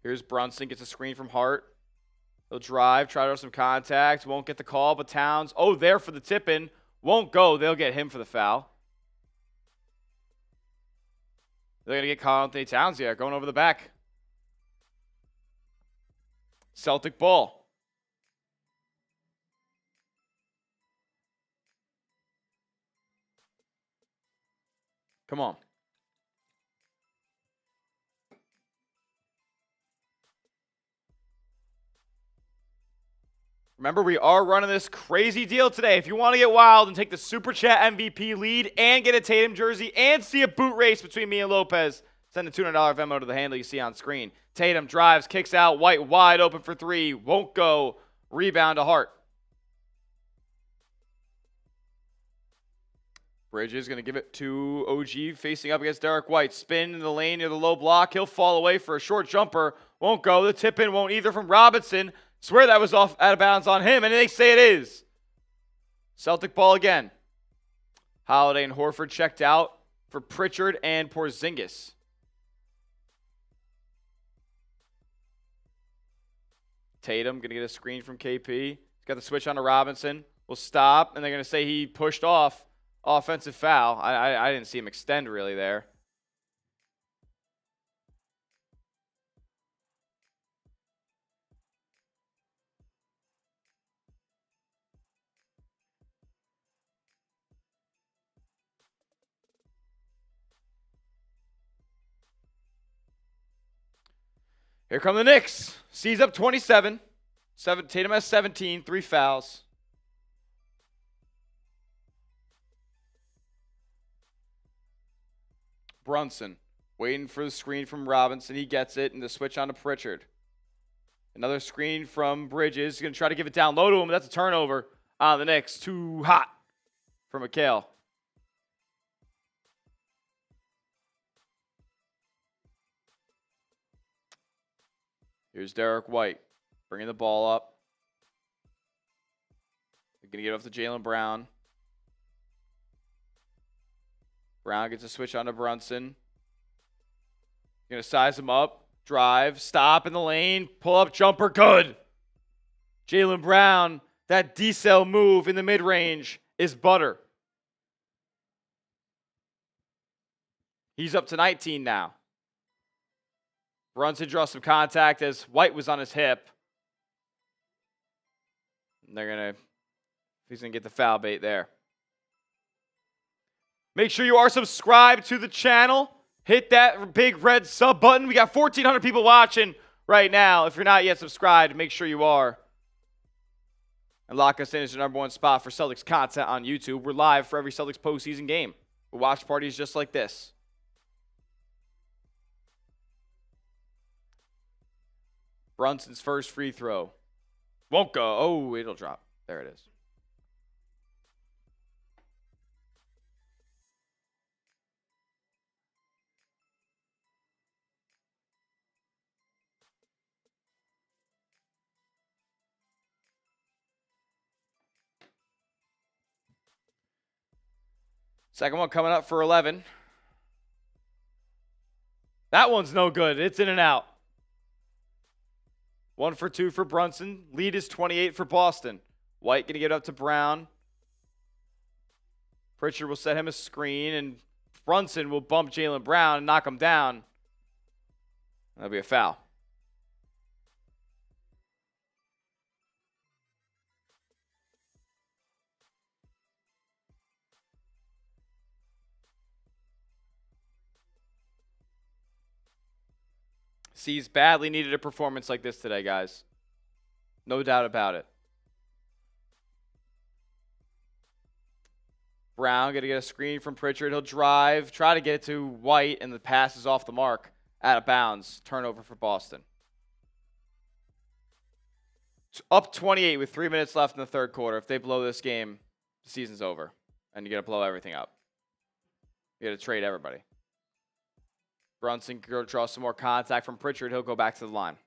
Here's Brunson, gets a screen from Hart. He'll drive, try to have some contact. Won't get the call, but Towns, there for the tip-in. Won't go. They'll get him for the foul. They're going to get karl-Anthony Towns here, going over the back. Celtic ball. Come on. Remember, we are running this crazy deal today. If you want to get wild and take the Super Chat MVP lead and get a Tatum jersey and see a boot race between me and Lopez, send a $200 Venmo to the handle you see on screen. Tatum drives, kicks out, White wide open for three. Won't go. Rebound to Hart. Bridges going to give it to OG facing up against Derek White. Spin in the lane near the low block. He'll fall away for a short jumper. Won't go. The tip in won't either from Robinson. Swear that was off out of bounds on him, and they say it is. Celtic ball again. Holiday and Horford checked out for Pritchard and Porzingis. Tatum going to get a screen from KP. He's got the switch on to Robinson. Will stop, and they're going to say he pushed off. Offensive foul. I didn't see him extend really there. Here come the Knicks. C's up 27. Tatum has 17, 3 fouls. Brunson waiting for the screen from Robinson. He gets it, and the switch on to Pritchard. Another screen from Bridges. He's going to try to give it down low to him. That's a turnover on the Knicks. Too hot for McHale. Here's Derek White bringing the ball up. They're going to get off to Jaylen Brown. Brown gets a switch on to Brunson. Going to size him up. Drive. Stop in the lane. Pull up jumper. Good. Jaylen Brown. That decel move in the mid-range is butter. He's up to 19 now. Brunson draws some contact as White was on his hip. And he's going to get the foul bait there. Make sure you are subscribed to the channel. Hit that big red sub button. We got 1,400 people watching right now. If you're not yet subscribed, make sure you are. And lock us in as your #1 spot for Celtics content on YouTube. We're live for every Celtics postseason game. We watch parties just like this. Brunson's first free throw. Won't go. Oh, it'll drop. There it is. Second one coming up for 11. That one's no good. It's in and out. 1 for 2 for Brunson. Lead is 28 for Boston. White going to get up to Brown. Pritchard will set him a screen, and Brunson will bump Jaylen Brown and knock him down. That'll be a foul. C's badly needed a performance like this today, guys. No doubt about it. Brown going to get a screen from Pritchard. He'll drive, try to get it to White, and the pass is off the mark, out of bounds. Turnover for Boston. It's up 28 with 3 minutes left in the third quarter. If they blow this game, the season's over, and you got to blow everything up. You got to trade everybody. Brunson can draw some more contact from Pritchard. He'll go back to the line.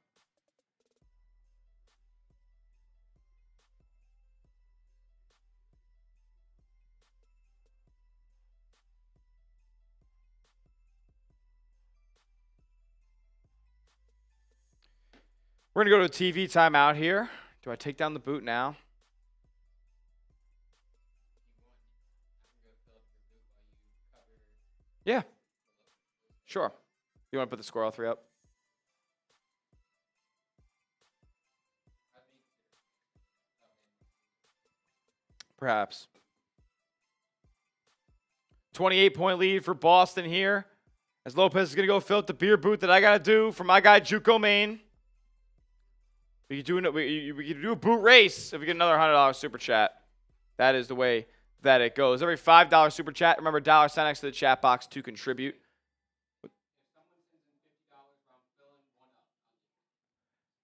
We're going to go to a TV timeout here. Do I take down the boot now? Yeah. Sure. You want to put the score all three up? Perhaps. 28-point lead for Boston here. As Lopez is going to go fill up the beer boot that I got to do for my guy Juco Maine. We can do a boot race if we get another $100 super chat. That is the way that it goes. Every $5 super chat, remember $, sign next to the chat box to contribute.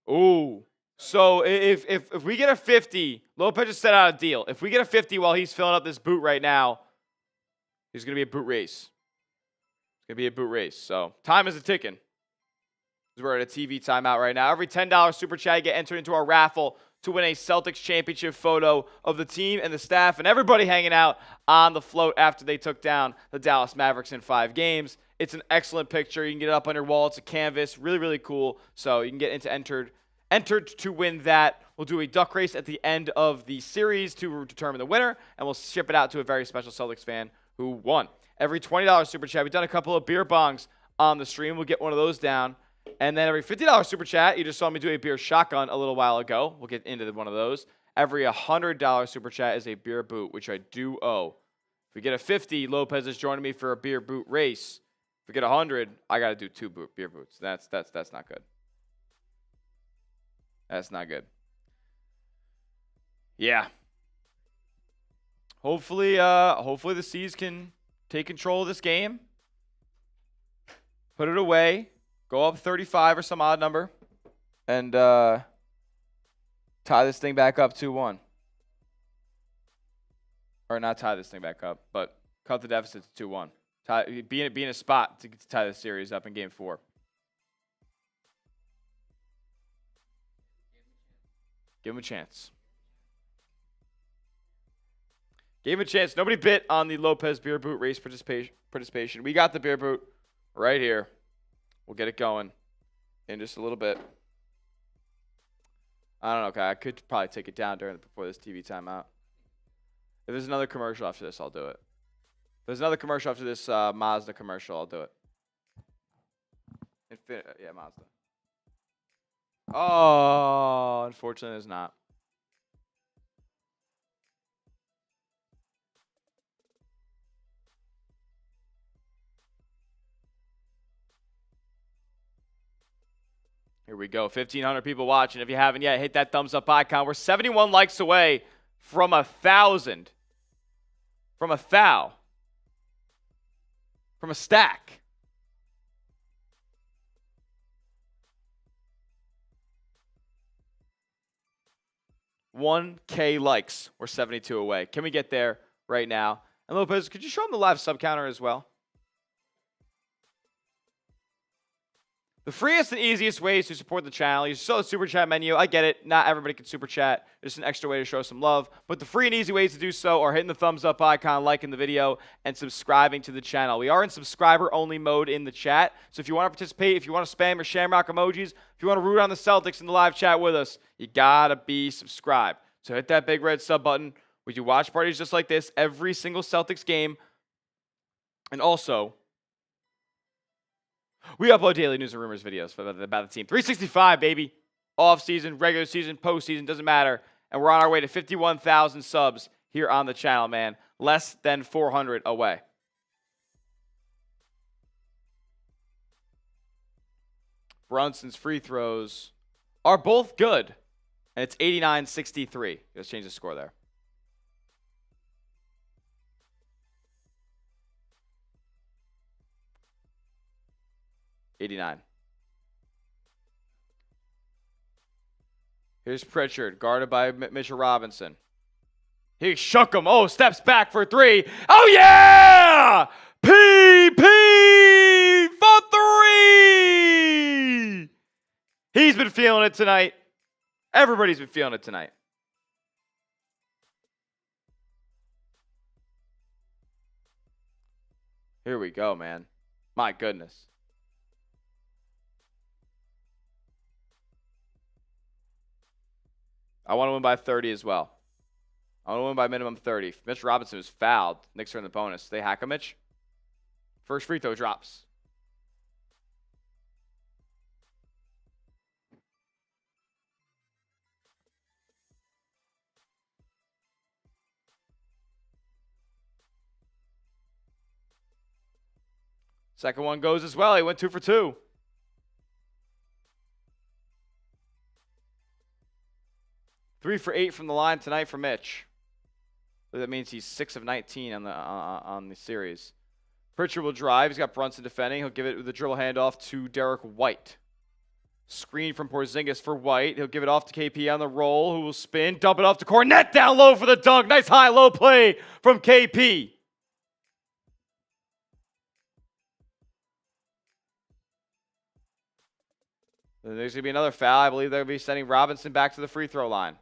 Ooh. So if we get a 50, Lopez just set out a deal. If we get a 50 while he's filling up this boot right now, there's going to be a boot race. It's going to be a boot race. So time is a-ticking. We're at a TV timeout right now. Every $10 super chat, you get entered into our raffle to win a Celtics championship photo of the team and the staff and everybody hanging out on the float after they took down the Dallas Mavericks in 5 games. It's an excellent picture. You can get it up on your wall. It's a canvas. Really, really cool. So you can get into entered to win that. We'll do a duck race at the end of the series to determine the winner, and we'll ship it out to a very special Celtics fan who won. Every $20 super chat, we've done a couple of beer bongs on the stream. We'll get one of those down. And then every $50 super chat, you just saw me do a beer shotgun a little while ago. We'll get into one of those. Every $100 super chat is a beer boot, which I do owe. If we get a 50, Lopez is joining me for a beer boot race. If we get 100, I got to do 2 beer boots. That's not good. That's not good. Yeah. Hopefully the C's can take control of this game. Put it away. Go up 35 or some odd number. And tie this thing back up 2-1. Or not tie this thing back up, but cut the deficit to 2-1. Be in a spot to tie the series up in Game 4. Give him a chance. Gave him a chance. Nobody bit on the Lopez beer boot race participation. We got the beer boot right here. We'll get it going in just a little bit. I don't know, okay. I could probably take it down before this TV timeout. If there's another commercial after this, I'll do it. If there's another commercial after this Mazda commercial, I'll do it. Yeah, Mazda. Oh, unfortunately, there's not. Here we go. 1,500 people watching. If you haven't yet, hit that thumbs up icon. We're 71 likes away from 1,000. From a thou. From a stack. $1,000 likes. We're 72 away. Can we get there right now? And Lopez, could you show them the live sub counter as well? The freest and easiest ways to support the channel. You saw the super chat menu. I get it. Not everybody can super chat. It's an extra way to show some love. But the free and easy ways to do so are hitting the thumbs up icon, liking the video, and subscribing to the channel. We are in subscriber-only mode in the chat. So if you want to participate, if you want to spam your shamrock emojis, if you want to root on the Celtics in the live chat with us, you got to be subscribed. So hit that big red sub button. We do watch parties just like this every single Celtics game. And also, we upload daily news and rumors videos about the team. 365, baby. Off season, regular season, postseason, doesn't matter. And we're on our way to 51,000 subs here on the channel, man. Less than 400 away. Brunson's free throws are both good. And it's 89-63. Let's change the score there. 89. Here's Pritchard, guarded by Mitchell Robinson. He shook him. Oh, steps back for three. Oh, yeah! PP for three! He's been feeling it tonight. Everybody's been feeling it tonight. Here we go, man. My goodness. I want to win by 30 as well. I want to win by minimum 30. If Mitch Robinson was fouled, Knicks are in the bonus. They hack a Mitch. First free throw drops. Second one goes as well. He went 2 for 2. Three for 8 from the line tonight for Mitch. That means he's 6 of 19 on the series. Pritchard will drive. He's got Brunson defending. He'll give it with a dribble handoff to Derek White. Screen from Porzingis for White. He'll give it off to KP on the roll, who will spin, dump it off to Cornette down low for the dunk. Nice high-low play from KP. Then there's going to be another foul. I believe they'll be sending Robinson back to the free throw line.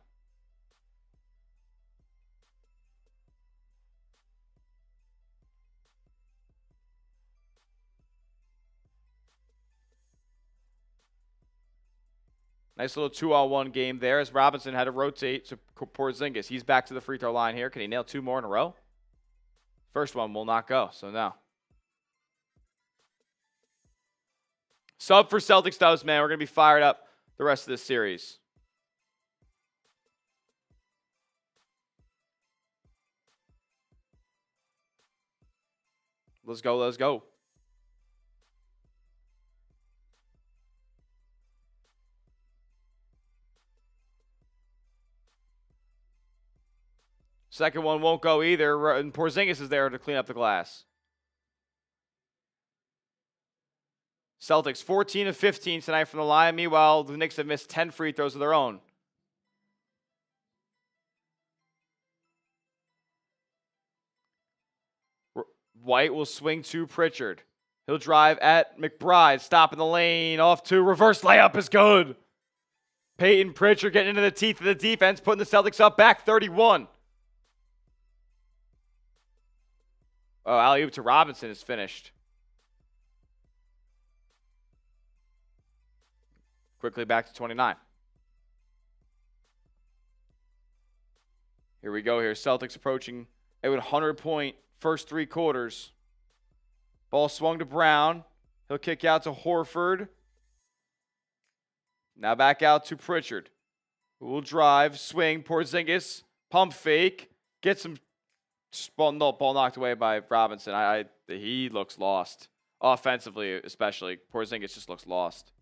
Nice little 2-on-1 game there as Robinson had to rotate to Porzingis. He's back to the free throw line here. Can he nail 2 more in a row? First one will not go, so no. Sub for Celtics does, man. We're going to be fired up the rest of this series. Let's go, let's go. Second one won't go either, and Porzingis is there to clean up the glass. Celtics 14 of 15 tonight from the line. Meanwhile, the Knicks have missed 10 free throws of their own. White will swing to Pritchard. He'll drive at McBride. Stop in the lane. Off to reverse layup is good. Peyton Pritchard getting into the teeth of the defense, putting the Celtics up back 31. Oh, alley-oop to Robinson is finished. Quickly back to 29. Here we go here. Celtics approaching a 100-point first 3 quarters. Ball swung to Brown. He'll kick out to Horford. Now back out to Pritchard, who will drive, swing, Porzingis, pump fake, get some ball knocked away by Robinson. He looks lost. Offensively, especially. Porzingis just looks lost.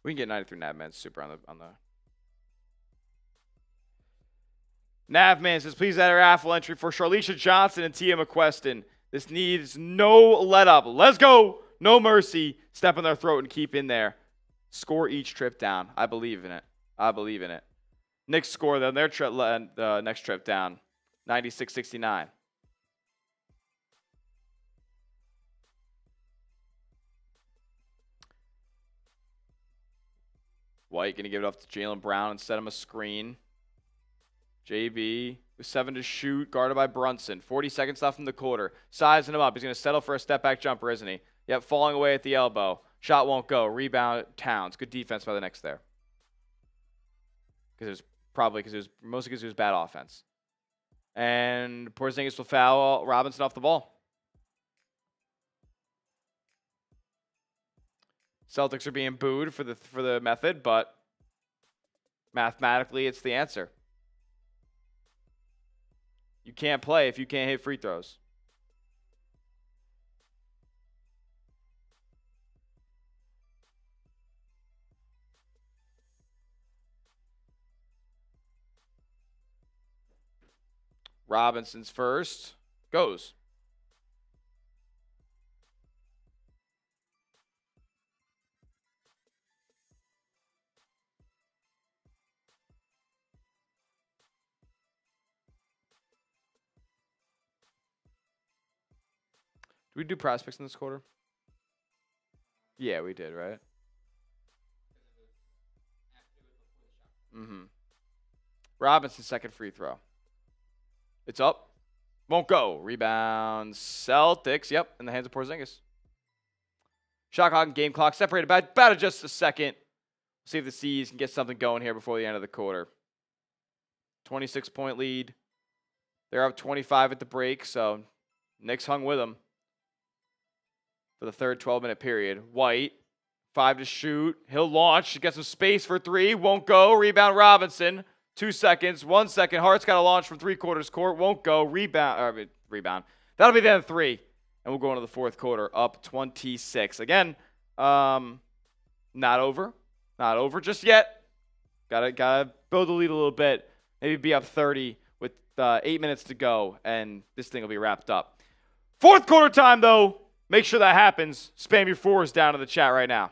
We can get 93 Navman super on the Navman says, please add our raffle entry for Charlisha Johnson and Tia McQuestion. This needs no let up. Let's go. No mercy. Step on their throat and keep in there. Score each trip down. I believe in it. I believe in it. Knicks score then their next trip down. 96-69. White going to give it off to Jaylen Brown and set him a screen. JB with 7 to shoot, guarded by Brunson. 40 seconds left in the quarter. Sizing him up. He's going to settle for a step-back jumper, isn't he? Yep, falling away at the elbow. Shot won't go. Rebound, Towns. Good defense by the Knicks there. Mostly because it was bad offense. And Porzingis will foul Robinson off the ball. Celtics are being booed for the method, but mathematically it's the answer. You can't play if you can't hit free throws. Robinson's first. Goes. we do prospects in this quarter? Yeah, we did, right? Mm-hmm. Robinson, second free throw. It's up. Won't go. Rebound. Celtics. Yep, in the hands of Porzingis. Shot clock and game clock separated by about just a second. See if the C's can get something going here before the end of the quarter. 26-point lead. They're up 25 at the break, so Knicks hung with them for the third 12-minute period. White, 5 to shoot. He'll launch. Get some space for 3. Won't go. Rebound Robinson. 2 seconds. 1 second. Hart's got a launch from three-quarters court. Won't go. Rebound. That'll be the end of 3. And we'll go into the fourth quarter up 26. Again, not over. Not over just yet. Gotta build the lead a little bit. Maybe be up 30 with 8 minutes to go, and this thing will be wrapped up. Fourth quarter time, though. Make sure that happens. Spam your 4s down in the chat right now.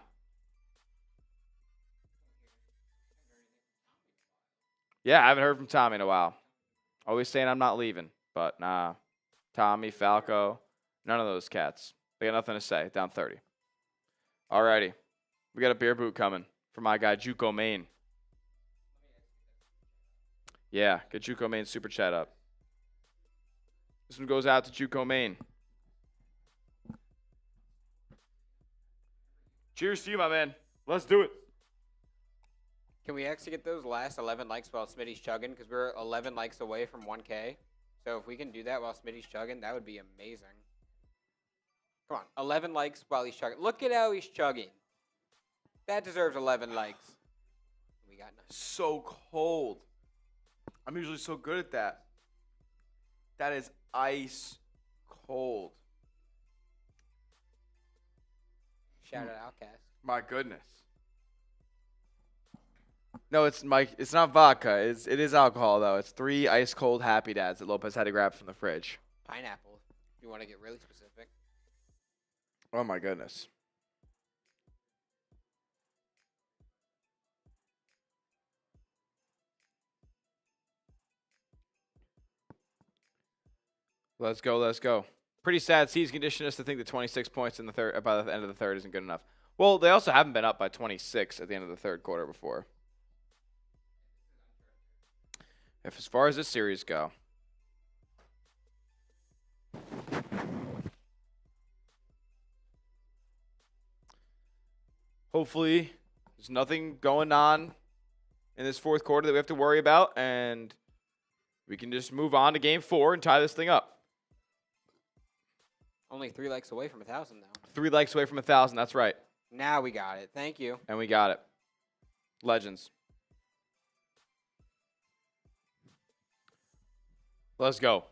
Yeah, I haven't heard from Tommy in a while. Always saying I'm not leaving, but nah. Tommy, Falco, none of those cats. They got nothing to say. Down 30. Alrighty. We got a beer boot coming for my guy, Juco Main. Yeah, get Juco Main super chat up. This one goes out to Juco Main. Cheers to you, my man. Let's do it. Can we actually get those last 11 likes while Smitty's chugging? Because we're 11 likes away from 1K. So if we can do that while Smitty's chugging, that would be amazing. Come on, 11 likes while he's chugging. Look at how he's chugging. That deserves 11 likes. We got nothing. So cold. I'm usually so good at that. That is ice cold. Shout out Outcast. My goodness. No, it's Mike. It's not vodka. It is alcohol though. It's 3 ice cold Happy Dads that Lopez had to grab from the fridge. Pineapple. If you want to get really specific. Oh my goodness. Let's go. Let's go. Pretty sad. C's conditioned us to think that 26 points in the third by the end of the third isn't good enough. Well, they also haven't been up by 26 at the end of the third quarter before. If as far as this series go. Hopefully, there's nothing going on in this fourth quarter that we have to worry about, and we can just move on to game 4 and tie this thing up. Only 3 likes away from 1,000 now. 3 likes away from 1,000. That's right. Now we got it. Thank you. And we got it. Legends. Let's go.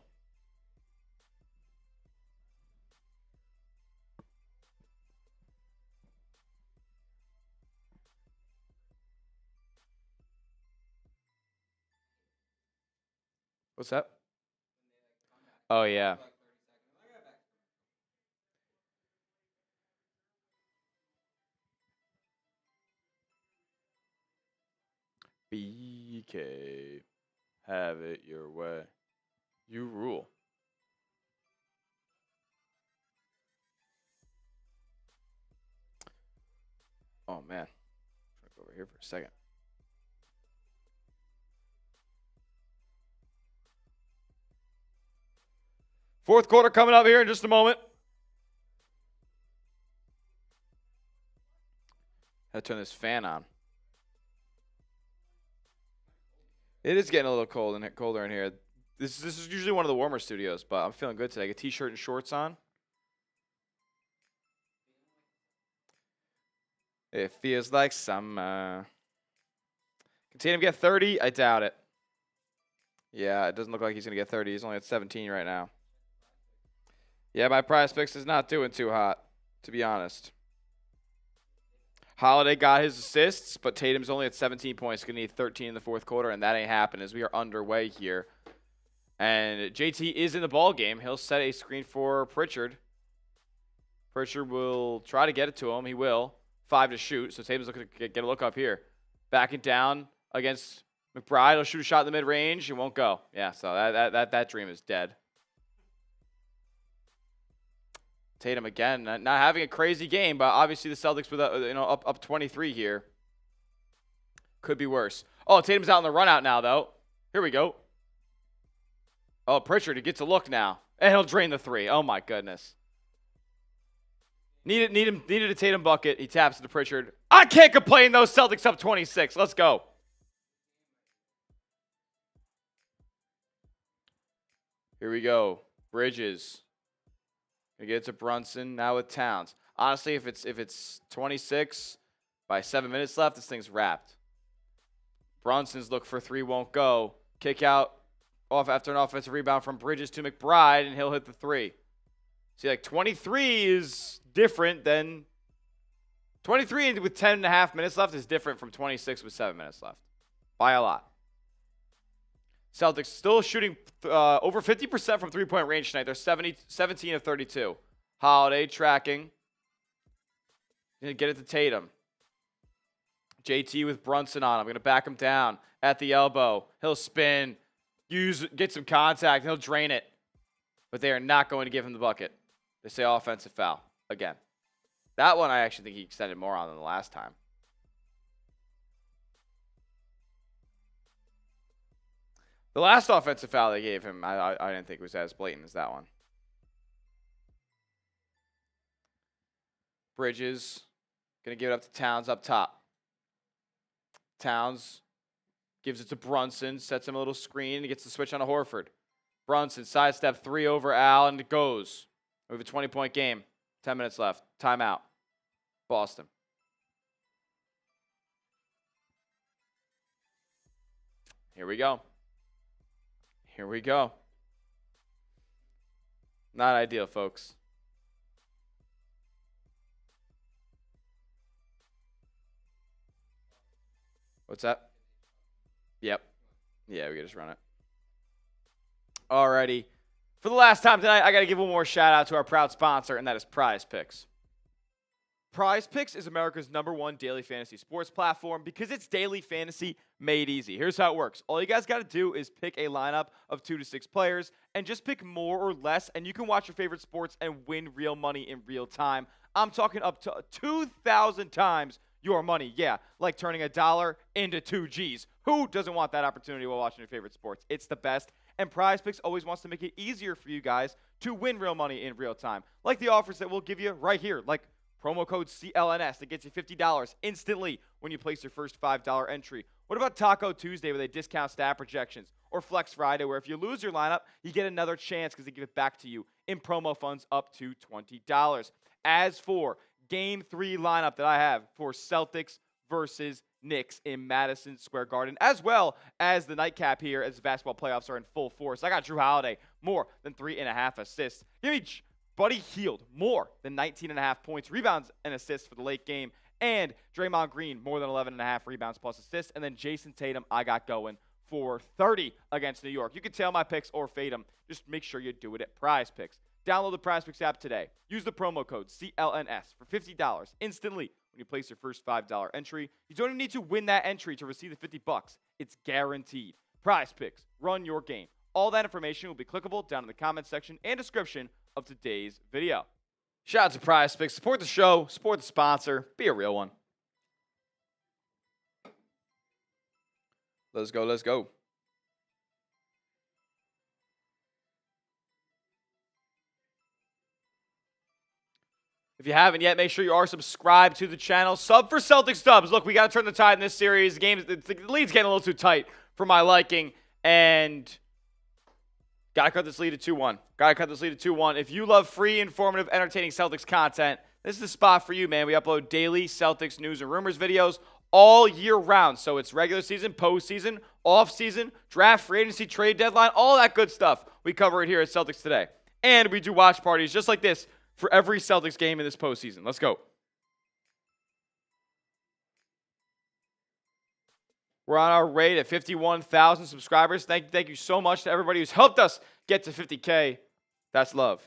What's that? Oh, yeah. BK, have it your way. You rule. Oh, man. I'm going to go over here for a second. Fourth quarter coming up here in just a moment. Had to turn this fan on. It is getting a little cold and colder in here. This is usually one of the warmer studios, but I'm feeling good today. I got a t-shirt and shorts on. It feels like summer. Can Tatum get 30? I doubt it. Yeah, it doesn't look like he's going to get 30. He's only at 17 right now. Yeah, my prize picks is not doing too hot, to be honest. Holiday got his assists, but Tatum's only at 17 points. Going to need 13 in the fourth quarter, and that ain't happening as we are underway here. And JT is in the ball game. He'll set a screen for Pritchard. Pritchard will try to get it to him. He will. 5 to shoot, so Tatum's looking to get a look up here. Backing down against McBride. He'll shoot a shot in the mid-range. It won't go. Yeah, so that dream is dead. Tatum again, not having a crazy game, but obviously the Celtics with up 23 here. Could be worse. Oh, Tatum's out in the run out now, though. Here we go. Oh, Pritchard, he gets a look now. And he'll drain the three. Oh, my goodness. Needed a Tatum bucket. He taps it to Pritchard. I can't complain, though. Celtics up 26. Let's go. Here we go. Bridges. Gonna get it to Brunson. Now with Towns. Honestly, if it's 26 by 7 minutes left, this thing's wrapped. Brunson's look for three won't go. Kick out off after an offensive rebound from Bridges to McBride, and he'll hit the three. See, like 23 is different than 23 with 10.5 minutes left is different from 26 with 7 minutes left by a lot. Celtics still shooting over 50% from three-point range tonight. They're 17 of 32. Holiday tracking. Gonna get it to Tatum. JT with Brunson on him. Going to back him down at the elbow. He'll spin, get some contact, and he'll drain it. But they are not going to give him the bucket. They say offensive foul again. That one I actually think he extended more on than the last time. The last offensive foul they gave him, I didn't think was as blatant as that one. Bridges going to give it up to Towns up top. Towns gives it to Brunson, sets him a little screen, and gets the switch on to Horford. Brunson, sidestep three over Al, and it goes. We have a 20-point game. 10 minutes left. Timeout. Boston. Here we go. Here we go. Not ideal, folks. What's that? Yep. Yeah, we can just run it. Alrighty. For the last time tonight, I got to give one more shout out to our proud sponsor, and that is Prize Picks. Prize Picks is America's #1 daily fantasy sports platform because it's daily fantasy made easy. Here's how it works. All you guys got to do is pick a lineup of 2 to 6 players and just pick more or less, and you can watch your favorite sports and win real money in real time. I'm talking up to 2,000 times your money. Yeah, like turning $1 into 2 G's. Who doesn't want that opportunity while watching your favorite sports? It's the best. And Prize Picks always wants to make it easier for you guys to win real money in real time. Like the offers that we'll give you right here, like promo code CLNS that gets you $50 instantly when you place your first $5 entry. What about Taco Tuesday where they discount stat projections? Or Flex Friday where if you lose your lineup, you get another chance because they give it back to you in promo funds up to $20. As for Game 3 lineup that I have for Celtics versus Knicks in Madison Square Garden, as well as the nightcap here as the basketball playoffs are in full force. I got Drew Holiday, more than 3.5 assists. Give me Buddy Hield, more than 19.5 points, rebounds, and assists for the late game. And Draymond Green, more than 11.5 rebounds plus assists. And then Jayson Tatum, I got going for 30 against New York. You can tail my picks or fade them. Just make sure you do it at Prize Picks. Download the Prize Picks app today. Use the promo code CLNS for $50 instantly when you place your first $5 entry. You don't even need to win that entry to receive the $50. It's guaranteed. Prize Picks. Run your game. All that information will be clickable down in the comments section and description of today's video. Shout out to Prize Picks. Support the show. Support the sponsor. Be a real one. Let's go. Let's go. If you haven't yet, make sure you are subscribed to the channel. Sub for Celtics dubs. Look, we got to turn the tide in this series. The lead's getting a little too tight for my liking. And got to cut this lead to 2-1. If you love free, informative, entertaining Celtics content, this is the spot for you, man. We upload daily Celtics news and rumors videos all year round. So it's regular season, postseason, off-season, draft, free agency, trade deadline, all that good stuff. We cover it here at Celtics Today. And we do watch parties just like this for every Celtics game in this postseason. Let's go. We're on our way to 51,000 subscribers. Thank you so much to everybody who's helped us get to 50K. That's love.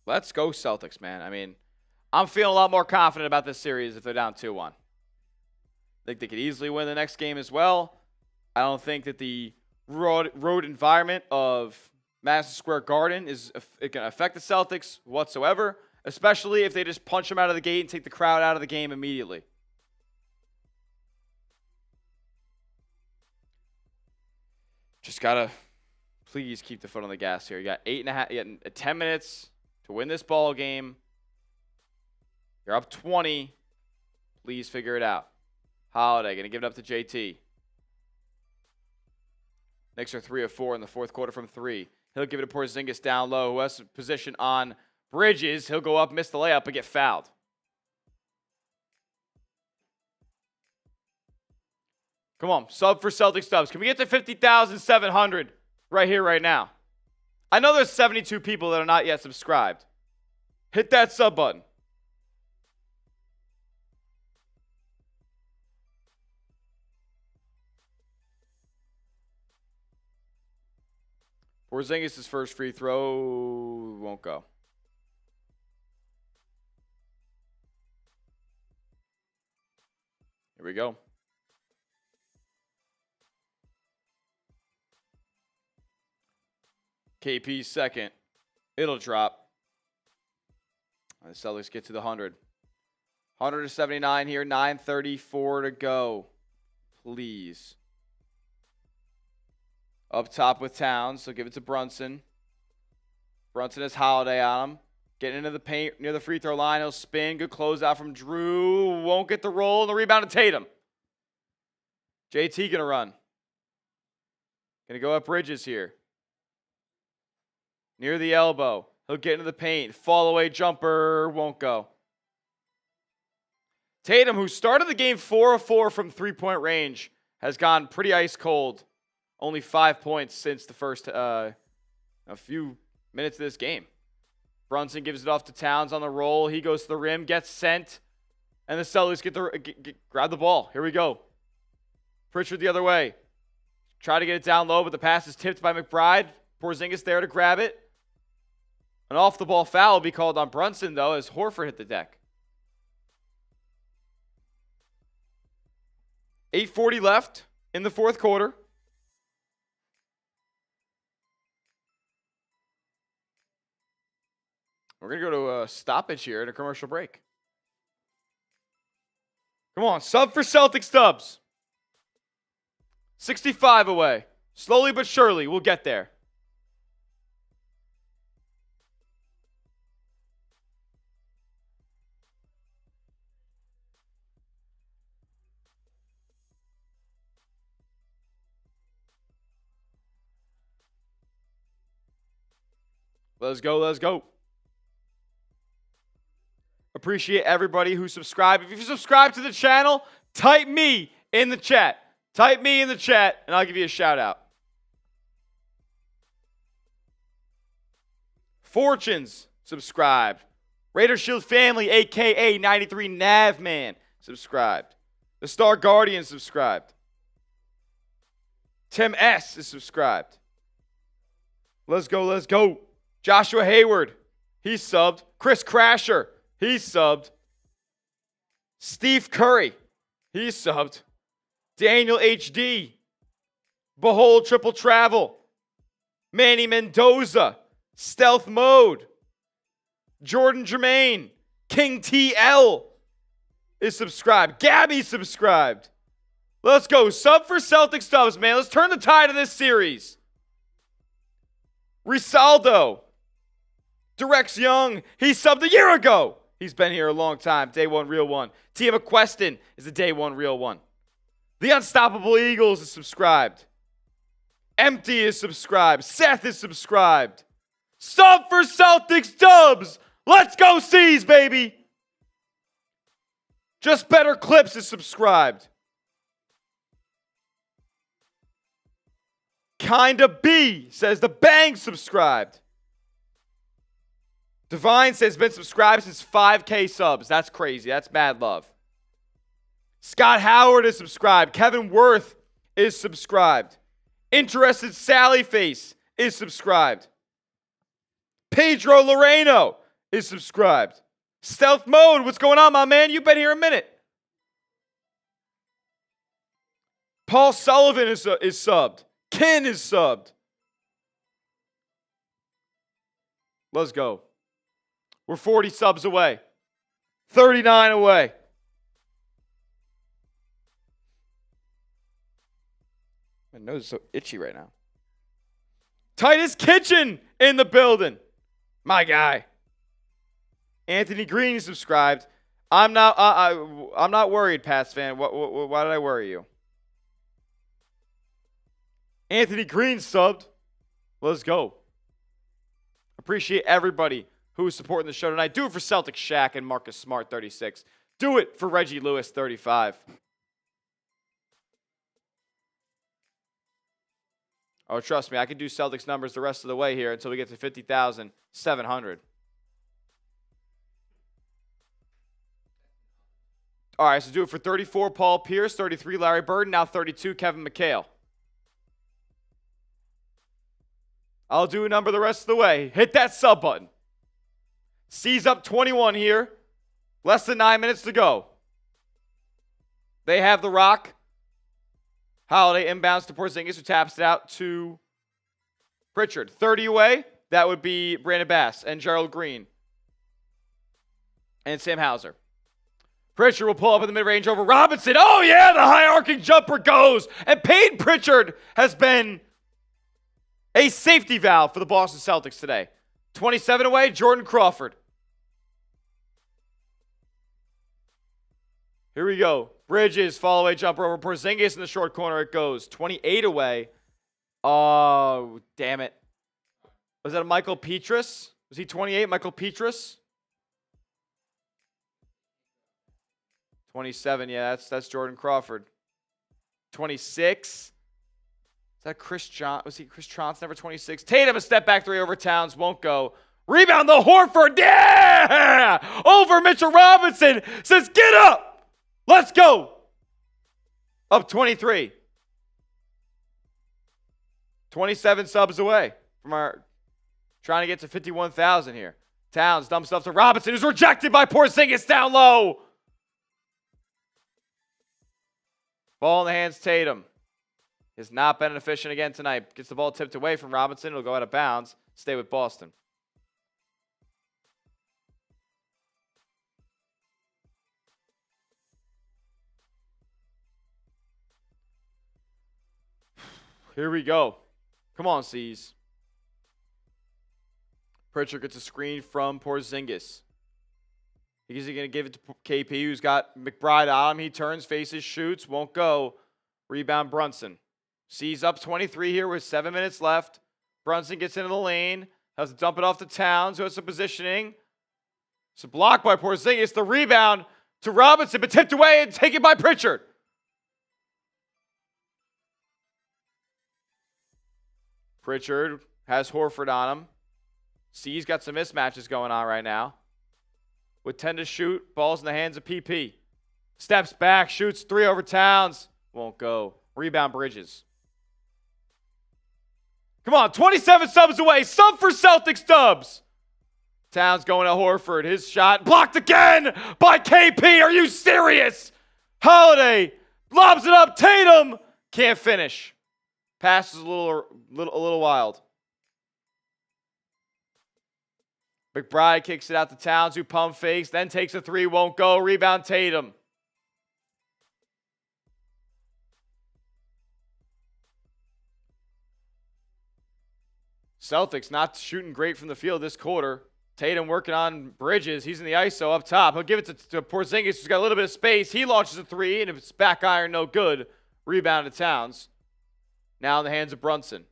Let's go Celtics, man. I mean, I'm feeling a lot more confident about this series if they're down 2-1. I think they could easily win the next game as well. I don't think that the road environment of Madison Square Garden is going to affect the Celtics whatsoever, especially if they just punch them out of the gate and take the crowd out of the game immediately. Just got to please keep the foot on the gas here. You got 10 minutes to win this ball game. You're up 20. Please figure it out. Holiday going to give it up to JT. Knicks are 3 of 4 in the fourth quarter from 3. He'll give it to Porzingis down low, who has position on Bridges. He'll go up, miss the layup, and get fouled. Come on, sub for Celtics subs. Can we get to 50,700 right here, right now? I know there's 72 people that are not yet subscribed. Hit that sub button. Porzingis' first free throw won't go. Here we go. KP's second. It'll drop. The Celtics get to the 100. 100-79 here. 9:34 to go. Please. Up top with Towns, so give it to Brunson. Brunson has Holiday on him. Getting into the paint near the free throw line. He'll spin. Good closeout from Drew. Won't get the roll. And the rebound to Tatum. JT going to run. Going to go up Bridges here. Near the elbow. He'll get into the paint. Fall away jumper. Won't go. Tatum, who started the game 4 of 4 from three-point range, has gone pretty ice cold. Only 5 points since the first a few minutes of this game. Brunson gives it off to Towns on the roll. He goes to the rim, gets sent, and the Celtics grab the ball. Here we go. Pritchard the other way. Try to get it down low, but the pass is tipped by McBride. Porzingis there to grab it. An off-the-ball foul will be called on Brunson, though, as Horford hit the deck. 8:40 left in the fourth quarter. We're going to go to a stoppage here and a commercial break. Come on, sub for Celtics Stubbs. 65 away. Slowly but surely, we'll get there. Let's go, let's go. Appreciate everybody who subscribed. If you subscribe to the channel, type me in the chat. Type me in the chat, and I'll give you a shout out. Fortunes, subscribed. Raider Shield Family, a.k.a. 93 Navman, subscribed. The Star Guardian, subscribed. Tim S. is subscribed. Let's go, let's go. Joshua Hayward, he's subbed. Chris Crasher, he's subbed. Steve Curry, he's subbed. Daniel HD. Behold Triple Travel. Manny Mendoza. Stealth Mode. Jordan Jermaine. King TL is subscribed. Gabby subscribed. Let's go. Sub for Celtics Stubbs, man. Let's turn the tide of this series. Risaldo. Direx Young. He subbed a year ago. He's been here a long time. Day one, real one. Tia McQueston is a day one, real one. The Unstoppable Eagles is subscribed. Empty is subscribed. Seth is subscribed. Sub for Celtics Dubs. Let's go C's, baby. Just Better Clips is subscribed. Kinda B says the Bang subscribed. Divine says been subscribed since 5K subs. That's crazy. That's mad love. Scott Howard is subscribed. Kevin Worth is subscribed. Interested Sally Face is subscribed. Pedro Loreno is subscribed. Stealth mode. What's going on, my man? You've been here a minute. Paul Sullivan is subbed. Ken is subbed. Let's go. We're 40 subs away. 39 away. My nose is so itchy right now. Titus Kitchen in the building. My guy. Anthony Green subscribed. I'm not worried, Pats fan. Why did I worry you? Anthony Green subbed. Let's go. Appreciate everybody who is supporting the show tonight. Do it for Celtics Shaq and Marcus Smart 36. Do it for Reggie Lewis 35. Oh, trust me, I can do Celtics numbers the rest of the way here until we get to 50,700. All right, so do it for 34, Paul Pierce, 33, Larry Bird, now 32, Kevin McHale. I'll do a number the rest of the way. Hit that sub button. C's up 21 here. Less than 9 minutes to go. They have the rock. Holiday inbounds to Porzingis, who taps it out to Pritchard. 30 away. That would be Brandon Bass and Gerald Green. And Sam Hauser. Pritchard will pull up in the mid-range over Robinson. Oh, yeah, the high-arcing jumper goes. And Payton Pritchard has been a safety valve for the Boston Celtics today. 27 away, Jordan Crawford. Here we go. Bridges, fall-away jumper over Porzingis in the short corner. It goes. 28 away. Oh, damn it. Was that a Michael Petrus? Was he 28, Michael Petrus? 27, yeah, that's Jordan Crawford. 26. Is that Chris John? Was he Chris Johnson, number 26? Tatum, a step back three over Towns, won't go. Rebound, the Horford, yeah! Over Mitchell Robinson, says, get up! Let's go! Up 23. 27 subs away from our, trying to get to 51,000 here. Towns dumps stuff to Robinson, who's rejected by Porzingis down low. Ball in the hands, Tatum. Has not been efficient again tonight. Gets the ball tipped away from Robinson. It'll go out of bounds. Stay with Boston. Here we go. Come on, C's. Pritchard gets a screen from Porzingis. Is he going to give it to KP, who's got McBride on him? He turns, faces, shoots, won't go. Rebound, Brunson. C's up 23 here with 7 minutes left. Brunson gets into the lane. Has to dump it off to Towns, who has some positioning. It's a block by Porzingis. The rebound to Robinson, but tipped away and taken by Pritchard. Pritchard has Horford on him. C's got some mismatches going on right now. With 10 to shoot, ball's in the hands of PP. Steps back, shoots three over Towns. Won't go. Rebound, Bridges. Come on, 27 subs away. Sub for Celtics dubs. Towns going to Horford. His shot blocked again by KP. Are you serious? Holiday lobs it up. Tatum can't finish. Pass is a little wild. McBride kicks it out to Towns, who pump fakes, then takes a three, won't go. Rebound, Tatum. Celtics not shooting great from the field this quarter. Tatum working on Bridges. He's in the ISO up top. He'll give it to Porzingis, who's got a little bit of space. He launches a three, and if it's back iron, no good. Rebound to Towns. Now in the hands of Brunson.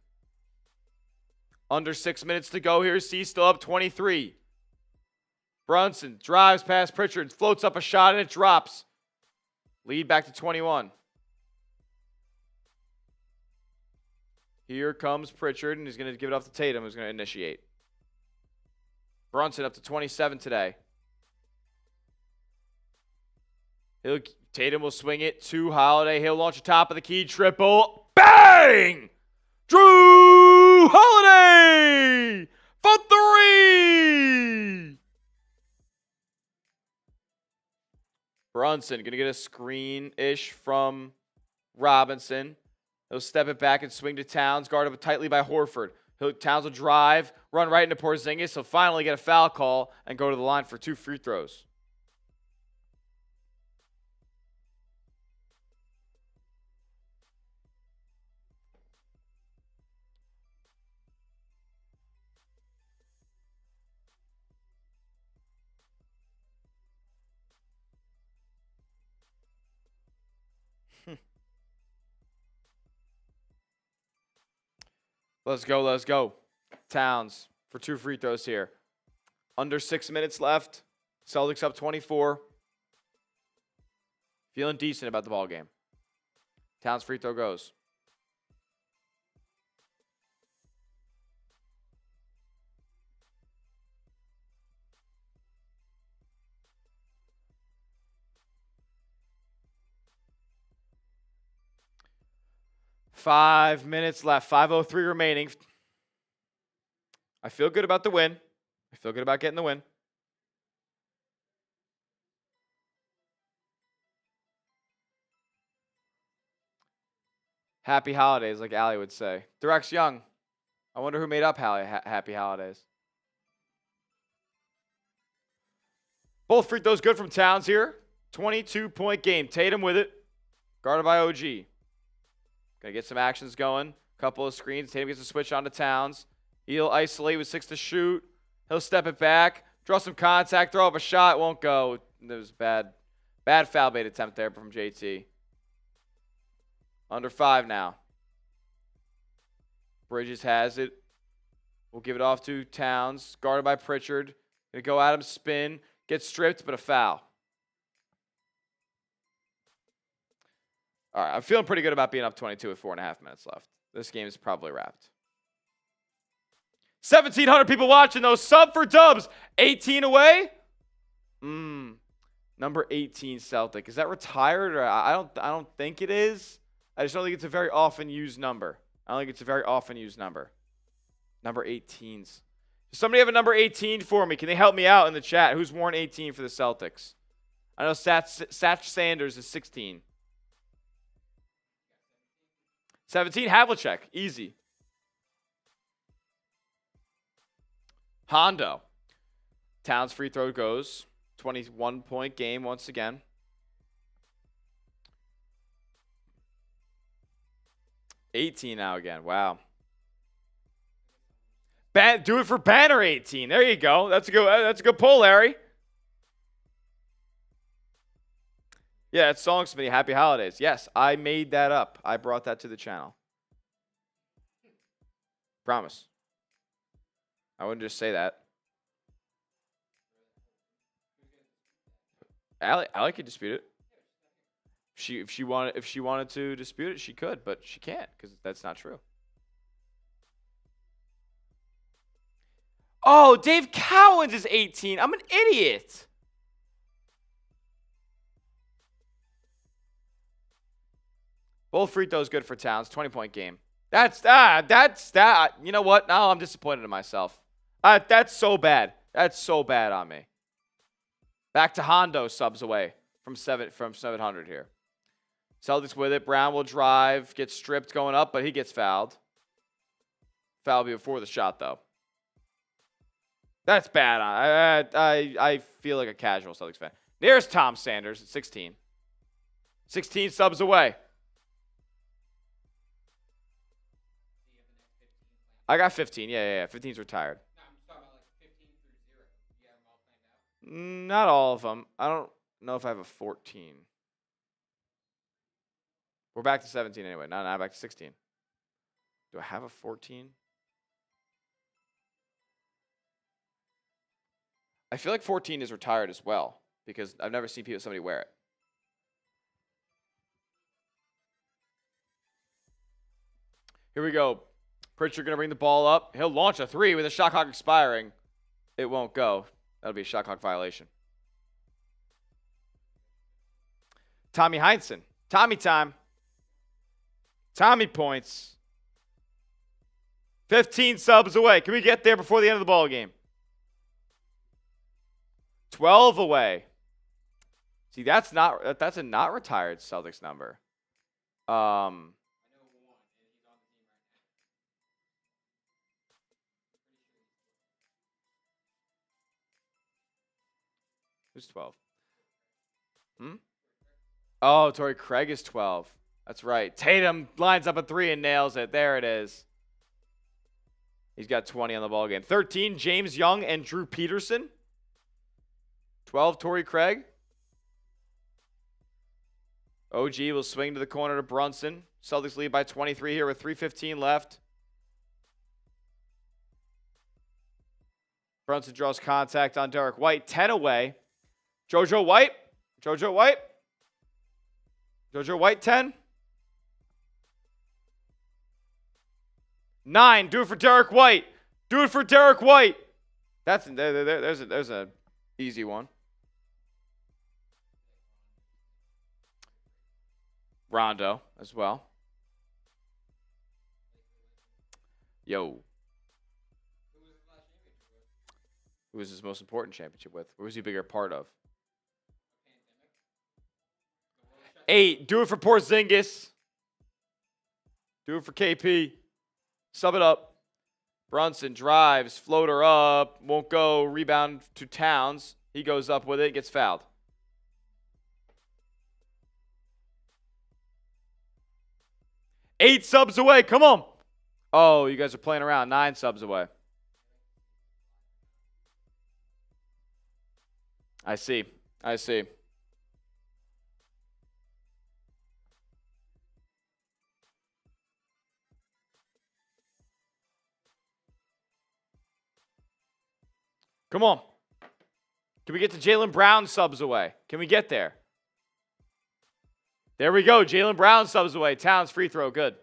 Under 6 minutes to go here. C still up 23. Brunson drives past Pritchard, floats up a shot, and it drops. Lead back to 21. Here comes Pritchard, and he's going to give it off to Tatum, who's going to initiate. Brunson up to 27 today. Tatum will swing it to Holiday. He'll launch a top of the key triple. Bang! Drew Holiday for three! Brunson going to get a screen-ish from Robinson. He'll step it back and swing to Towns, guarded up tightly by Horford. Towns will drive, run right into Porzingis. He'll finally get a foul call and go to the line for 2 free throws. Let's go. Towns for 2 free throws here. Under 6 minutes left. Celtics up 24. Feeling decent about the ball game. Towns free throw goes. Five minutes left. 5:03 remaining. I feel good about the win. I feel good about getting the win. Happy holidays, like Allie would say. Durex Young. I wonder who made up happy holidays. Both free throws good from Towns here. 22-point game. Tatum with it. Guarded by OG. Gonna get some actions going. Couple of screens. Tatum gets a switch on to Towns. He'll isolate with 6 to shoot. He'll step it back. Draw some contact. Throw up a shot. Won't go. There was bad foul bait attempt there from JT. Under 5 now. Bridges has it. We'll give it off to Towns. Guarded by Pritchard. Gonna go at him, spin. Gets stripped, but a foul. All right, I'm feeling pretty good about being up 22 with 4.5 minutes left. This game is probably wrapped. 1,700 people watching, though. Sub for Dubs. 18 away. Number 18 Celtic. Is that retired? Or I don't think it is. I just don't think it's a very often used number. Number 18s. Does somebody have a number 18 for me? Can they help me out in the chat? Who's worn 18 for the Celtics? I know Satch Sanders is 16. 17, Havlicek. Easy. Hondo. Towns free throw goes. 21-point game once again. $18 now again. Wow. Do it for Banner 18. There you go. That's a good pull, Larry. Yeah, it's Song Smitty. Happy holidays. Yes, I made that up. I brought that to the channel. Promise. I wouldn't just say that. Allie could dispute it. If she wanted to dispute it, she could, but she can't because that's not true. Oh, Dave Cowens is 18. I'm an idiot. Both free throws good for Towns. 20-point game. That's that. You know what? Now I'm disappointed in myself. That's so bad. That's so bad on me. Back to Hondo subs away from 700 here. Celtics with it. Brown will drive, gets stripped going up, but he gets fouled. Foul before the shot though. That's bad. I feel like a casual Celtics fan. There's Tom Sanders at 16. 16 subs away. I got 15. Yeah. 15's retired. No, I'm just talking about like 15 through 0. You have them all planned out? Not all of them. I don't know if I have a 14. We're back to 17 anyway. Now back to 16. Do I have a 14? I feel like 14 is retired as well because I've never seen somebody wear it. Here we go. Pritchard going to bring the ball up. He'll launch a 3 with a shot clock expiring. It won't go. That'll be a shot clock violation. Tommy Heinsohn. Tommy time. Tommy points. 15 subs away. Can we get there before the end of the ball game? 12 away. See, that's a not retired Celtics number. Who's 12? Oh, Torrey Craig is 12. That's right. Tatum lines up a 3 and nails it. There it is. He's got 20 on the ball game. 13, James Young and Drew Peterson. 12, Torrey Craig. OG will swing to the corner to Brunson. Celtics lead by 23 here with 3:15 left. Brunson draws contact on Derek White. 10 away. JoJo White. 10. 9. Do it for Derek White. There's an easy one. Rondo as well. Yo. Who was his most important championship with? Who was he a bigger part of? 8. Do it for Porzingis. Do it for KP. Sub it up. Brunson drives. Floater up. Won't go. Rebound to Towns. He goes up with it. Gets fouled. Eight subs away. Come on. Oh, you guys are playing around. 9 subs away. I see. Come on. Can we get to Jaylen Brown subs away? Can we get there? There we go. Jaylen Brown subs away. Towns free throw. Good.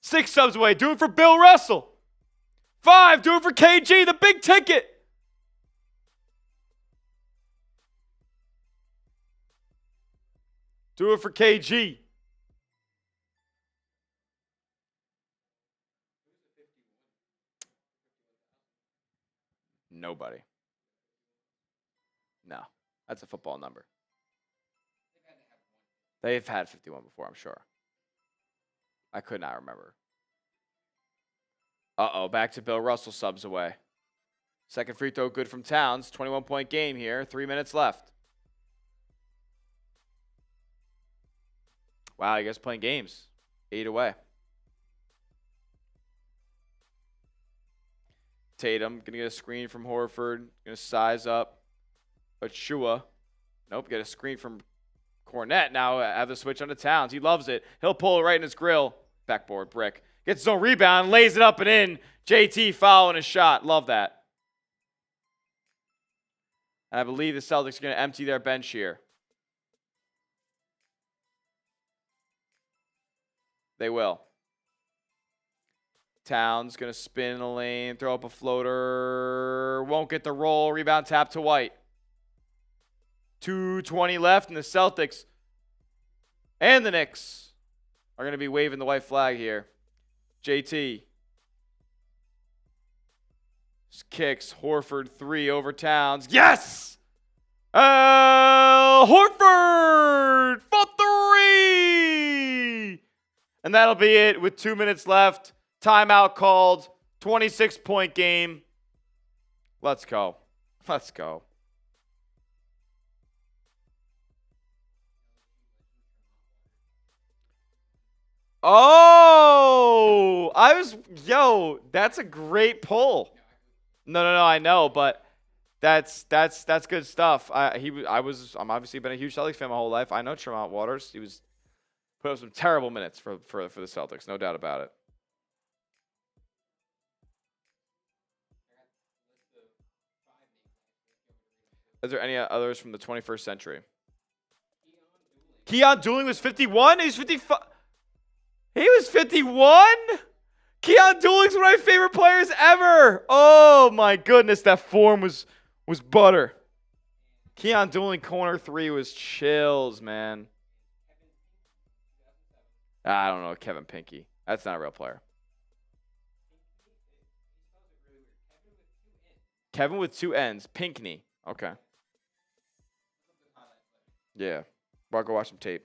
6 subs away. Do it for Bill Russell. 5. Do it for KG. The big ticket. Do it for KG. Nobody. No. That's a football number. They've had 51 before, I'm sure. I could not remember. Uh-oh, back to Bill Russell subs away. Second free throw good from Towns. 21-point game here. 3 minutes left. Wow, you guys playing games. 8 away. Tatum going to get a screen from Horford. Going to size up Achua. Nope, get a screen from Cornette. Now have the switch on to Towns. He loves it. He'll pull it right in his grill. Backboard brick. Gets his own rebound. Lays it up and in. JT following his shot. Love that. And I believe the Celtics are going to empty their bench here. They will. Towns going to spin in the lane, throw up a floater. Won't get the roll. Rebound tap to White. 2:20 left, and the Celtics and the Knicks are going to be waving the white flag here. JT kicks. Horford 3 over Towns. Yes! Horford for 3! And that'll be it with 2 minutes left. Timeout called. 26-point game. Let's go. Oh, that's a great pull. No, I know, but that's good stuff. I'm obviously been a huge Celtics fan my whole life. I know Tremont Waters. He was put up some terrible minutes for the Celtics, no doubt about it. Is there any others from the 21st century? Keon Dooling was 51? He was 55. He was 51? Keon Dooling's one of my favorite players ever. Oh, my goodness. That form was butter. Keon Dooling corner 3 was chills, man. I don't know. Kevin Pinky. That's not a real player. Kevin with 2 N's. Pinkney. Okay. Yeah. I'll go watch some tape.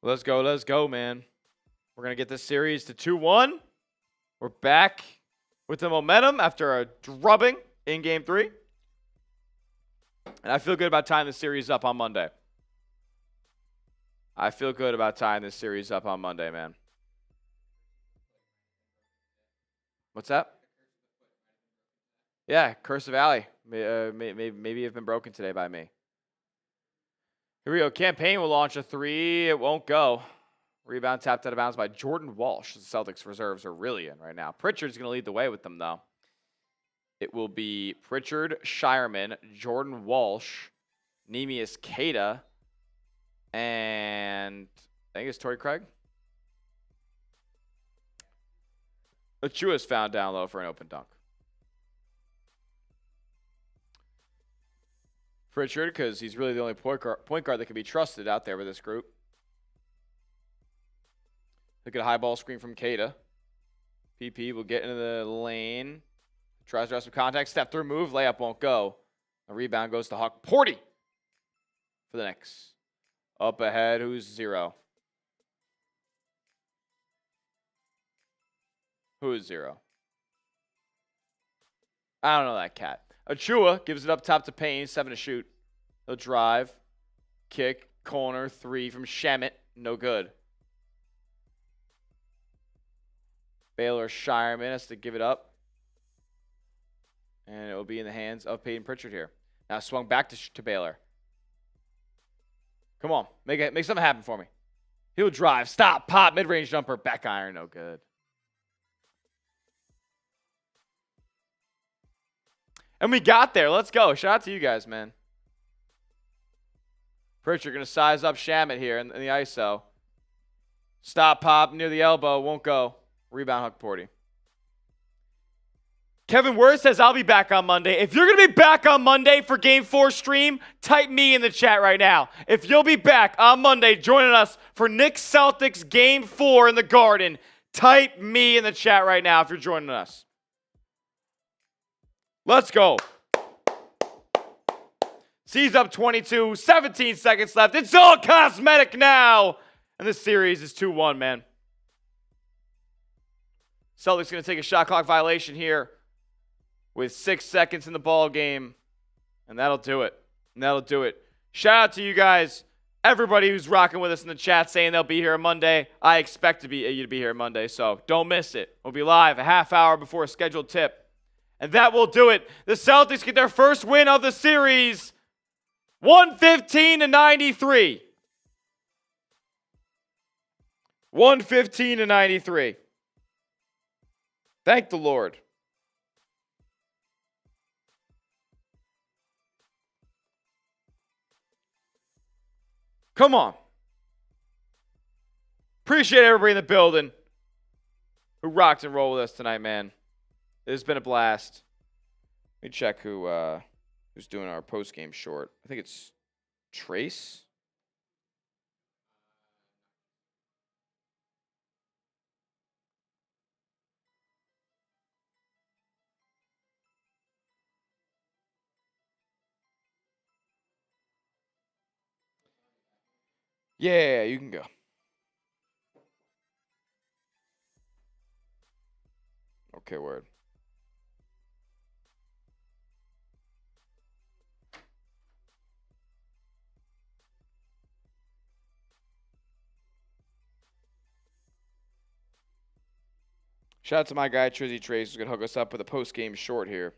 Let's go, man. We're going to get this series to 2-1. We're back with the momentum after a drubbing in Game 3. And I feel good about tying this series up on Monday. I feel good about tying this series up on Monday, man. What's that? Yeah, Curse of Alley. Maybe have been broken today by me. Here we go. Campaign will launch a 3. It won't go. Rebound tapped out of bounds by Jordan Walsh. The Celtics reserves are really in right now. Pritchard's going to lead the way with them, though. It will be Pritchard, Shireman, Jordan Walsh, Neemias Queta, and I think it's Torrey Craig. Achua's found down low for an open dunk. Pritchard, because he's really the only point guard that can be trusted out there with this group. Look at a high ball screen from Queta. PP will get into the lane. Tries to draw some contact. Step through move. Layup won't go. A rebound goes to Hawk Porty for the Knicks. Up ahead. Who's 0? Who is 0? I don't know that cat. Achua gives it up top to Payne. 7 to shoot. He'll drive. Kick. Corner. 3 from Shamet. No good. Baylor Shireman has to give it up. And it will be in the hands of Peyton Pritchard here. Now swung back to Baylor. Come on. Make something happen for me. He'll drive. Stop. Pop. Mid-range jumper. Back iron. No good. And we got there. Let's go. Shout out to you guys, man. Pritchard going to size up Shamet here in the ISO. Stop. Pop. Near the elbow. Won't go. Rebound Huck Porty. Kevin Worth says, I'll be back on Monday. If you're going to be back on Monday for Game 4 stream, type me in the chat right now. If you'll be back on Monday joining us for Knicks Celtics Game 4 in the Garden, type me in the chat right now if you're joining us. Let's go. C's up 22, 17 seconds left. It's all cosmetic now. And this series is 2-1, man. Celtics going to take a shot clock violation here with 6 seconds in the ball game. And that'll do it. Shout out to you guys. Everybody who's rocking with us in the chat saying they'll be here Monday. I expect you to be here Monday, so don't miss it. We'll be live a half hour before a scheduled tip. And that will do it. The Celtics get their first win of the series. 115-93. 115-93. Thank the Lord. Come on. Appreciate everybody in the building who rocked and rolled with us tonight, man. It's been a blast. Let me check who's doing our post-game short. I think it's Trace. Yeah, you can go. Okay, word. Shout out to my guy, Trizzy Trace, who's going to hook us up with a post-game short here.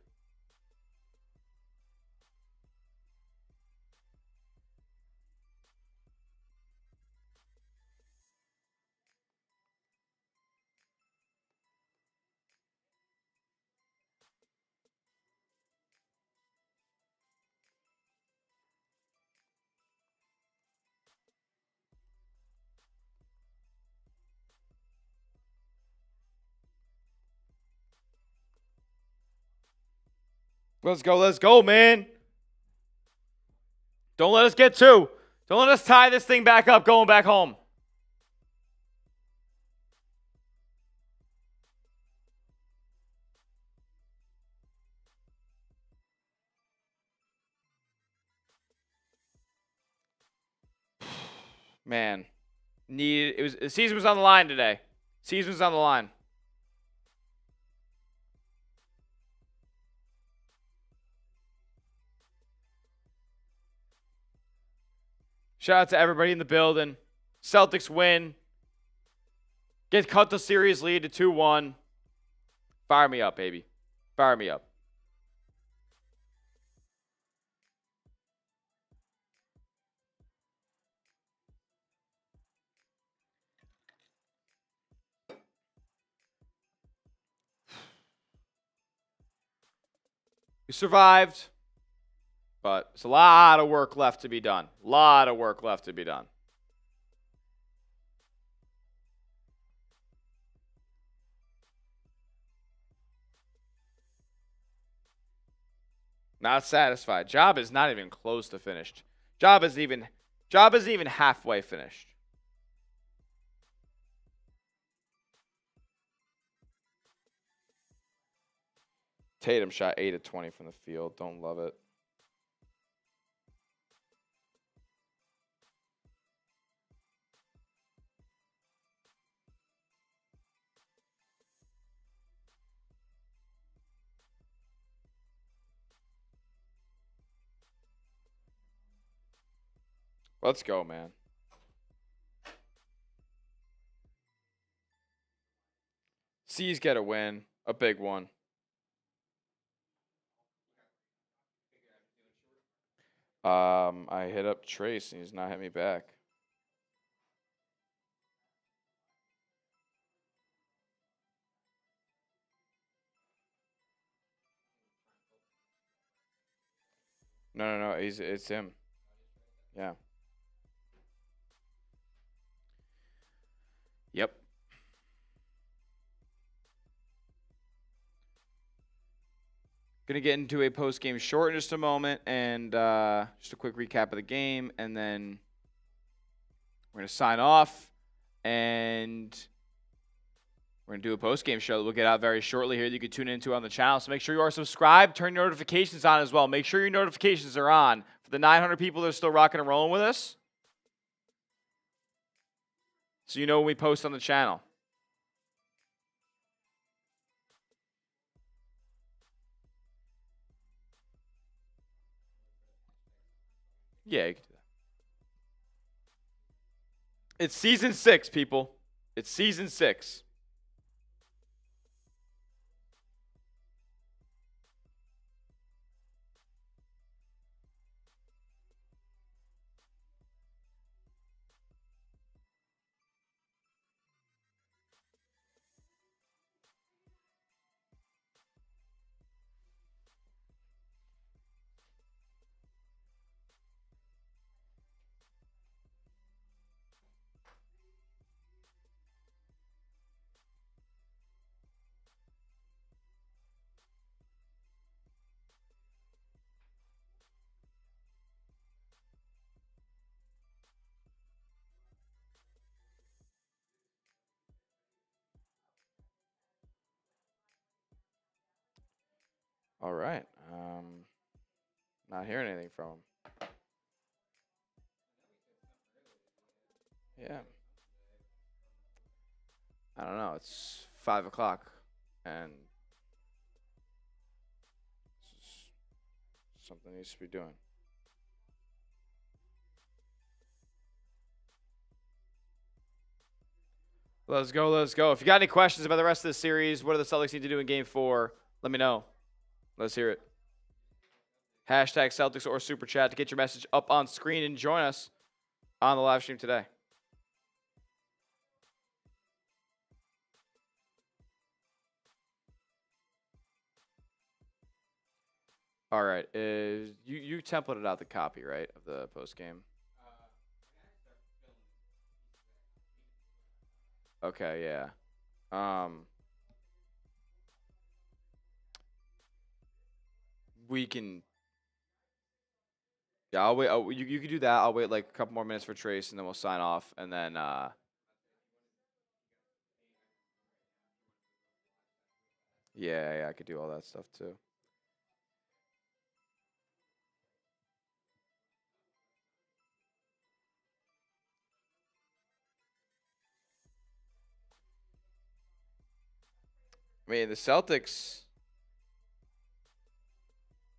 Let's go, man. Don't let us get 2. Don't let us tie this thing back up going back home. Man, the season was on the line today. Season was on the line. Shout out to everybody in the building. Celtics win. Get cut the series lead to 2-1. Fire me up, baby. Fire me up. We survived, but it's a lot of work left to be done. A lot of work left to be done. Not satisfied. Job is not even close to finished. Job isn't even halfway finished. Tatum shot 8 of 20 from the field. Don't love it. Let's go, man. C's get a win. A big one. I hit up Trace and he's not hit me back. No. It's him. Yeah. Yep. Gonna get into a post-game short in just a moment, and just a quick recap of the game, and then we're gonna sign off, and we're gonna do a post-game show that we'll get out very shortly here that you can tune into on the channel. So make sure you are subscribed, turn your notifications on as well. Make sure your notifications are on for the 900 people that are still rocking and rolling with us, so you know when we post on the channel. Yeah, you can do that. It's season 6, people. It's season 6. All right. Not hearing anything from him. Yeah. I don't know. It's 5 o'clock, and something needs to be doing. Let's go. Let's go. If you got any questions about the rest of the series, what do the Celtics need to do in Game 4? Let me know. Let's hear it. Hashtag Celtics or Super Chat to get your message up on screen and join us on the live stream today. All right. You templated out the copy, right, of the post game? Okay, yeah. We can. Yeah, I'll wait. Oh, you can do that. I'll wait like a couple more minutes for Trace, and then we'll sign off, and then. Yeah, I could do all that stuff too. I mean, the Celtics,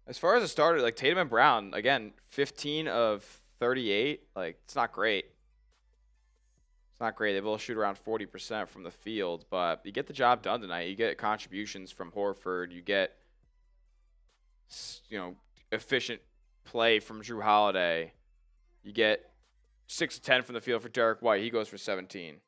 as far as a starter, like Tatum and Brown, again, 15 of 38. Like, it's not great. It's not great. They both shoot around 40% from the field, but you get the job done tonight. You get contributions from Horford. You get, efficient play from Drew Holiday. You get 6 of 10 from the field for Derek White. He goes for 17.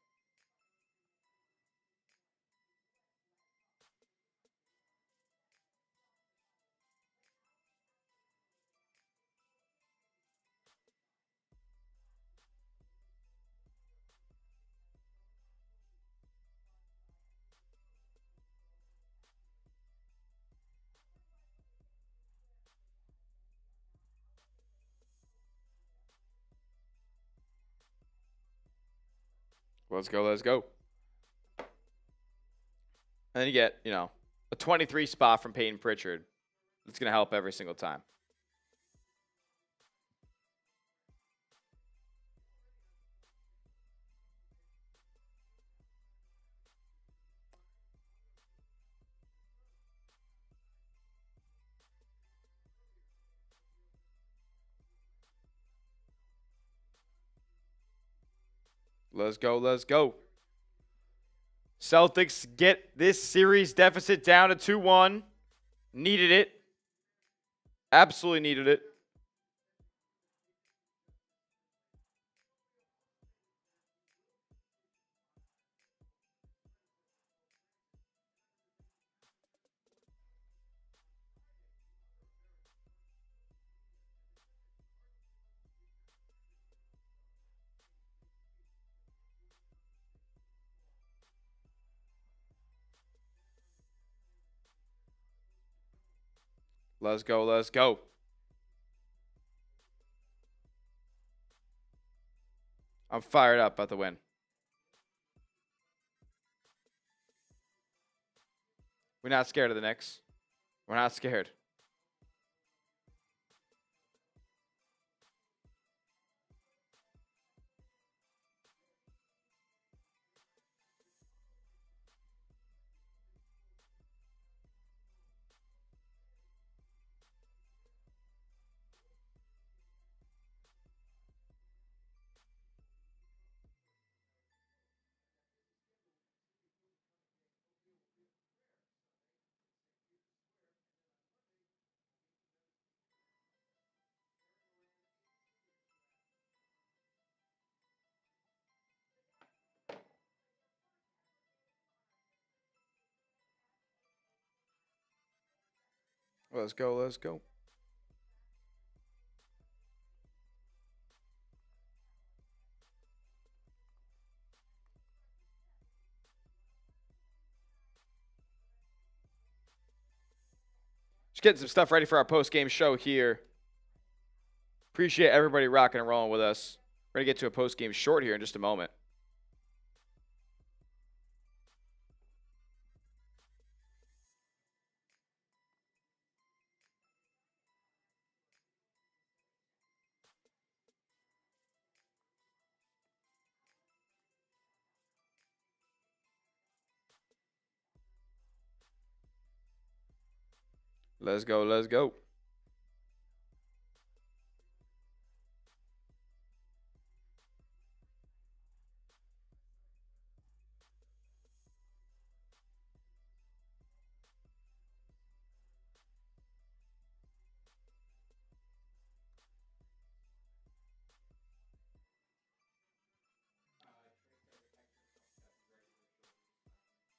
Let's go, let's go. And then you get, a 23 spot from Peyton Pritchard. It's going to help every single time. Let's go, let's go. Celtics get this series deficit down to 2-1. Needed it. Absolutely needed it. Let's go, let's go. I'm fired up about the win. We're not scared of the Knicks. We're not scared. Let's go, let's go. Just getting some stuff ready for our post-game show here. Appreciate everybody rocking and rolling with us. We're going to get to a post-game short here in just a moment. Let's go, let's go.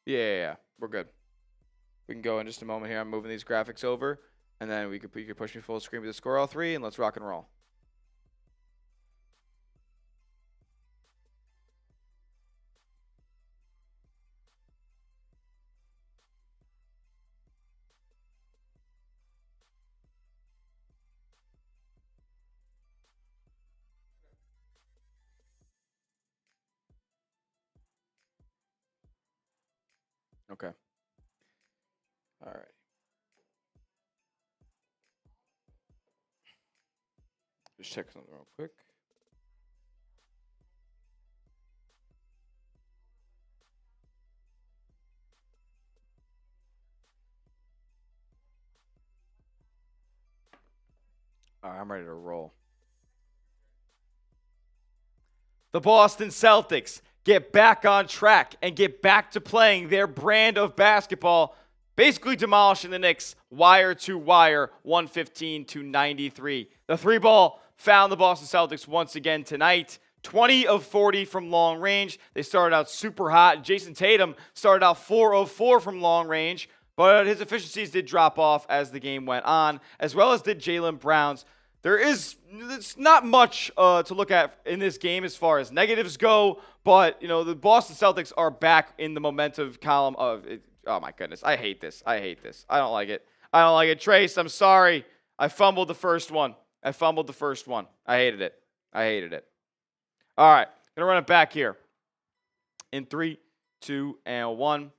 Yeah, we're good. We can go in just a moment here. I'm moving these graphics over, and then you could push me full screen with the score all three, and let's rock and roll. Okay. All right. Just check something real quick. All right, I'm ready to roll. The Boston Celtics get back on track and get back to playing their brand of basketball, basically demolishing the Knicks wire to wire, 115-93. The three ball found the Boston Celtics once again tonight. 20 of 40 from long range. They started out super hot. Jayson Tatum started out 4 of 4 from long range, but his efficiencies did drop off as the game went on, as well as did Jaylen Brown's. It's not much to look at in this game as far as negatives go, but the Boston Celtics are back in the momentum column of it. Oh my goodness, I hate this. I don't like it. Trace, I'm sorry. I fumbled the first one. I hated it. All right, gonna run it back here. In 3, 2, and 1.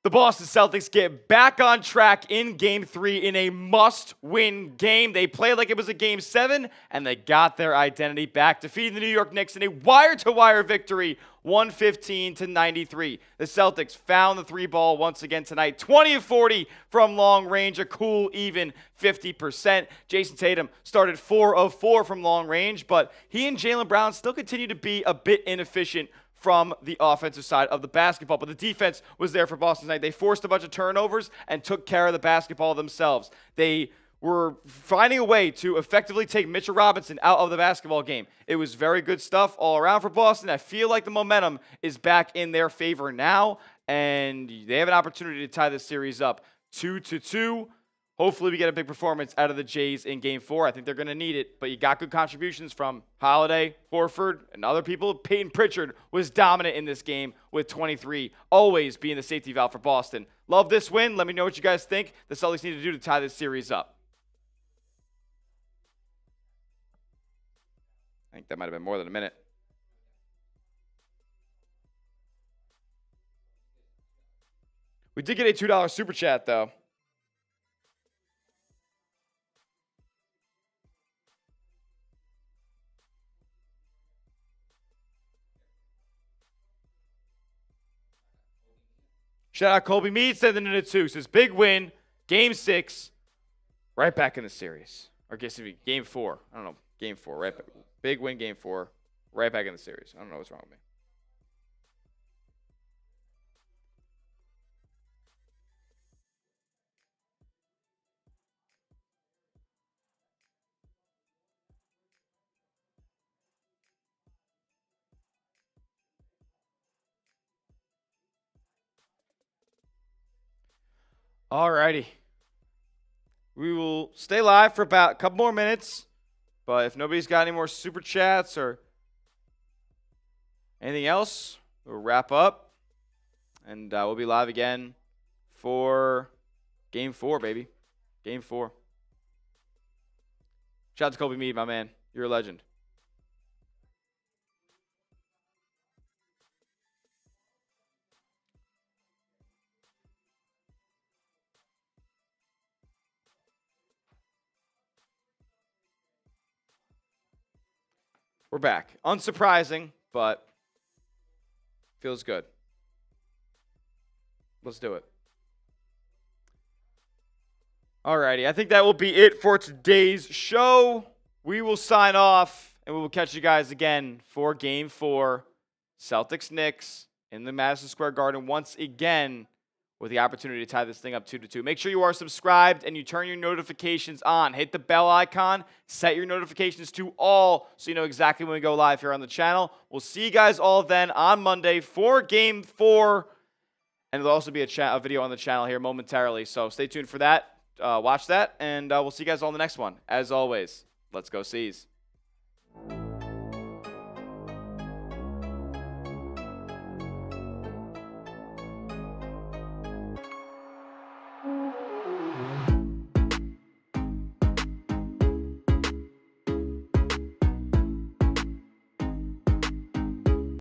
The Boston Celtics get back on track in Game 3 in a must-win game. They played like it was a Game 7, and they got their identity back, defeating the New York Knicks in a wire-to-wire victory, 115-93. The Celtics found the three ball once again tonight, 20 of 40 from long range, a cool, even 50%. Jayson Tatum started 4 of 4 from long range, but he and Jaylen Brown still continue to be a bit inefficient from the offensive side of the basketball. But the defense was there for Boston tonight. They forced a bunch of turnovers and took care of the basketball themselves. They were finding a way to effectively take Mitchell Robinson out of the basketball game. It was very good stuff all around for Boston. I feel like the momentum is back in their favor now, and they have an opportunity to tie this series up 2-2. Hopefully we get a big performance out of the Jays in Game 4. I think they're going to need it, but you got good contributions from Holiday, Horford, and other people. Peyton Pritchard was dominant in this game with 23, always being the safety valve for Boston. Love this win. Let me know what you guys think the Celtics need to do to tie this series up. I think that might have been more than a minute. We did get a $2 super chat, though. Shout out Colby Mead, sending in a 2. Says, big win, Game 6, right back in the series. Or I guess it'd be Game 4. I don't know, Game 4, right back. Big win, Game 4, right back in the series. I don't know what's wrong with me. Alrighty. We will stay live for about a couple more minutes, but if nobody's got any more super chats or anything else, we'll wrap up, and we'll be live again for Game 4, baby. Game 4. Shout out to Colby Mead, my man. You're a legend. We're back. Unsurprising, but feels good. Let's do it. Alrighty, I think that will be it for today's show. We will sign off, and we will catch you guys again for Game 4. Celtics Knicks in the Madison Square Garden once again, with the opportunity to tie this thing up 2-2. Make sure you are subscribed and you turn your notifications on. Hit the bell icon. Set your notifications to all so you know exactly when we go live here on the channel. We'll see you guys all then on Monday for Game 4. And there'll also be a video on the channel here momentarily. So stay tuned for that. Watch that. And we'll see you guys all in the next one. As always, let's go C's.